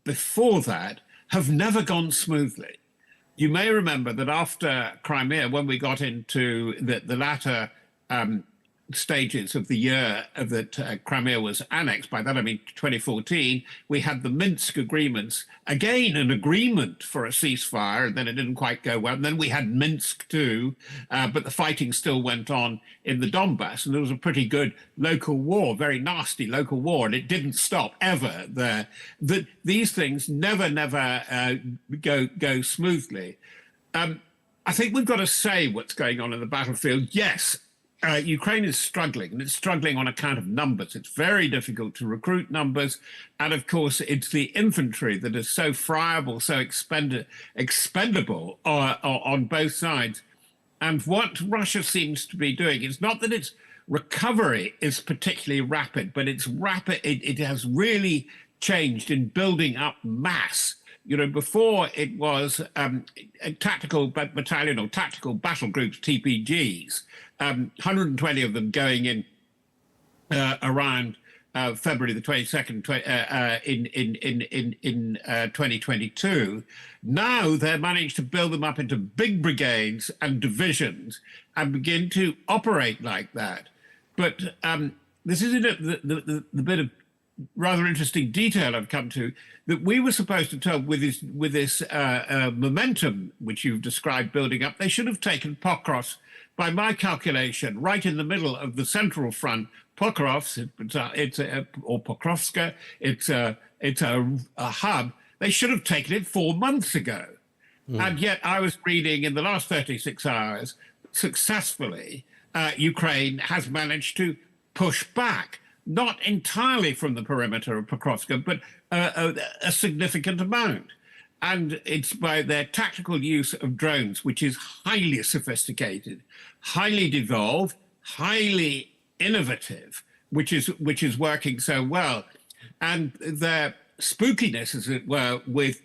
before that, have never gone smoothly. You may remember that after Crimea, when we got into the latter stages of the year that Crimea was annexed, by that I mean 2014, we had the Minsk agreements, again an agreement for a ceasefire, and then it didn't quite go well. And then we had Minsk too, but the fighting still went on in the Donbass, and there was a pretty good local war, very nasty local war, and it didn't stop ever there. These things never go smoothly. I think we've got to say what's going on in the battlefield. Yes, Ukraine is struggling, and it's struggling on account of numbers. It's very difficult to recruit numbers. And of course, it's the infantry that is so friable, so expendable on both sides. And what Russia seems to be doing is not that its recovery is particularly rapid, but it's rapid. It has really changed in building up mass. You know, before it was a tactical battalion or tactical battle groups, TPGs, 120 of them going in around February the 22nd in 2022. Now they're managed to build them up into big brigades and divisions and begin to operate like that. But this is the bit of rather interesting detail I've come to, that we were supposed to tell with this momentum which you've described building up, they should have taken Pokrovsk, by my calculation, right in the middle of the central front. Pokrovsk, or Pokrovska, it's a hub. They should have taken it 4 months ago. And yet I was reading in the last 36 hours, successfully, Ukraine has managed to push back, not entirely from the perimeter of Pokrovska, but a significant amount. And it's by their tactical use of drones, which is highly sophisticated, highly devolved, highly innovative, which is working so well. And their spookiness, as it were, with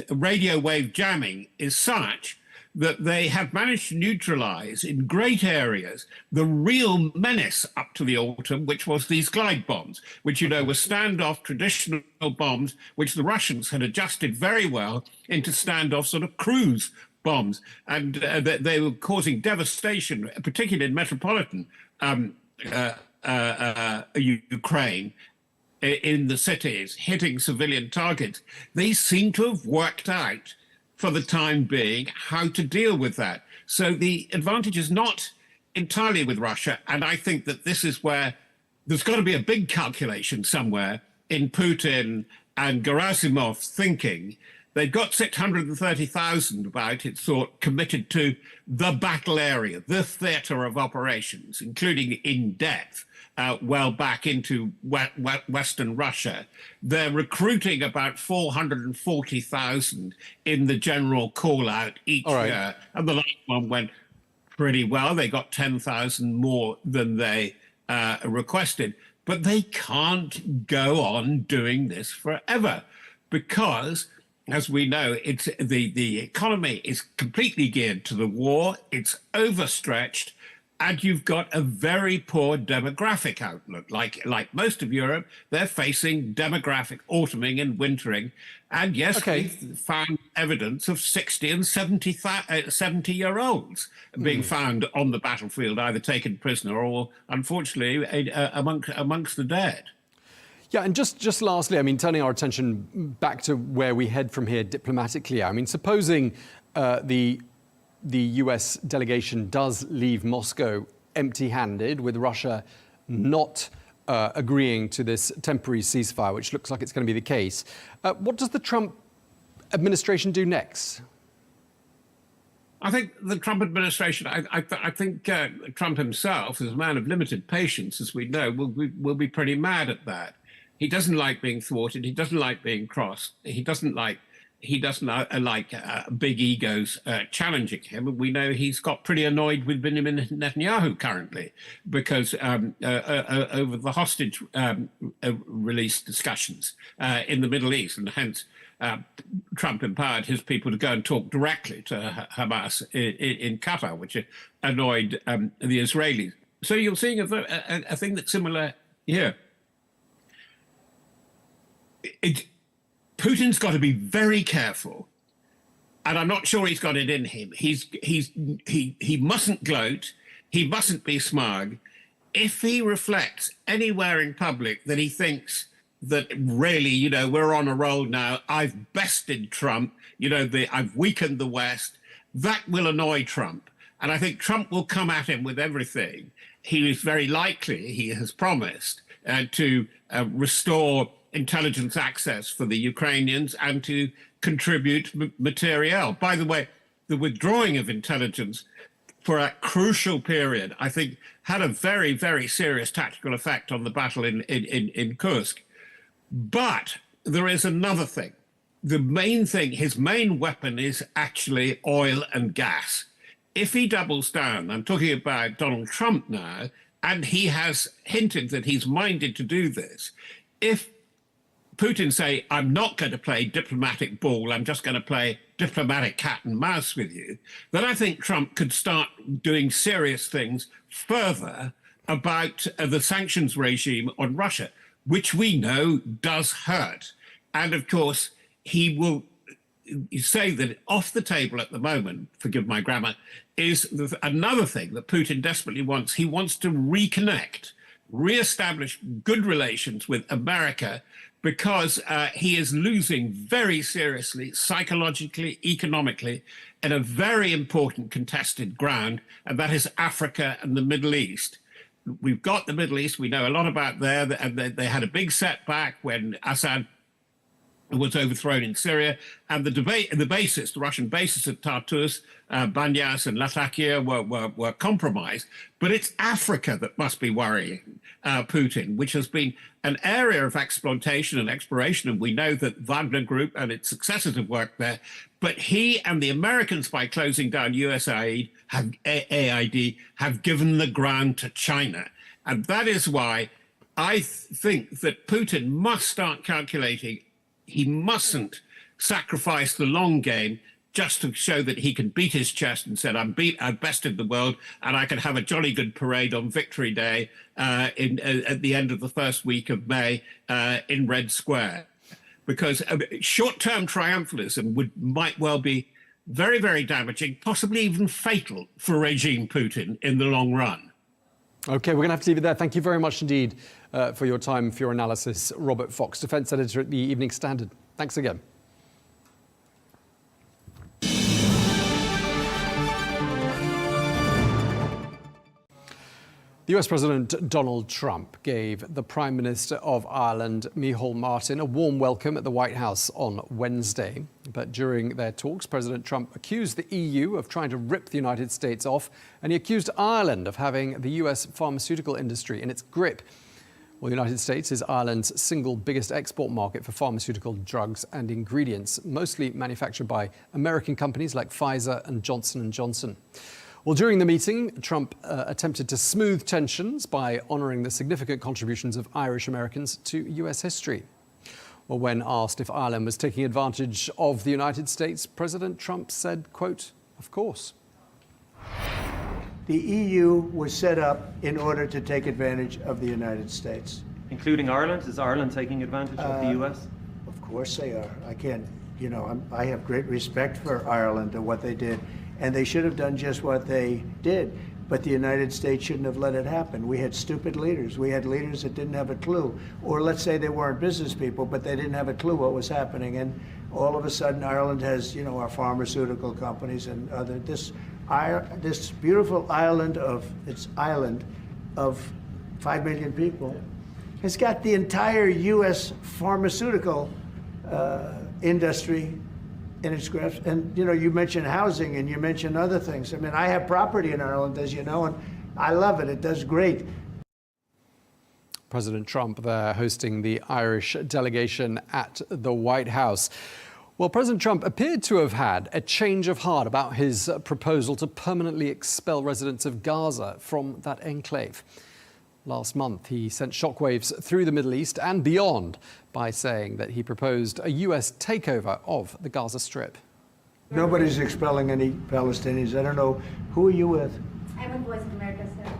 radio wave jamming is such that they have managed to neutralize in great areas the real menace up to the autumn, which was these glide bombs, which, you know, were standoff traditional bombs, which the Russians had adjusted very well into standoff sort of cruise bombs. And they were causing devastation, particularly in metropolitan Ukraine, in the cities, hitting civilian targets. They seem to have worked out for the time being how to deal with that. So the advantage is not entirely with Russia. And I think that this is where there's got to be a big calculation somewhere in Putin and Gerasimov's thinking. They've got 630,000 about, it's thought, committed to the battle area, the theatre of operations, including in depth, well back into Western Russia. They're recruiting about 440,000 in the general call-out each year. And the last one went pretty well. They got 10,000 more than they requested. But they can't go on doing this forever because, as we know, it's the economy is completely geared to the war. It's overstretched. And you've got a very poor demographic outlook. Like most of Europe, they're facing demographic autumning and wintering. And yes, we've found evidence of 60 and 70-year-olds being found on the battlefield, either taken prisoner or, unfortunately, amongst the dead. Yeah, and just lastly, I mean, turning our attention back to where we head from here diplomatically, I mean, supposing the US delegation does leave Moscow empty-handed, with Russia not agreeing to this temporary ceasefire, which looks like it's going to be the case. What does the Trump administration do next? I think the Trump administration, I think Trump himself, as a man of limited patience, as we know, will be pretty mad at that. He doesn't like being thwarted. He doesn't like being crossed. He doesn't like big egos challenging him. And we know he's got pretty annoyed with Benjamin Netanyahu currently because over the hostage release discussions in the Middle East, and hence Trump empowered his people to go and talk directly to Hamas in Qatar, which annoyed the Israelis. So you're seeing a thing that's similar here. Putin's got to be very careful, and I'm not sure he's got it in him. He mustn't gloat. he mustn't be smug. If he reflects anywhere in public that he thinks that really, you know, we're on a roll now, I've bested Trump, you know, I've weakened the West, that will annoy Trump. And I think Trump will come at him with everything. He is very likely, he has promised, to restore intelligence access for the Ukrainians and to contribute materiel. By the way, the withdrawing of intelligence for a crucial period, I think, had a very, very serious tactical effect on the battle in Kursk. But there is another thing. The main thing, his main weapon is actually oil and gas. If he doubles down, I'm talking about Donald Trump now, and he has hinted that he's minded to do this. If Putin say, I'm not going to play diplomatic ball, I'm just going to play diplomatic cat and mouse with you, then I think Trump could start doing serious things further about the sanctions regime on Russia, which we know does hurt. And of course, he will say that off the table at the moment, forgive my grammar, is another thing that Putin desperately wants. He wants to reconnect, reestablish good relations with America, because he is losing very seriously, psychologically, economically, in a very important contested ground, and that is Africa and the Middle East. We've got the Middle East, we know a lot about there, and they had a big setback when Assad was overthrown in Syria, and the bases, the Russian bases at Tartus, Banyas and Latakia were compromised. But it's Africa that must be worrying Putin, which has been an area of exploitation and exploration, and we know that Wagner Group and its successors have worked there. But he and the Americans, by closing down USAID, have given the ground to China. And that is why I think that Putin must start calculating. He mustn't sacrifice the long game just to show that he can beat his chest and said, I've bested the world, and I can have a jolly good parade on Victory Day at the end of the first week of May in Red Square. Because short-term triumphalism might well be very, very damaging, possibly even fatal for regime Putin in the long run. OK, we're going to have to leave it there. Thank you very much indeed for your time, for your analysis. Robert Fox, defence editor at the Evening Standard. Thanks again. The US President Donald Trump gave the Prime Minister of Ireland, Micheál Martin, a warm welcome at the White House on Wednesday. But during their talks, President Trump accused the EU of trying to rip the United States off, and he accused Ireland of having the US pharmaceutical industry in its grip. Well, the United States is Ireland's single biggest export market for pharmaceutical drugs and ingredients, mostly manufactured by American companies like Pfizer and Johnson & Johnson. Well, during the meeting, Trump attempted to smooth tensions by honouring the significant contributions of Irish Americans to US history. Well, when asked if Ireland was taking advantage of the United States, President Trump said, quote, "Of course." The EU was set up in order to take advantage of the United States. Including Ireland? Is Ireland taking advantage of the US? Of course they are. I can't, you know, I have great respect for Ireland and what they did. And they should have done just what they did. But the United States shouldn't have let it happen. We had stupid leaders. We had leaders that didn't have a clue. Or let's say they weren't business people, but they didn't have a clue what was happening. And all of a sudden, Ireland has, you know, our pharmaceutical companies and other, this beautiful island of 5 million people has got the entire U.S. pharmaceutical industry in its grasp. And, you know, you mentioned housing and you mentioned other things. I mean, I have property in Ireland, as you know, and I love it. It does great. President Trump there hosting the Irish delegation at the White House. Well, President Trump appeared to have had a change of heart about his proposal to permanently expel residents of Gaza from that enclave. Last month, he sent shockwaves through the Middle East and beyond by saying that he proposed a US takeover of the Gaza Strip. Nobody's expelling any Palestinians. I don't know. Who are you with? I'm with Voice of America, sir.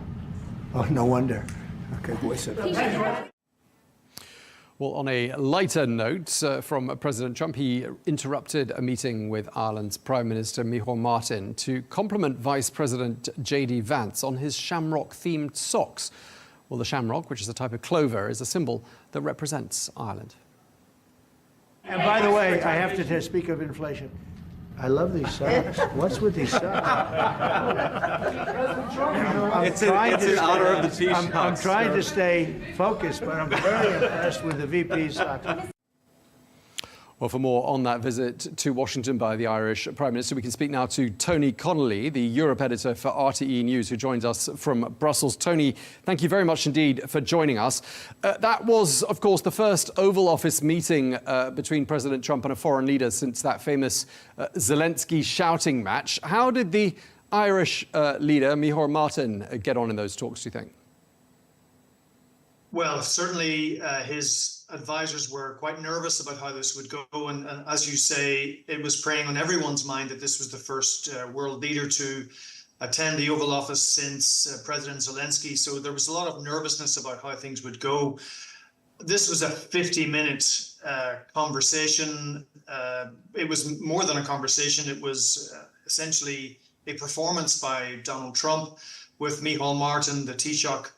Oh, no wonder. Okay, Voice of America. Well, on a lighter note from President Trump, he interrupted a meeting with Ireland's Prime Minister Micheál Martin to compliment Vice President J.D. Vance on his shamrock-themed socks. Well, the shamrock, which is a type of clover, is a symbol that represents Ireland. And by the way, I have to speak of inflation. I love these socks. What's with these socks? It's in honor of the T-shirts. I'm trying to stay focused, but I'm very impressed with the VP's socks. Well, for more on that visit to Washington by the Irish Prime Minister, we can speak now to Tony Connolly, the Europe editor for RTE News, who joins us from Brussels. Tony, thank you very much indeed for joining us. That was, of course, the first Oval Office meeting between President Trump and a foreign leader since that famous Zelensky shouting match. How did the Irish leader, Micheál Martin, get on in those talks, do you think? Well, certainly his advisors were quite nervous about how this would go. And as you say, it was preying on everyone's mind that this was the first world leader to attend the Oval Office since President Zelensky. So there was a lot of nervousness about how things would go. This was a 50-minute conversation. It was more than a conversation. It was essentially a performance by Donald Trump with Micheál Martin, the Taoiseach,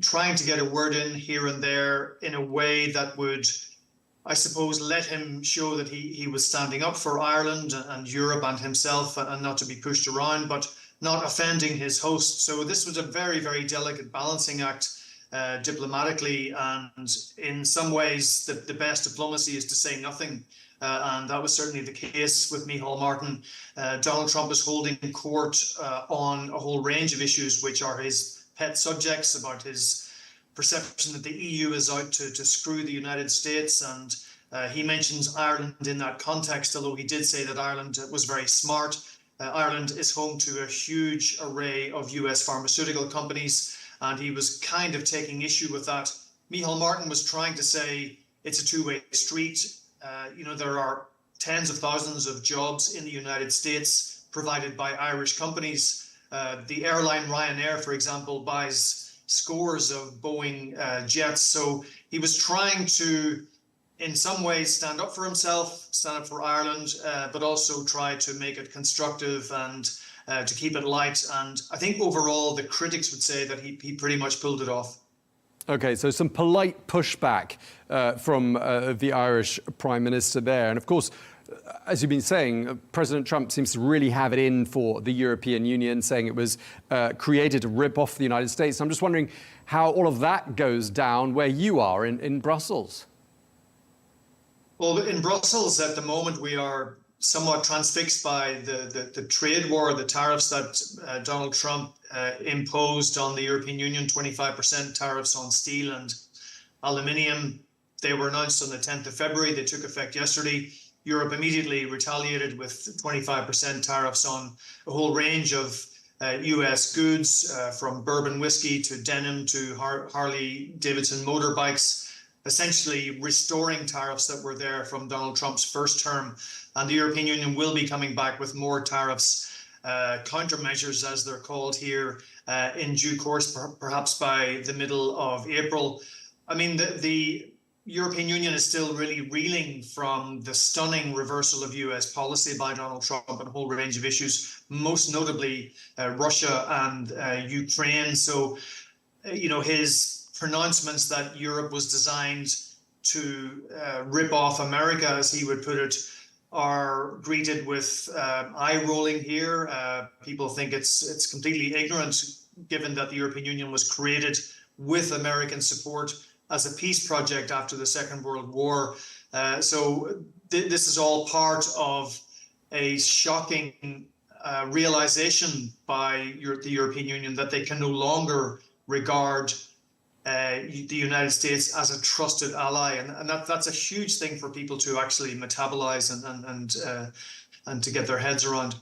trying to get a word in here and there in a way that would, I suppose, let him show that he was standing up for Ireland and Europe and himself, and not to be pushed around, but not offending his host. So this was a very, very delicate balancing act diplomatically, and in some ways the best diplomacy is to say nothing. And that was certainly the case with Micheál Martin. Donald Trump is holding court on a whole range of issues which are his pet subjects, about his perception that the EU is out to screw the United States. And he mentions Ireland in that context, although he did say that Ireland was very smart. Ireland is home to a huge array of US pharmaceutical companies, and he was kind of taking issue with that. Micheál Martin was trying to say it's a two-way street. There are tens of thousands of jobs in the United States provided by Irish companies. The airline Ryanair, for example, buys scores of Boeing jets. So he was trying to, in some ways, stand up for himself, stand up for Ireland, but also try to make it constructive and to keep it light. And I think overall, the critics would say that he pretty much pulled it off. OK, so some polite pushback from the Irish Prime Minister there. And of course, as you've been saying, President Trump seems to really have it in for the European Union, saying it was created to rip off the United States. I'm just wondering how all of that goes down where you are in Brussels. Well, in Brussels at the moment, we are somewhat transfixed by the trade war, the tariffs that Donald Trump imposed on the European Union, 25% tariffs on steel and aluminium. They were announced on the 10th of February. They took effect yesterday. Europe immediately retaliated with 25% tariffs on a whole range of US goods, from bourbon whiskey to denim to Harley Davidson motorbikes, essentially restoring tariffs that were there from Donald Trump's first term. And the European Union will be coming back with more tariffs, countermeasures as they're called here, in due course, perhaps by the middle of April. I mean, the European Union is still really reeling from the stunning reversal of US policy by Donald Trump on a whole range of issues, most notably Russia and Ukraine. So, his pronouncements that Europe was designed to rip off America, as he would put it, are greeted with eye rolling here. People think it's completely ignorant, given that the European Union was created with American support as a peace project after the Second World War. So this is all part of a shocking realization by the European Union that they can no longer regard the United States as a trusted ally. And that's a huge thing for people to actually metabolize and to get their heads around.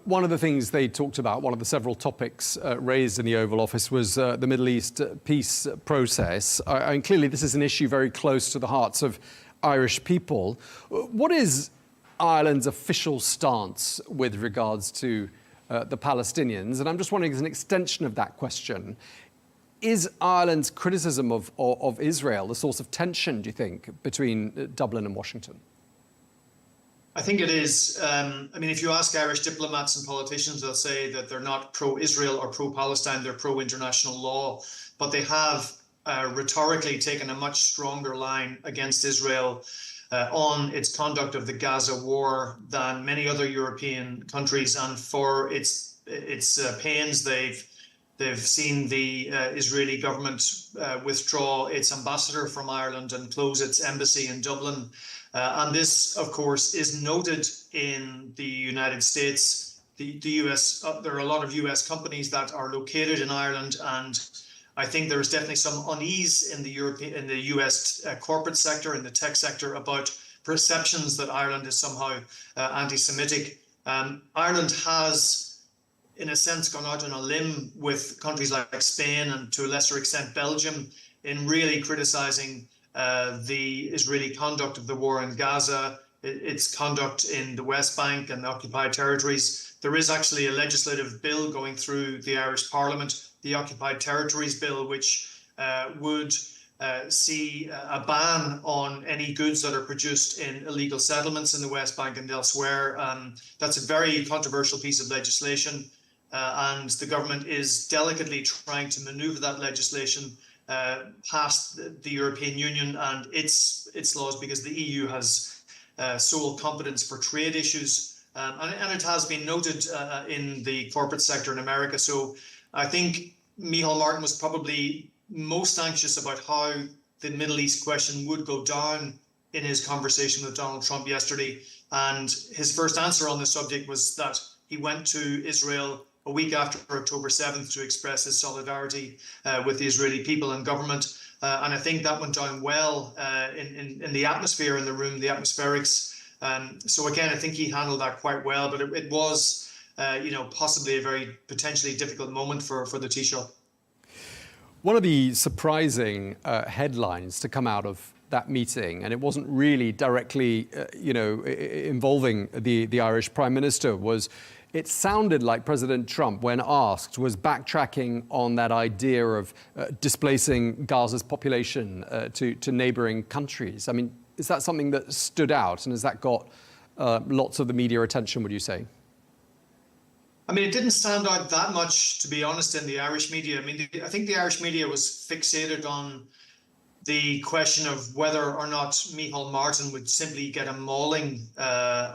One of the things they talked about, one of the several topics raised in the Oval Office, was the Middle East peace process. And clearly this is an issue very close to the hearts of Irish people. What is Ireland's official stance with regards to the Palestinians? And I'm just wondering, as an extension of that question, Is Ireland's criticism of Israel the source of tension, do you think, between Dublin and Washington? I think it is. I mean, if you ask Irish diplomats and politicians, they'll say that they're not pro-Israel or pro-Palestine, they're pro-international law. But they have rhetorically taken a much stronger line against Israel on its conduct of the Gaza war than many other European countries. And for its pains, they've seen the Israeli government withdraw its ambassador from Ireland and close its embassy in Dublin. And this, of course, is noted in the United States. The US, there are a lot of US companies that are located in Ireland, and I think there is definitely some unease in the US corporate sector, in the tech sector, about perceptions that Ireland is somehow anti-Semitic. Ireland has, in a sense, gone out on a limb with countries like Spain and to a lesser extent Belgium in really criticizing the Israeli conduct of the war in Gaza, its conduct in the West Bank and the occupied territories. There is actually a legislative bill going through the Irish Parliament, the Occupied Territories Bill, which would see a ban on any goods that are produced in illegal settlements in the West Bank and elsewhere. That's a very controversial piece of legislation, and the government is delicately trying to maneuver that legislation past the European Union and its laws, because the EU has sole competence for trade issues, and it has been noted in the corporate sector in America. So I think Micheál Martin was probably most anxious about how the Middle East question would go down in his conversation with Donald Trump yesterday. And his first answer on the subject was that he went to Israel a week after October 7th to express his solidarity with the Israeli people and government. And I think that went down well in the atmosphere in the room, the atmospherics. So again, I think he handled that quite well, but it was, possibly a very potentially difficult moment for the Taoiseach. One of the surprising headlines to come out of that meeting, and it wasn't really directly, involving the Irish Prime Minister, was it sounded like President Trump, when asked, was backtracking on that idea of displacing Gaza's population to neighboring countries. I mean, is that something that stood out, and has that got lots of the media attention, would you say? I mean, it didn't stand out that much, to be honest, in the Irish media. I mean, I think the Irish media was fixated on the question of whether or not Micheál Martin would simply get a mauling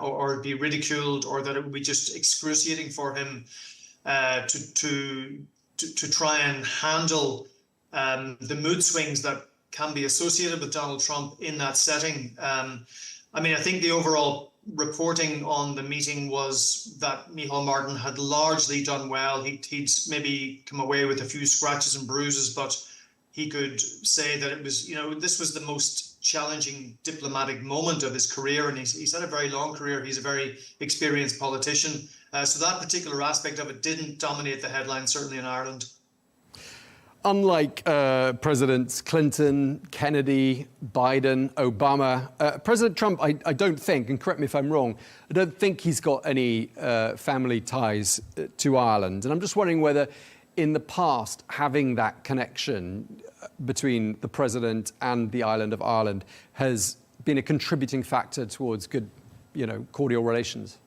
or be ridiculed, or that it would be just excruciating for him to try and handle the mood swings that can be associated with Donald Trump in that setting. I mean, I think the overall reporting on the meeting was that Micheál Martin had largely done well. He'd maybe come away with a few scratches and bruises, but he could say that it was, this was the most challenging diplomatic moment of his career. And he's had a very long career. He's a very experienced politician. So that particular aspect of it didn't dominate the headlines, certainly in Ireland. Unlike Presidents Clinton, Kennedy, Biden, Obama, President Trump, I don't think, and correct me if I'm wrong, I don't think he's got any family ties to Ireland. And I'm just wondering whether in the past, having that connection between the president and the island of Ireland has been a contributing factor towards good, cordial relations.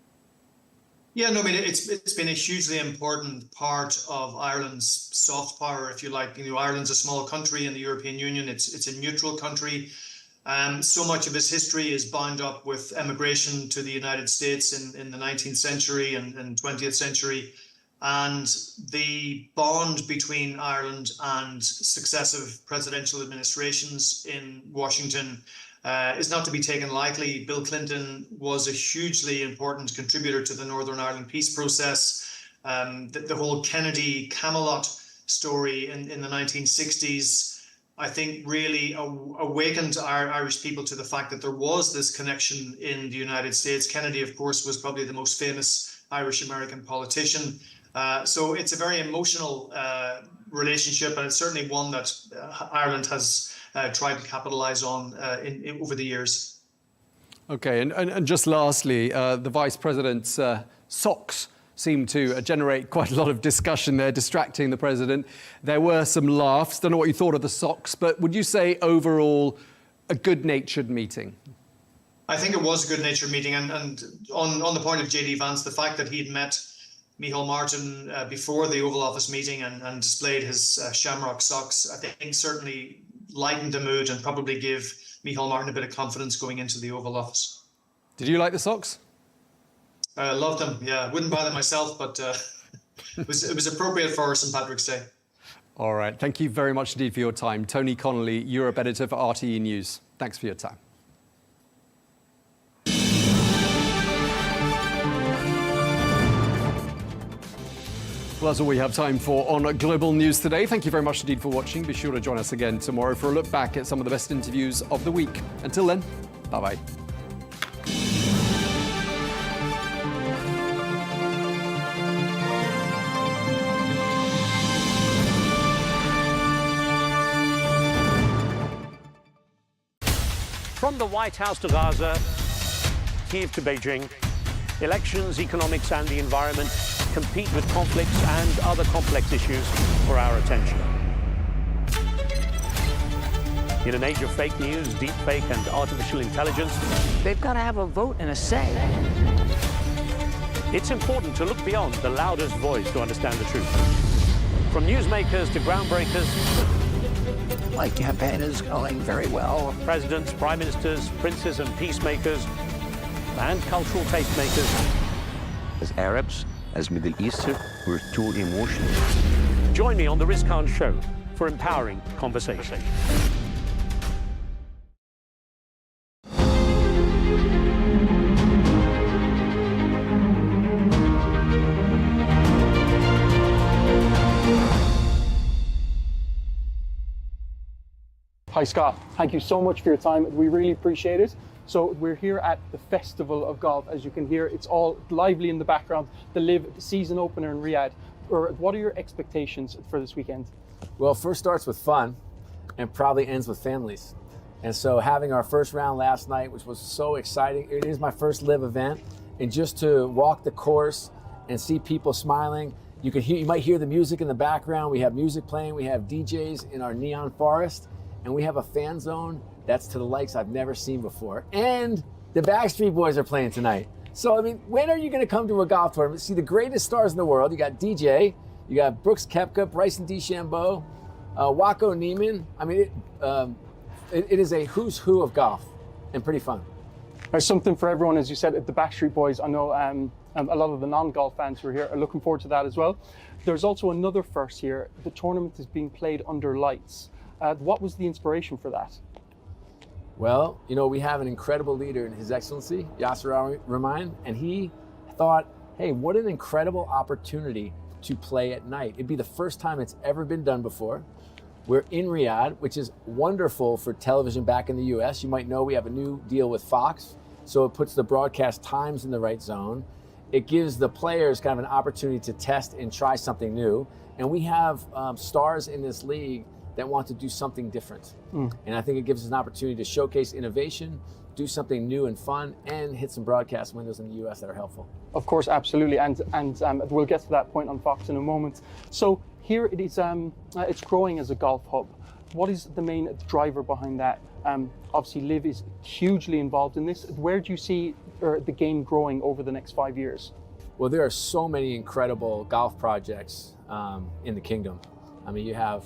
Yeah, no, I mean, it's been a hugely important part of Ireland's soft power, if you like. Ireland's a small country in the European Union. It's a neutral country. So much of its history is bound up with emigration to the United States in the 19th century and 20th century. And the bond between Ireland and successive presidential administrations in Washington is not to be taken lightly. Bill Clinton was a hugely important contributor to the Northern Ireland peace process. The whole Kennedy Camelot story in the 1960s, I think, really awakened our Irish people to the fact that there was this connection in the United States. Kennedy, of course, was probably the most famous Irish-American politician. So it's a very emotional relationship, and it's certainly one that Ireland has tried to capitalise on over the years. Okay, and just lastly, the Vice President's socks seemed to generate quite a lot of discussion there, distracting the president. There were some laughs. Don't know what you thought of the socks, but would you say overall a good-natured meeting? I think it was a good-natured meeting, and on the point of JD Vance, the fact that he'd met Micheál Martin before the Oval Office meeting and displayed his shamrock socks, I think certainly lightened the mood and probably gave Micheál Martin a bit of confidence going into the Oval Office. Did you like the socks? I loved them, yeah. Wouldn't buy them myself, but it was appropriate for St. Patrick's Day. All right. Thank you very much indeed for your time. Tony Connolly, Europe editor for RTE News. Thanks for your time. Well, that's all we have time for on Global News today. Thank you very much indeed for watching. Be sure to join us again tomorrow for a look back at some of the best interviews of the week. Until then, bye-bye. From the White House to Gaza, Kiev to Beijing, elections, economics and the environment compete with conflicts and other complex issues for our attention. In an age of fake news, deep fake and artificial intelligence, they've got to have a vote and a say. It's important to look beyond the loudest voice to understand the truth. From newsmakers to groundbreakers, My campaign is going very well. Presidents, prime ministers, princes and peacemakers, and cultural tastemakers. As Arabs, as Middle Eastern, we're too emotional. Join me on The Riz Khan Show for empowering conversation. Hi Scott, thank you so much for your time. We really appreciate it. So we're here at the Festival of Golf. As you can hear, it's all lively in the background. The LIV season opener in Riyadh. What are your expectations for this weekend? Well, first starts with fun and probably ends with families. And so having our first round last night, which was so exciting. It is my first LIV event. And just to walk the course and see people smiling, you might hear the music in the background. We have music playing. We have DJs in our neon forest. And we have a fan zone that's to the likes I've never seen before. And the Backstreet Boys are playing tonight. So, I mean, when are you going to come to a golf tournament? See the greatest stars in the world. You got DJ, you got Brooks Koepka, Bryson DeChambeau, Waco Neiman. I mean, it is a who's who of golf and pretty fun. There's something for everyone, as you said, at the Backstreet Boys. I know a lot of the non-golf fans who are here are looking forward to that as well. There's also another first here. The tournament is being played under lights. What was the inspiration for that? Well, you know, we have an incredible leader in His Excellency, Yasser Al-Rumayyan, and he thought, hey, what an incredible opportunity to play at night. It'd be the first time it's ever been done before. We're in Riyadh, which is wonderful for television back in the US. You might know we have a new deal with Fox, so it puts the broadcast times in the right zone. It gives the players kind of an opportunity to test and try something new. And we have stars in this league that want to do something different. And I think it gives us an opportunity to showcase innovation, do something new and fun, and hit some broadcast windows in the US that are helpful. Of course, absolutely, and we'll get to that point on Fox in a moment. So here it is, it's growing as a golf hub. What is the main driver behind that? Obviously, LIV is hugely involved in this. Where do you see the game growing over the next 5 years? Well, there are so many incredible golf projects in the kingdom. I mean, you have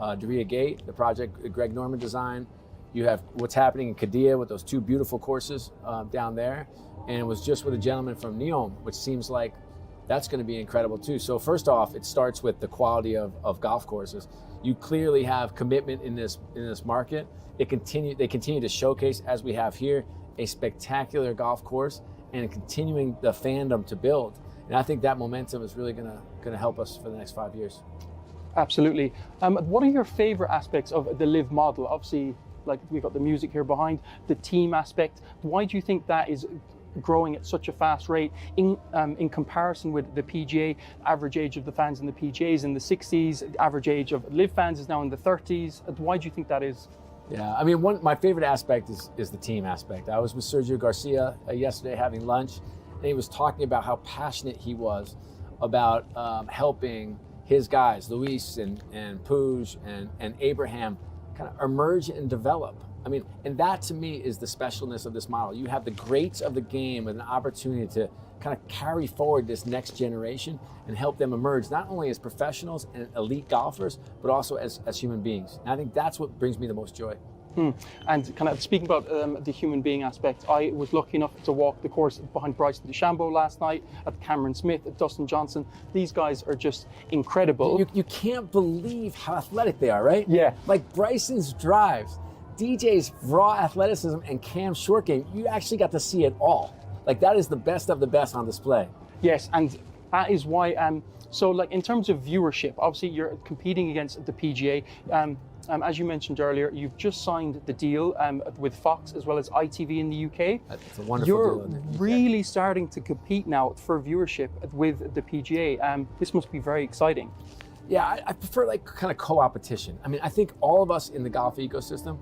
Dariyah Gate, the project Greg Norman designed. You have what's happening in Qadiyah with those two beautiful courses down there. And it was just with a gentleman from Neom, which seems like that's going to be incredible too. So first off, it starts with the quality of golf courses. You clearly have commitment in this market. They continue to showcase, as we have here, a spectacular golf course and continuing the fandom to build. And I think that momentum is really going to help us for the next 5 years. Absolutely. What are your favorite aspects of the LIV model? Obviously, like we've got the music here behind, the team aspect. Why do you think that is growing at such a fast rate in comparison with the PGA? Average age of the fans in the PGA is in the 60s. The average age of LIV fans is now in the 30s. Why do you think that is? Yeah, I mean, my favorite aspect is the team aspect. I was with Sergio Garcia yesterday having lunch, and he was talking about how passionate he was about helping his guys, Luis and Puig and Abraham, kind of emerge and develop. I mean, and that to me is the specialness of this model. You have the greats of the game with an opportunity to kind of carry forward this next generation and help them emerge, not only as professionals and elite golfers, but also as human beings. And I think that's what brings me the most joy. And kind of speaking about the human being aspect, I was lucky enough to walk the course behind Bryson DeChambeau last night, at Cameron Smith, at Dustin Johnson. These guys are just incredible. You can't believe how athletic they are, right? Yeah. Like Bryson's drives, DJ's raw athleticism, and Cam's short game, you actually got to see it all. Like that is the best of the best on display. Yes, and that is why, so like in terms of viewership, obviously you're competing against the PGA. As you mentioned earlier, you've just signed the deal with Fox as well as ITV in the UK. It's a wonderful You're deal. really starting to compete now for viewership with the PGA. This must be very exciting. Yeah, I prefer like kind of co-opetition. I mean, I think all of us in the golf ecosystem,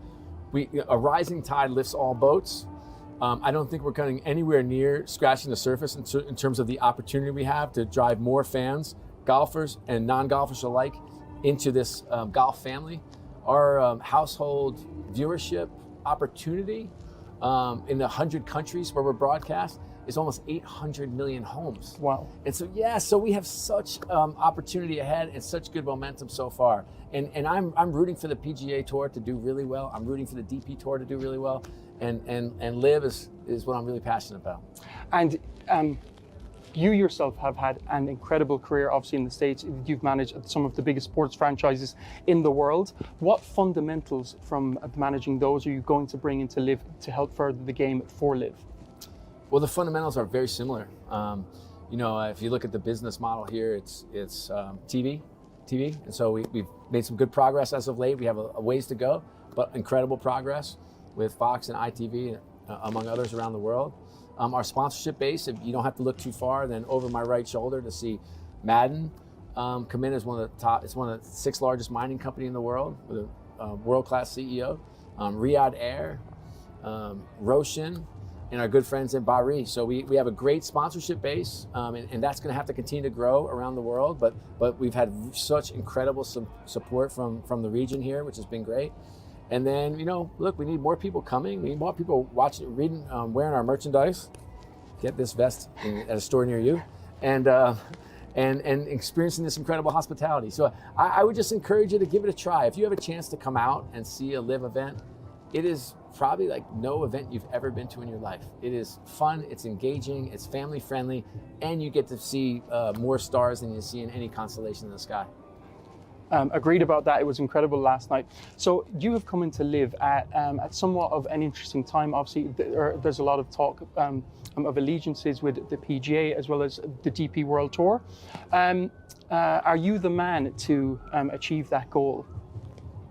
a rising tide lifts all boats. I don't think we're getting anywhere near scratching the surface in terms of the opportunity we have to drive more fans, golfers and non-golfers alike, into this golf family. Our household viewership opportunity in the 100 countries where we're broadcast is almost 800 million homes. Wow. And so, so we have such opportunity ahead and such good momentum so far. And I'm rooting for the PGA Tour to do really well. I'm rooting for the DP Tour to do really well. And Live is what I'm really passionate about. And you yourself have had an incredible career, obviously, in the States. You've managed some of the biggest sports franchises in the world. What fundamentals from managing those are you going to bring into Live to help further the game for Live? Well, the fundamentals are very similar. If you look at the business model here, it's TV. And so we've made some good progress as of late. We have a ways to go, but incredible progress with Fox and ITV, among others around the world. Our sponsorship base, if you don't have to look too far, then over my right shoulder to see Madden come in as one of the top. It's one of the 6 largest mining company in the world with a world-class CEO. Riyadh Air, Roshan, and our good friends in Bahri. So we have a great sponsorship base, and that's going to have to continue to grow around the world. But we've had such incredible support from the region here, which has been great. And then, look, we need more people coming. We need more people watching, reading, wearing our merchandise. Get this vest at a store near you, and experiencing this incredible hospitality. So I would just encourage you to give it a try. If you have a chance to come out and see a Live event, it is probably like no event you've ever been to in your life. It is fun, it's engaging, it's family friendly, and you get to see more stars than you see in any constellation in the sky. Agreed about that. It was incredible last night. So you have come into Live at somewhat of an interesting time. Obviously, there's a lot of talk of allegiances with the PGA as well as the DP World Tour. Are you the man to achieve that goal?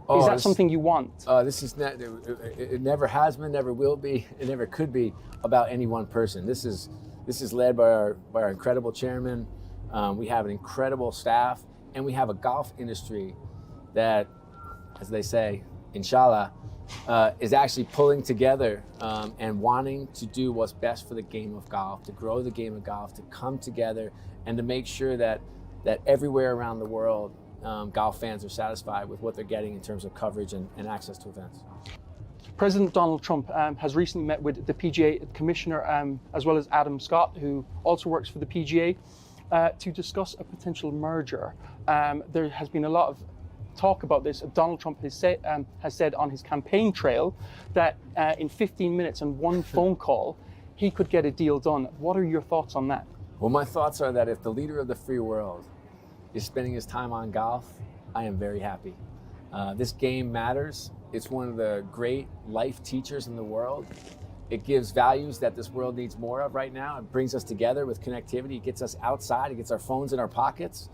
Is that something you want? This is not. It never has been, never will be, it never could be about any one person. This is led by our incredible chairman. We have an incredible staff. And we have a golf industry that, as they say, inshallah, is actually pulling together and wanting to do what's best for the game of golf, to grow the game of golf, to come together and to make sure that everywhere around the world, golf fans are satisfied with what they're getting in terms of coverage and access to events. President Donald Trump has recently met with the PGA Commissioner as well as Adam Scott, who also works for the PGA, to discuss a potential merger. There has been a lot of talk about this. Donald Trump has said on his campaign trail that in 15 minutes and one phone call, he could get a deal done. What are your thoughts on that? Well, my thoughts are that if the leader of the free world is spending his time on golf, I am very happy. This game matters. It's one of the great life teachers in the world. It gives values that this world needs more of right now. It brings us together with connectivity. It gets us outside. It gets our phones in our pockets.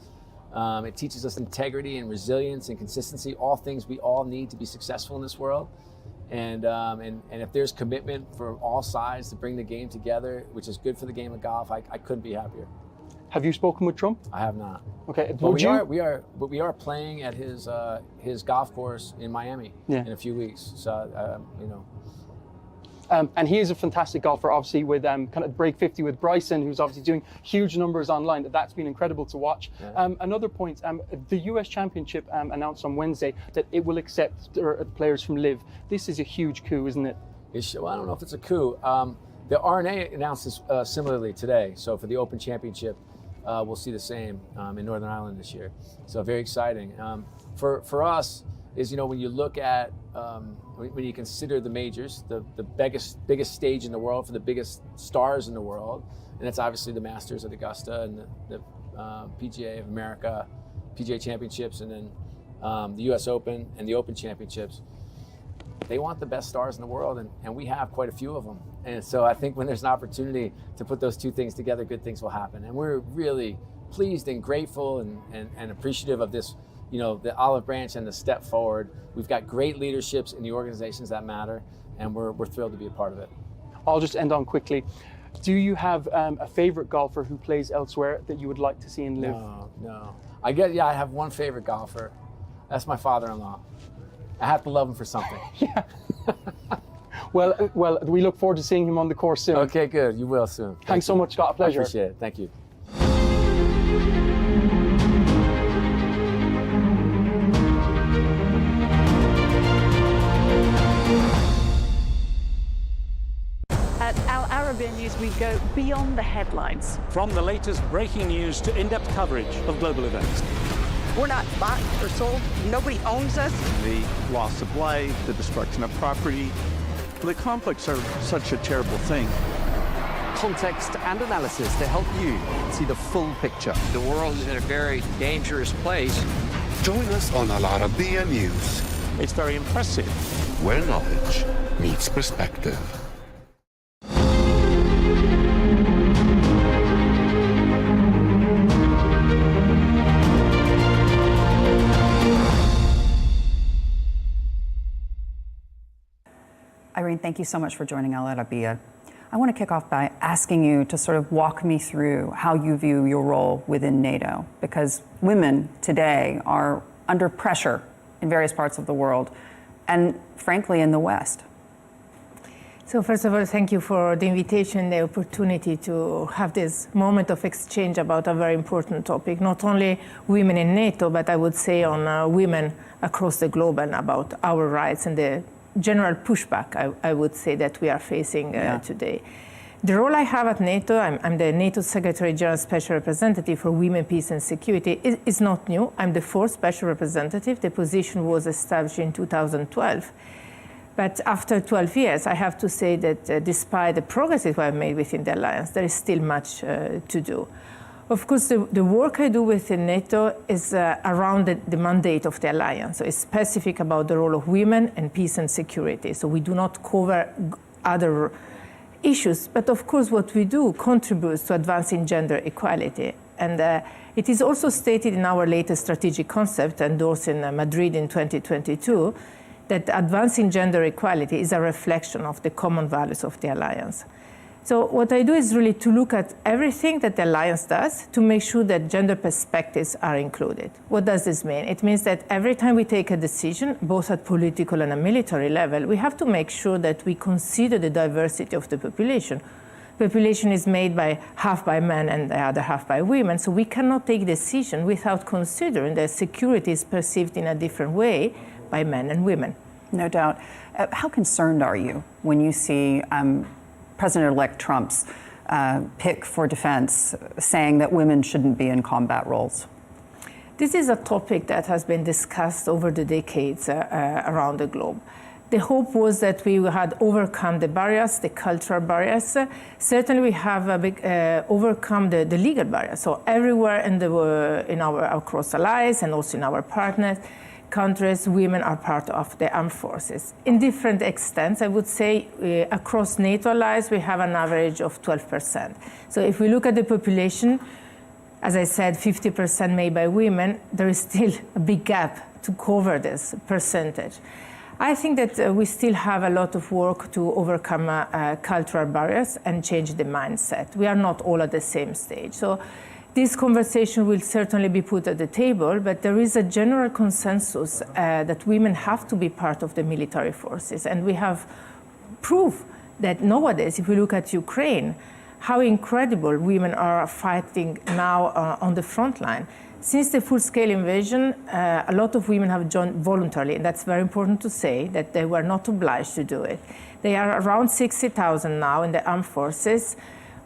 It teaches us integrity and resilience and consistency, all things we all need to be successful in this world. And if there's commitment for all sides to bring the game together, which is good for the game of golf, I couldn't be happier. Have you spoken with Trump? I have not. Okay. But we are playing at his golf course in Miami in a few weeks. So And he is a fantastic golfer, obviously, with kind of break 50 with Bryson, who's obviously doing huge numbers online. That's been incredible to watch. Yeah. Another point, the US Championship announced on Wednesday that it will accept players from LIV. This is a huge coup, isn't it? Well, I don't know if it's a coup. The RNA announced this similarly today. So for the Open Championship, we'll see the same in Northern Ireland this year. So very exciting. For us, is, you know, when you look at, when you consider the majors, the biggest stage in the world for the biggest stars in the world, and it's obviously the Masters at Augusta and the PGA of America, PGA Championships, and then the US Open and the Open Championships. They want the best stars in the world, and we have quite a few of them. And so I think when there's an opportunity to put those two things together, good things will happen. And we're really pleased and grateful and appreciative of this, you know, the olive branch and the step forward. We've got great leaderships in the organizations that matter, and we're thrilled to be a part of it. I'll just end on quickly. Do you have a favorite golfer who plays elsewhere that you would like to see in LIV? No. I have one favorite golfer. That's my father-in-law. I have to love him for something. Yeah. Well, we look forward to seeing him on the course soon. Okay, good. You will soon. Thanks so much, Scott. A pleasure. I appreciate it. Thank you. At Arabiya News, we go beyond the headlines. From the latest breaking news to in-depth coverage of global events. We're not bought or sold. Nobody owns us. The loss of life, the destruction of property. The conflicts are such a terrible thing. Context and analysis to help you see the full picture. The world is in a very dangerous place. Join us on Arabiya News. It's very impressive. Where knowledge meets perspective. Irene, thank you so much for joining Al Arabiya. I want to kick off by asking you to sort of walk me through how you view your role within NATO, because women today are under pressure in various parts of the world and, frankly, in the West. So first of all, thank you for the invitation, the opportunity to have this moment of exchange about a very important topic, not only women in NATO, but I would say on women across the globe and about our rights and the general pushback, I would say, that we are facing today. The role I have at NATO, I'm the NATO Secretary General Special Representative for Women, Peace and Security, is not new. I'm the fourth Special Representative. The position was established in 2012. But after 12 years, I have to say that despite the progress that we have made within the alliance, there is still much to do. Of course, the work I do within NATO is around the mandate of the alliance. So it's specific about the role of women and peace and security. So we do not cover other issues, but of course what we do contributes to advancing gender equality. And it is also stated in our latest strategic concept endorsed in Madrid in 2022 that advancing gender equality is a reflection of the common values of the alliance. So what I do is really to look at everything that the alliance does to make sure that gender perspectives are included. What does this mean? It means that every time we take a decision, both at political and a military level, we have to make sure that we consider the diversity of the population. Population is made by half by men and the other half by women, so we cannot take decision without considering that security is perceived in a different way by men and women. No doubt. How concerned are you when you see President-elect Trump's pick for defense saying that women shouldn't be in combat roles? This is a topic that has been discussed over the decades around the globe. The hope was that we had overcome the barriers, the cultural barriers. Certainly we have overcome the legal barriers. So everywhere in our across allies and also in our partners, countries, women are part of the armed forces. In different extents, I would say across NATO allies, we have an average of 12%. So if we look at the population, as I said, 50% made by women, there is still a big gap to cover this percentage. I think that we still have a lot of work to overcome cultural barriers and change the mindset. We are not all at the same stage. So this conversation will certainly be put at the table, but there is a general consensus that women have to be part of the military forces. And we have proof that nowadays, if we look at Ukraine, how incredible women are fighting now on the front line. Since the full-scale invasion, a lot of women have joined voluntarily, and that's very important to say, that they were not obliged to do it. They are around 60,000 now in the armed forces.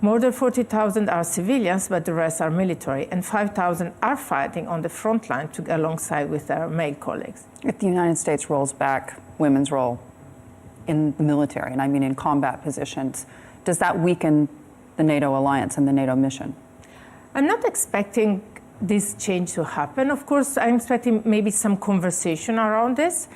More than 40,000 are civilians, but the rest are military, and 5,000 are fighting on the front line alongside with their male colleagues. If the United States rolls back women's role in the military, and I mean in combat positions, does that weaken the NATO alliance and the NATO mission? I'm not expecting this change to happen. Of course, I'm expecting maybe some conversation around this,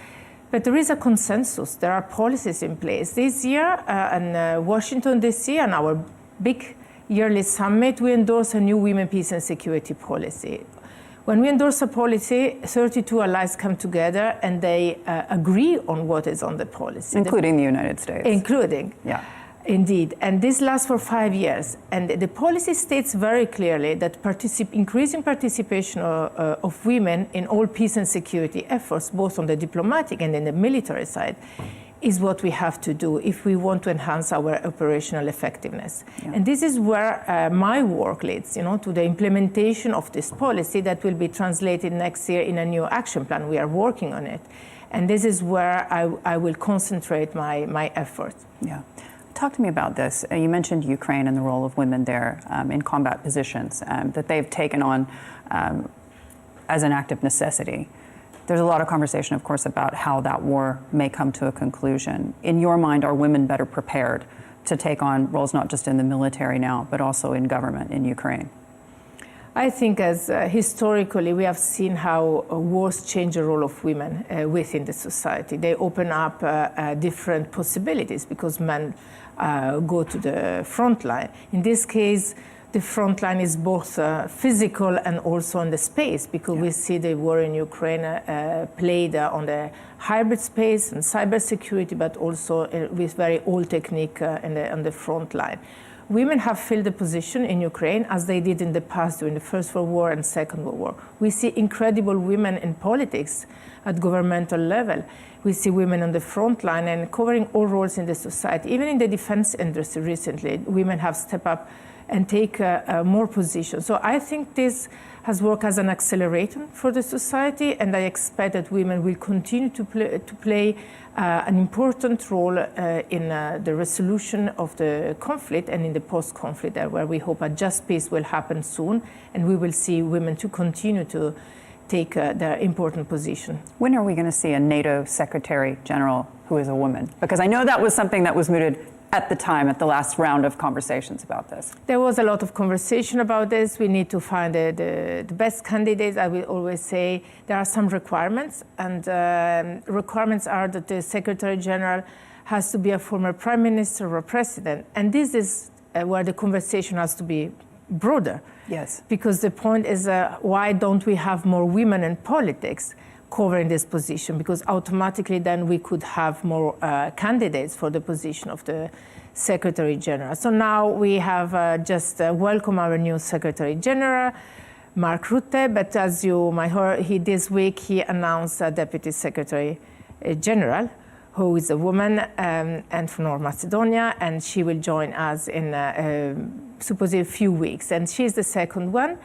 but there is a consensus. There are policies in place. This year, in Washington, D.C., and our big yearly summit, we endorse a new women, peace, and security policy. When we endorse a policy, 32 allies come together and they agree on what is on the policy. Including the United States. Including. Yeah. Indeed, and this lasts for 5 years. And the policy states very clearly that increasing participation of women in all peace and security efforts, both on the diplomatic and in the military side, is what we have to do if we want to enhance our operational effectiveness. Yeah. And this is where my work leads, to the implementation of this policy that will be translated next year in a new action plan. We are working on it. And this is where I will concentrate my efforts. Yeah. Talk to me about this. You mentioned Ukraine and the role of women there in combat positions that they've taken on as an act of necessity. There's a lot of conversation, of course, about how that war may come to a conclusion. In your mind, are women better prepared to take on roles not just in the military now, but also in government in Ukraine? I think as historically we have seen how wars change the role of women within the society. They open up different possibilities because men go to the front line. In this case, the front line is both physical and also on the space, because we see the war in Ukraine played on the hybrid space and cybersecurity, but also with very old technique on the front line. Women have filled the position in Ukraine as they did in the past during the First World War and Second World War. We see incredible women in politics at governmental level. We see women on the front line and covering all roles in the society. Even in the defense industry recently, women have stepped up and take more positions. So I think this has worked as an accelerator for the society, and I expect that women will continue to play an important role in the resolution of the conflict and in the post-conflict era, where we hope a just peace will happen soon, and we will see women to continue to take their important position. When are we going to see a NATO Secretary General who is a woman? Because I know that was something that was mooted at the time, at the last round of conversations about this. There was a lot of conversation about this. We need to find the best candidates. I will always say there are some requirements, and requirements are that the Secretary General has to be a former Prime Minister or a President. And this is where the conversation has to be broader. Yes. Because the point is, why don't we have more women in politics covering this position? Because automatically then we could have more candidates for the position of the Secretary General. So now we have just welcomed our new Secretary General, Mark Rutte, but as you might hear, this week he announced a Deputy Secretary General, who is a woman and from North Macedonia, and she will join us in supposedly a few weeks. And she's the second one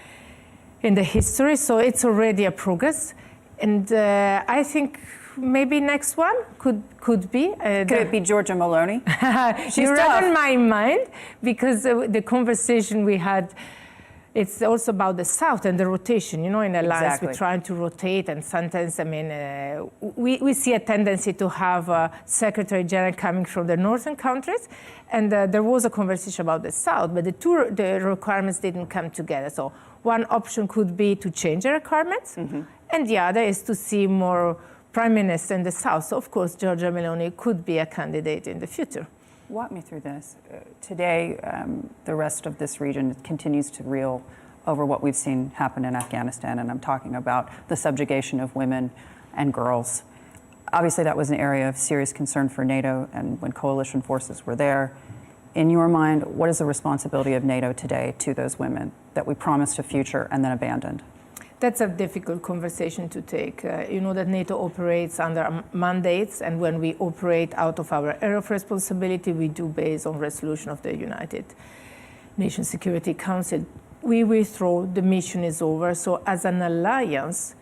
in the history, so it's already a progress. And I think maybe next one could be. Could it be Giorgia Meloni? You read in my mind, because the conversation we had, it's also about the South and the rotation. In alliance, exactly. We're trying to rotate, and sometimes, we see a tendency to have a Secretary General coming from the northern countries, and there was a conversation about the South, but the requirements didn't come together. So one option could be to change the requirements, and the other is to see more prime minister in the South. So, of course, Giorgia Meloni could be a candidate in the future. Walk me through this. Today, the rest of this region continues to reel over what we've seen happen in Afghanistan, and I'm talking about the subjugation of women and girls. Obviously, that was an area of serious concern for NATO, and when coalition forces were there. In your mind, what is the responsibility of NATO today to those women that we promised a future and then abandoned? That's a difficult conversation to take. You know that NATO operates under mandates, and when we operate out of our area of responsibility, we do based on resolution of the United Nations Security Council. We withdraw, the mission is over. So as an alliance,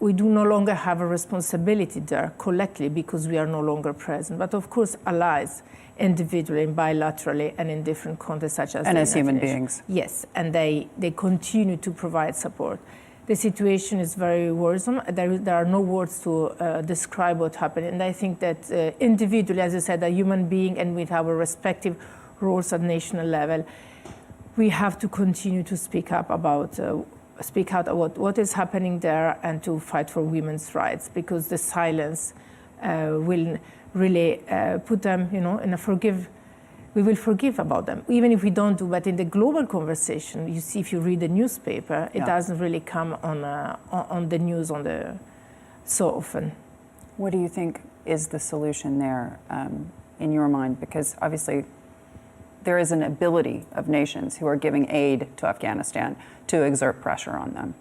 we do no longer have a responsibility there collectively because we are no longer present. But of course, allies, individually, bilaterally, and in different contexts, such as and the as United human Nations. beings. Yes, and they continue to provide support. The situation is very worrisome. There are no words to describe what happened. And I think that individually, as you said, a human being and with our respective roles at national level, we have to continue to speak out about what is happening there and to fight for women's rights, because the silence will really put them, in a we will forgive about them, even if we don't do. But in the global conversation, you see, if you read the newspaper, it doesn't really come on the news so often. What do you think is the solution there in your mind? Because obviously there is an ability of nations who are giving aid to Afghanistan to exert pressure on them.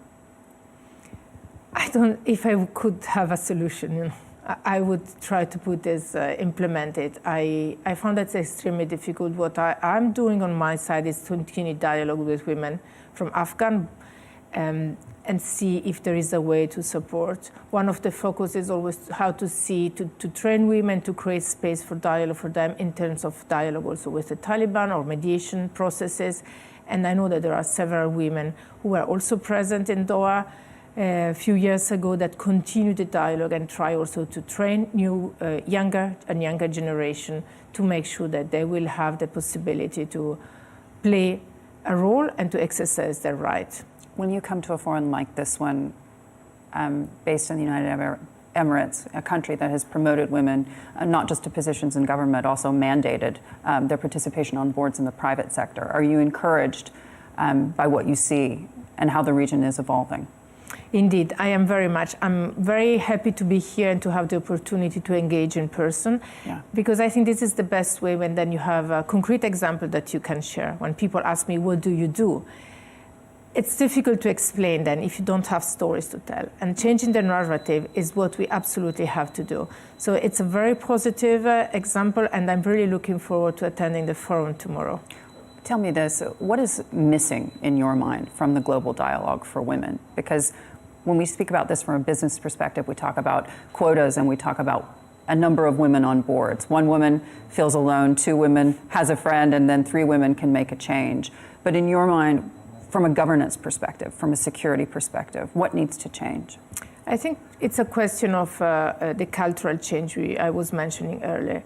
If I could have a solution, I would try to put this, implement it. I found that extremely difficult. What I'm doing on my side is to continue dialogue with women from Afghan and see if there is a way to support. One of the focus is always how to train women to create space for dialogue for them in terms of dialogue also with the Taliban or mediation processes. And I know that there are several women who are also present in Doha a few years ago that continue the dialogue and try also to train younger generation to make sure that they will have the possibility to play a role and to exercise their right. When you come to a forum like this one, based in the United Emirates, a country that has promoted women, not just to positions in government, also mandated their participation on boards in the private sector, are you encouraged by what you see and how the region is evolving? Indeed, I am very much. I'm very happy to be here and to have the opportunity to engage in person, because I think this is the best way when then you have a concrete example that you can share. When people ask me, what do you do? It's difficult to explain then if you don't have stories to tell. And changing the narrative is what we absolutely have to do. So it's a very positive example, and I'm really looking forward to attending the forum tomorrow. Tell me this, what is missing in your mind from the global dialogue for women? Because when we speak about this from a business perspective, we talk about quotas and we talk about a number of women on boards. One woman feels alone, 2 women has a friend, and then 3 women can make a change. But in your mind, from a governance perspective, from a security perspective, what needs to change? I think it's a question of the cultural change I was mentioning earlier.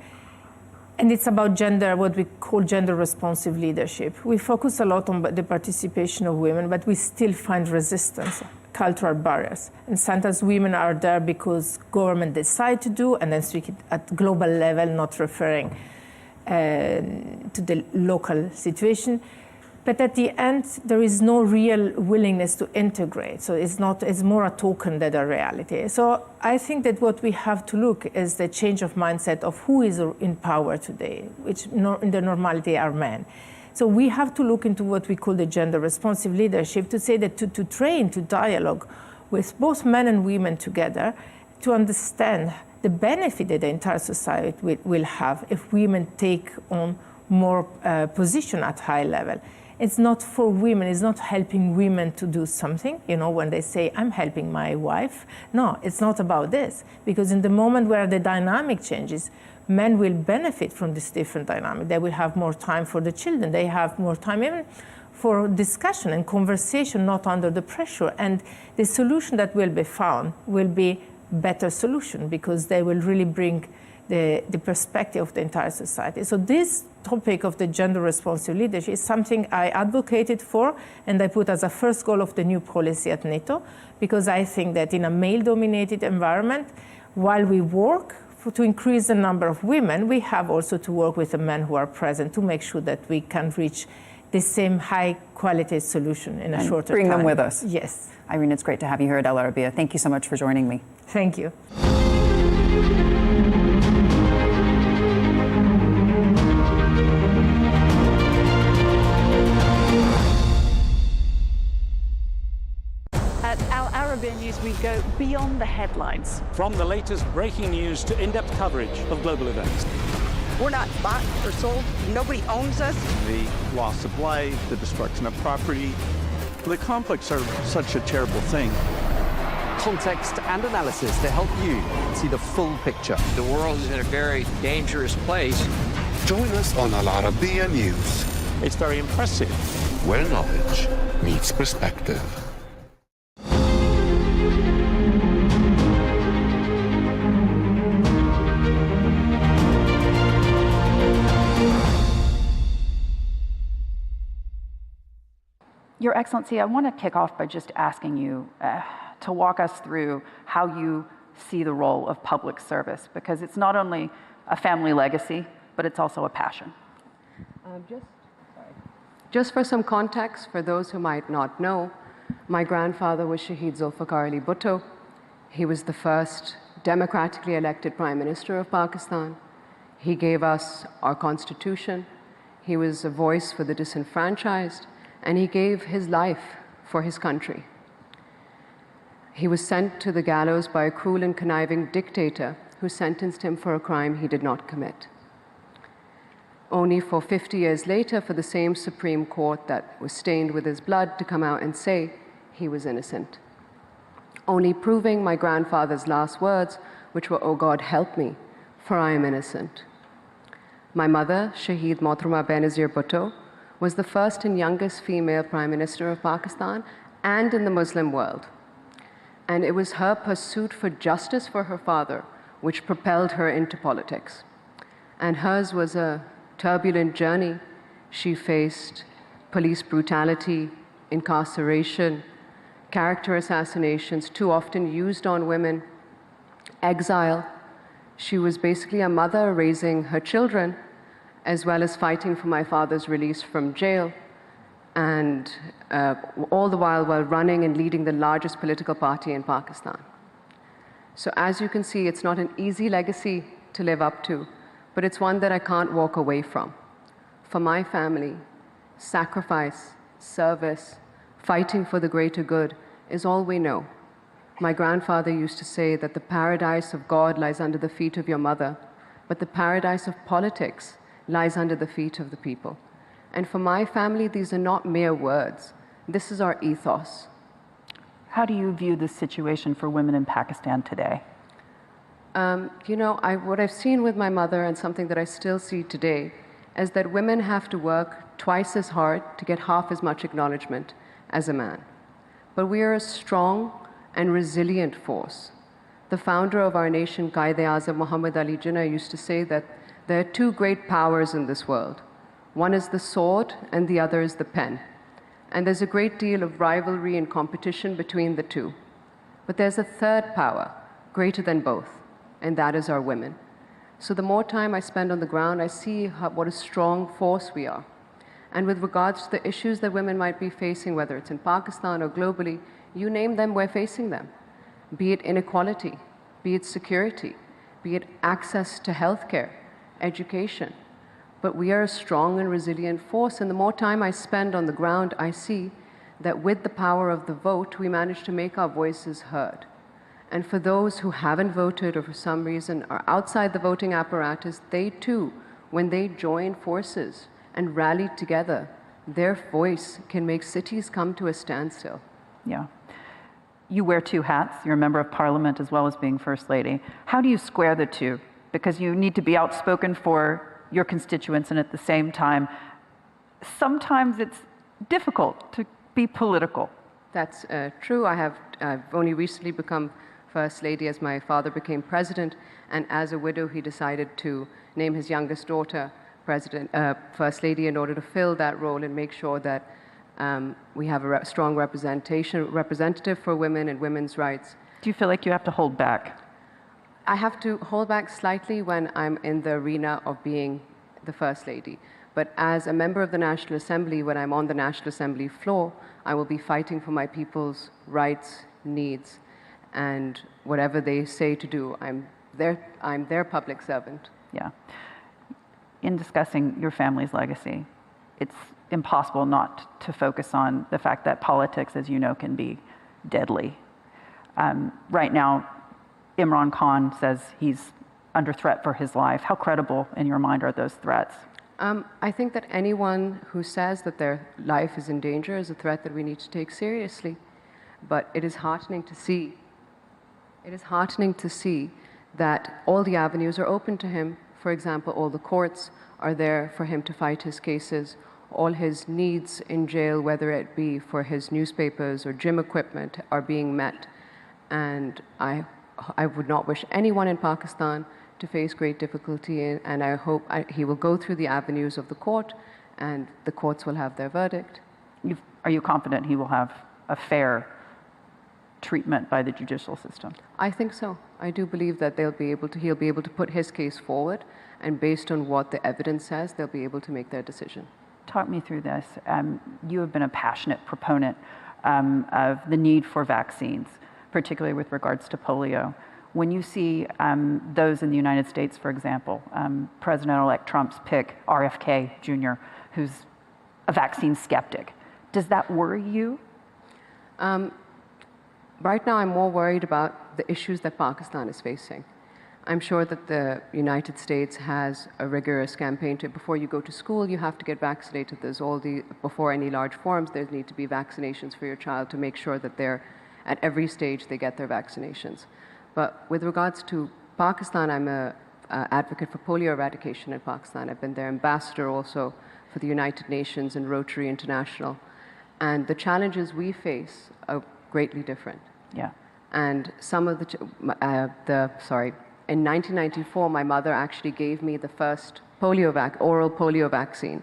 And it's about gender, what we call gender-responsive leadership. We focus a lot on the participation of women, but we still find resistance, cultural barriers. And sometimes women are there because government decide to do, and then speak at global level, not referring to the local situation. But at the end, there is no real willingness to integrate. So it's more a token than a reality. So I think that what we have to look is the change of mindset of who is in power today, which in the normality are men. So we have to look into what we call the gender responsive leadership to say that to train, to dialogue with both men and women together to understand the benefit that the entire society will have if women take on more position at high level. It's not for women, it's not helping women to do something, when they say, I'm helping my wife. No, it's not about this. Because in the moment where the dynamic changes, men will benefit from this different dynamic. They will have more time for the children. They have more time even for discussion and conversation, not under the pressure. And the solution that will be found will be better solution because they will really bring the perspective of the entire society. So this topic of the gender responsive leadership is something I advocated for and I put as a first goal of the new policy at NATO, because I think that in a male-dominated environment, while we work to increase the number of women, we have also to work with the men who are present to make sure that we can reach the same high-quality solution in a shorter time. Bring them with us. Yes. Irene, it's great to have you here at Al Arabiya. Thank you so much for joining me. Thank you. headlines. From the latest breaking news to in-depth coverage of global events. We're not bought or sold. Nobody owns us. The loss of life, the destruction of property. The conflicts are such a terrible thing. Context and analysis to help you see the full picture. The world is in a very dangerous place. Join us on Al Arabiya News, It's very impressive. where knowledge meets perspective. Your Excellency, I want to kick off by just asking you to walk us through how you see the role of public service, because it's not only a family legacy, but it's also a passion. Just for some context, for those who might not know, my grandfather was Shahid Zulfikar Ali Bhutto. He was the first democratically elected Prime Minister of Pakistan. He gave us our constitution. He was a voice for the disenfranchised, and he gave his life for his country. He was sent to the gallows by a cruel and conniving dictator who sentenced him for a crime he did not commit. Only for 50 years later, for the same Supreme Court that was stained with his blood to come out and say he was innocent. Only proving my grandfather's last words, which were, "Oh God, help me, for I am innocent." My mother, Shahid Mohtarama Benazir Bhutto, was the first and youngest female Prime Minister of Pakistan and in the Muslim world. And it was her pursuit for justice for her father which propelled her into politics. And hers was a turbulent journey. She faced police brutality, incarceration, character assassinations, too often used on women, exile. She was basically a mother raising her children, as well as fighting for my father's release from jail, and all the while running and leading the largest political party in Pakistan. So as you can see, it's not an easy legacy to live up to, but it's one that I can't walk away from. For my family, sacrifice, service, fighting for the greater good is all we know. My grandfather used to say that the paradise of God lies under the feet of your mother, but the paradise of politics lies under the feet of the people. And for my family, these are not mere words. This is our ethos. How do you view the situation for women in Pakistan today? What I've seen with my mother, and something that I still see today, is that women have to work twice as hard to get half as much acknowledgement as a man. But we are a strong and resilient force. The founder of our nation, Qaid-e-Azam Muhammad Ali Jinnah, used to say that there are two great powers in this world. One is the sword, and the other is the pen. And there's a great deal of rivalry and competition between the two. But there's a third power, greater than both, and that is our women. So the more time I spend on the ground, I see what a strong force we are. And with regards to the issues that women might be facing, whether it's in Pakistan or globally, you name them, we're facing them. Be it inequality, be it security, be it access to healthcare, education. But we are a strong and resilient force, and the more time I spend on the ground, I see that with the power of the vote, we manage to make our voices heard. And for those who haven't voted or for some reason are outside the voting apparatus, they too, when they join forces and rally together, their voice can make cities come to a standstill. Yeah. You wear two hats. You're a member of parliament as well as being First Lady. How do you square the two? Because you need to be outspoken for your constituents, and at the same time, sometimes it's difficult to be political. That's true. I've only recently become First Lady as my father became president, and as a widow, he decided to name his youngest daughter First Lady in order to fill that role and make sure that we have a strong representative for women and women's rights. Do you feel like you have to hold back? I have to hold back slightly when I'm in the arena of being the First Lady. But as a member of the National Assembly, when I'm on the National Assembly floor, I will be fighting for my people's rights, needs, and whatever they say to do, I'm their public servant. Yeah. In discussing your family's legacy, it's impossible not to focus on the fact that politics, as you know, can be deadly. Right now, Imran Khan says he's under threat for his life. How credible in your mind are those threats? I think that anyone who says that their life is in danger is a threat that we need to take seriously. But it is heartening to see. It is heartening to see that all the avenues are open to him. For example, all the courts are there for him to fight his cases. All his needs in jail, whether it be for his newspapers or gym equipment, are being met. And I would not wish anyone in Pakistan to face great difficulty, and I hope he will go through the avenues of the court, and the courts will have their verdict. Are you confident he will have a fair treatment by the judicial system? I think so. I do believe that he'll be able to put his case forward, and based on what the evidence says, they'll be able to make their decision. Talk me through this. You have been a passionate proponent of the need for vaccines, particularly with regards to polio. When you see those in the United States, for example, President-elect Trump's pick, RFK Jr., who's a vaccine skeptic, does that worry you? Right now, I'm more worried about the issues that Pakistan is facing. I'm sure that the United States has a rigorous campaign before you go to school, you have to get vaccinated. Before any large forums, there need to be vaccinations for your child to make sure that at every stage they get their vaccinations. But with regards to Pakistan, I'm an advocate for polio eradication in Pakistan. I've been their ambassador also for the United Nations and Rotary International. And the challenges we face are greatly different. Yeah. And some of in 1994, my mother actually gave me the first oral polio vaccine.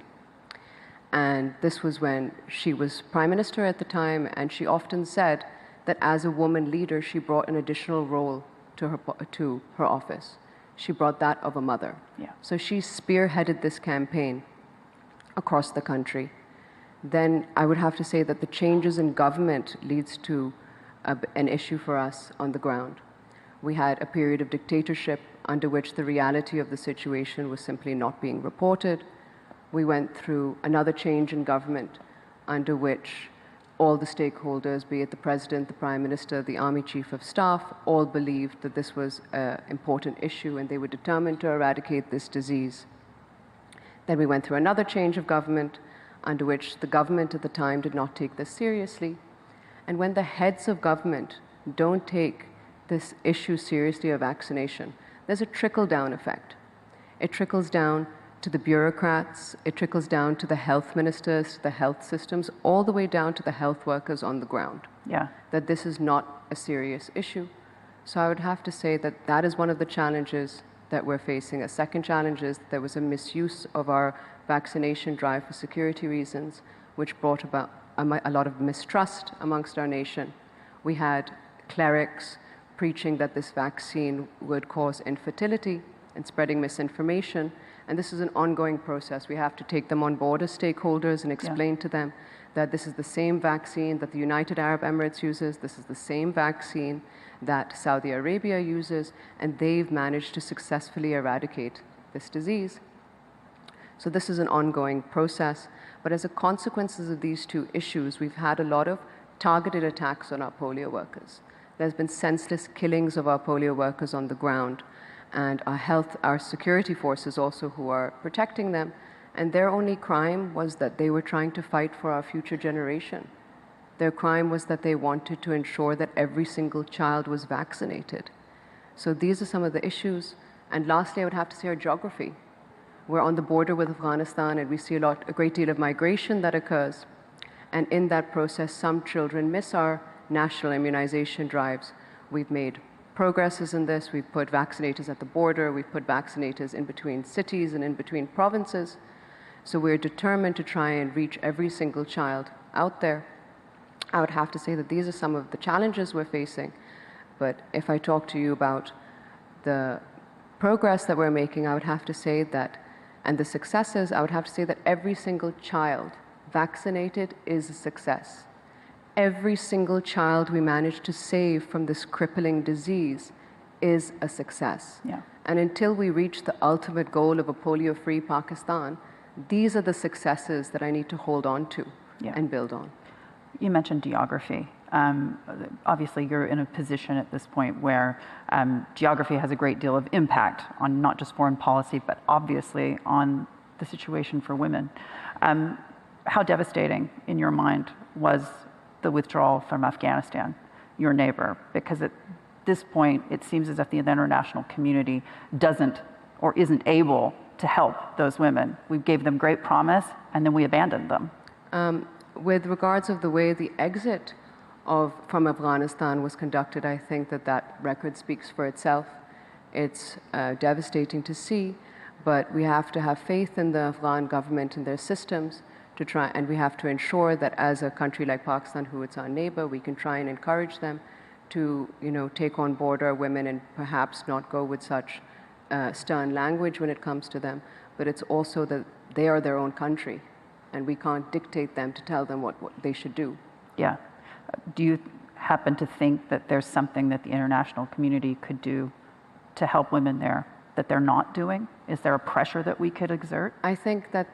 And this was when she was Prime Minister at the time, and she often said that as a woman leader, she brought an additional role to her office. She brought that of a mother. Yeah. So she spearheaded this campaign across the country. Then I would have to say that the changes in government leads to an issue for us on the ground. We had a period of dictatorship under which the reality of the situation was simply not being reported. We went through another change in government under which all the stakeholders, be it the President, the Prime Minister, the Army Chief of Staff, all believed that this was an important issue and they were determined to eradicate this disease. Then we went through another change of government under which the government at the time did not take this seriously. And when the heads of government don't take this issue seriously of vaccination, there's a trickle-down effect. It trickles down to the bureaucrats, it trickles down to the health ministers, the health systems, all the way down to the health workers on the ground. Yeah. That this is not a serious issue. So I would have to say that that is one of the challenges that we're facing. A second challenge is that there was a misuse of our vaccination drive for security reasons, which brought about a lot of mistrust amongst our nation. We had clerics preaching that this vaccine would cause infertility and spreading misinformation. And this is an ongoing process. We have to take them on board as stakeholders and explain to them that this is the same vaccine that the United Arab Emirates uses, this is the same vaccine that Saudi Arabia uses, and they've managed to successfully eradicate this disease. So this is an ongoing process. But as a consequence of these two issues, we've had a lot of targeted attacks on our polio workers. There's been senseless killings of our polio workers on the ground, and our security forces also who are protecting them, and their only crime was that they were trying to fight for our future generation. Their crime was that they wanted to ensure that every single child was vaccinated. So these are some of the issues. And lastly, I would have to say our geography. We're on the border with Afghanistan, and we see a great deal of migration that occurs. And in that process, some children miss our national immunization drives. We've made progresses in this. We've put vaccinators at the border. We've put vaccinators in between cities and in between provinces. So we're determined to try and reach every single child out there. I would have to say that these are some of the challenges we're facing. But if I talk to you about the progress that we're making, I would have to say that, and the successes, I would have to say that every single child vaccinated is a success. Every single child we manage to save from this crippling disease is a success. Yeah. And until we reach the ultimate goal of a polio-free Pakistan, these are the successes that I need to hold on to and build on. You mentioned geography. Obviously, you're in a position at this point where geography has a great deal of impact on not just foreign policy, but obviously on the situation for women. How devastating, in your mind, was the withdrawal from Afghanistan, your neighbor? Because at this point, it seems as if the international community doesn't or isn't able to help those women. We gave them great promise, and then we abandoned them. With regards of the way the exit from Afghanistan was conducted, I think that record speaks for itself. It's devastating to see, but we have to have faith in the Afghan government and their systems to try, and we have to ensure that as a country like Pakistan, who is our neighbor, we can try and encourage them to, take on board our women and perhaps not go with such stern language when it comes to them. But it's also that they are their own country, and we can't dictate them to tell them what they should do. Yeah. Do you happen to think that there's something that the international community could do to help women there that they're not doing? Is there a pressure that we could exert? I think that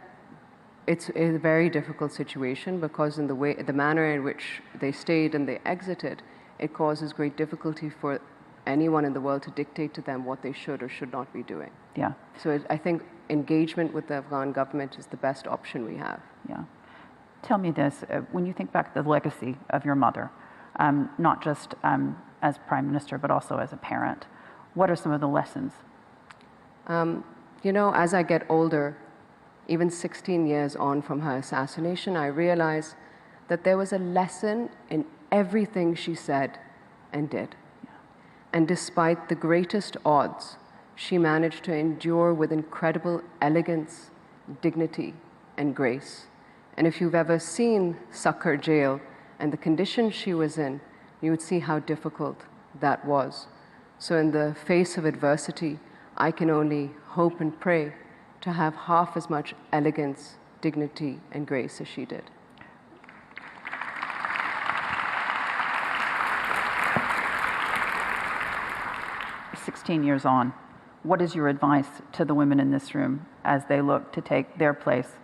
it's a very difficult situation because in the manner in which they stayed and they exited, it causes great difficulty for anyone in the world to dictate to them what they should or should not be doing. Yeah. So I think engagement with the Afghan government is the best option we have. Yeah. Tell me this, when you think back to the legacy of your mother, not just as Prime Minister, but also as a parent, what are some of the lessons? As I get older, even 16 years on from her assassination, I realize that there was a lesson in everything she said and did. Yeah. And despite the greatest odds, she managed to endure with incredible elegance, dignity, and grace. And if you've ever seen Sucker Jail and the condition she was in, you would see how difficult that was. So in the face of adversity, I can only hope and pray to have half as much elegance, dignity, and grace as she did. "16 years on, what is your advice to the women in this room as they look to take their place,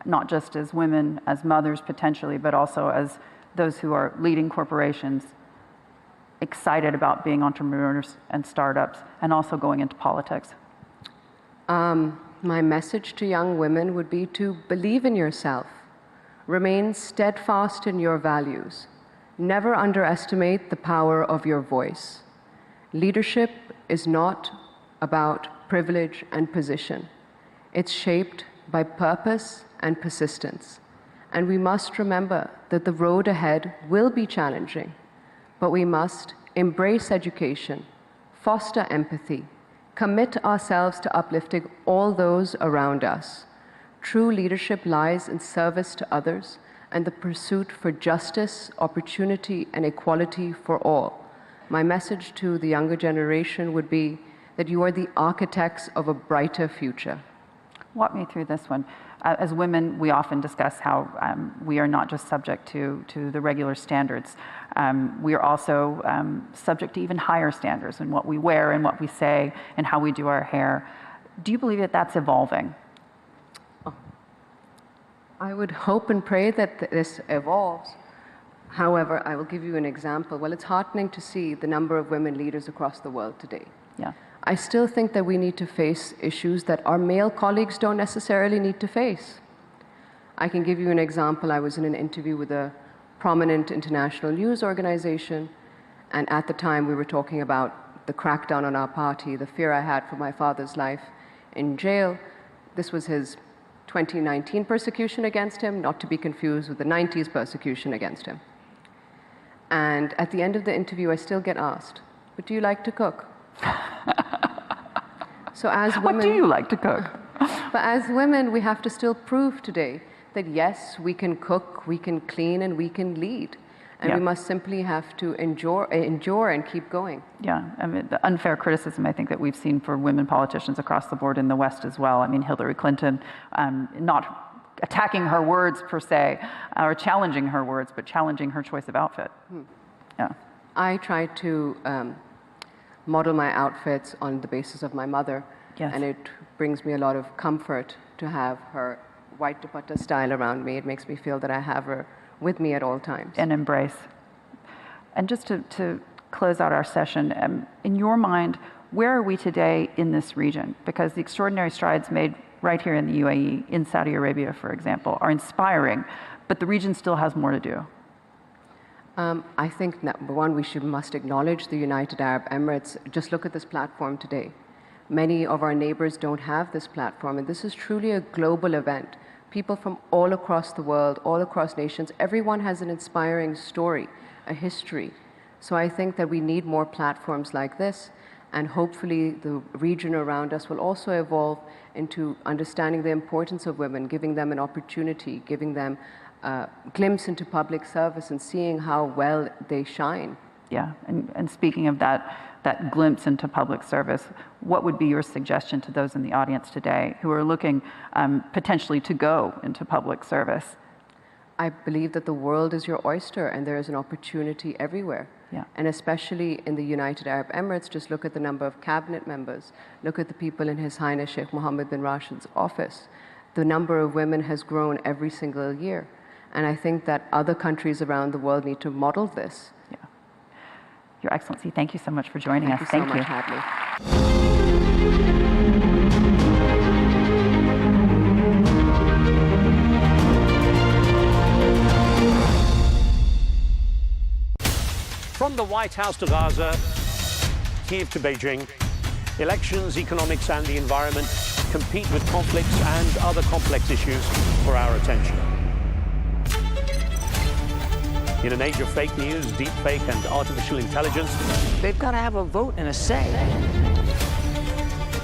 not just as women, as mothers potentially, but also as those who are leading corporations, excited about being entrepreneurs and startups, and also going into politics?" My message to young women would be to believe in yourself, remain steadfast in your values, never underestimate the power of your voice. Leadership is not about privilege and position. It's shaped by purpose and persistence. And we must remember that the road ahead will be challenging, but we must embrace education, foster empathy, commit ourselves to uplifting all those around us. True leadership lies in service to others and the pursuit for justice, opportunity, and equality for all. My message to the younger generation would be that you are the architects of a brighter future. Walk me through this one. As women, we often discuss how we are not just subject to the regular standards. We are also subject to even higher standards in what we wear and what we say and how we do our hair. Do you believe that that's evolving? I would hope and pray that this evolves. However, I will give you an example. Well, it's heartening to see the number of women leaders across the world today. Yeah. I still think that we need to face issues that our male colleagues don't necessarily need to face. I can give you an example. I was in an interview with a prominent international news organization, and at the time we were talking about the crackdown on our party, the fear I had for my father's life in jail. This was his 2019 persecution against him, not to be confused with the 90s persecution against him. And at the end of the interview, I still get asked, "But do you like to cook?" So as women, what do you like to cook? But as women, we have to still prove today that yes, we can cook, we can clean, and we can lead. And Yeah. we must simply have to endure and keep going. Yeah, I mean, the unfair criticism I think that we've seen for women politicians across the board in the West as well. I mean, Hillary Clinton, not attacking her words per se, or challenging her words, but challenging her choice of outfit. Yeah. I try to model my outfits on the basis of my mother. Yes. And it brings me a lot of comfort to have her white dupatta style around me. It makes me feel that I have her with me at all times. And embrace. And just to close out our session, in your mind, where are we today in this region? Because the extraordinary strides made right here in the UAE, in Saudi Arabia, for example, are inspiring, but the region still has more to do. I think, number one, we must acknowledge the United Arab Emirates. Just look at this platform today. Many of our neighbors don't have this platform, and this is truly a global event. People from all across the world, all across nations, everyone has an inspiring story, a history. So I think that we need more platforms like this, and hopefully the region around us will also evolve into understanding the importance of women, giving them an opportunity, giving them a glimpse into public service and seeing how well they shine. Yeah, and speaking of that glimpse into public service, what would be your suggestion to those in the audience today who are looking potentially to go into public service? I believe that the world is your oyster and there is an opportunity everywhere. Yeah. And especially in the United Arab Emirates, just look at the number of cabinet members. Look at the people in His Highness Sheikh Mohammed bin Rashid's office. The number of women has grown every single year. And I think that other countries around the world need to model this. Yeah. Your Excellency, thank you so much for joining us. Thank you so much, Hadley. From the White House to Gaza, Kiev to Beijing, elections, economics and the environment compete with conflicts and other complex issues for our attention. In an age of fake news, deep fake and artificial intelligence, They've got to have a vote and a say.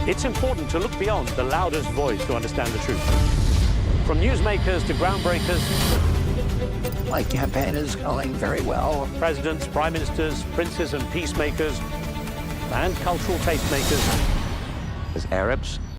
it's important to look beyond the loudest voice to understand the truth. From newsmakers to groundbreakers, My campaign is going very well. presidents, prime ministers, princes and peacemakers, and cultural tastemakers. As Arabs,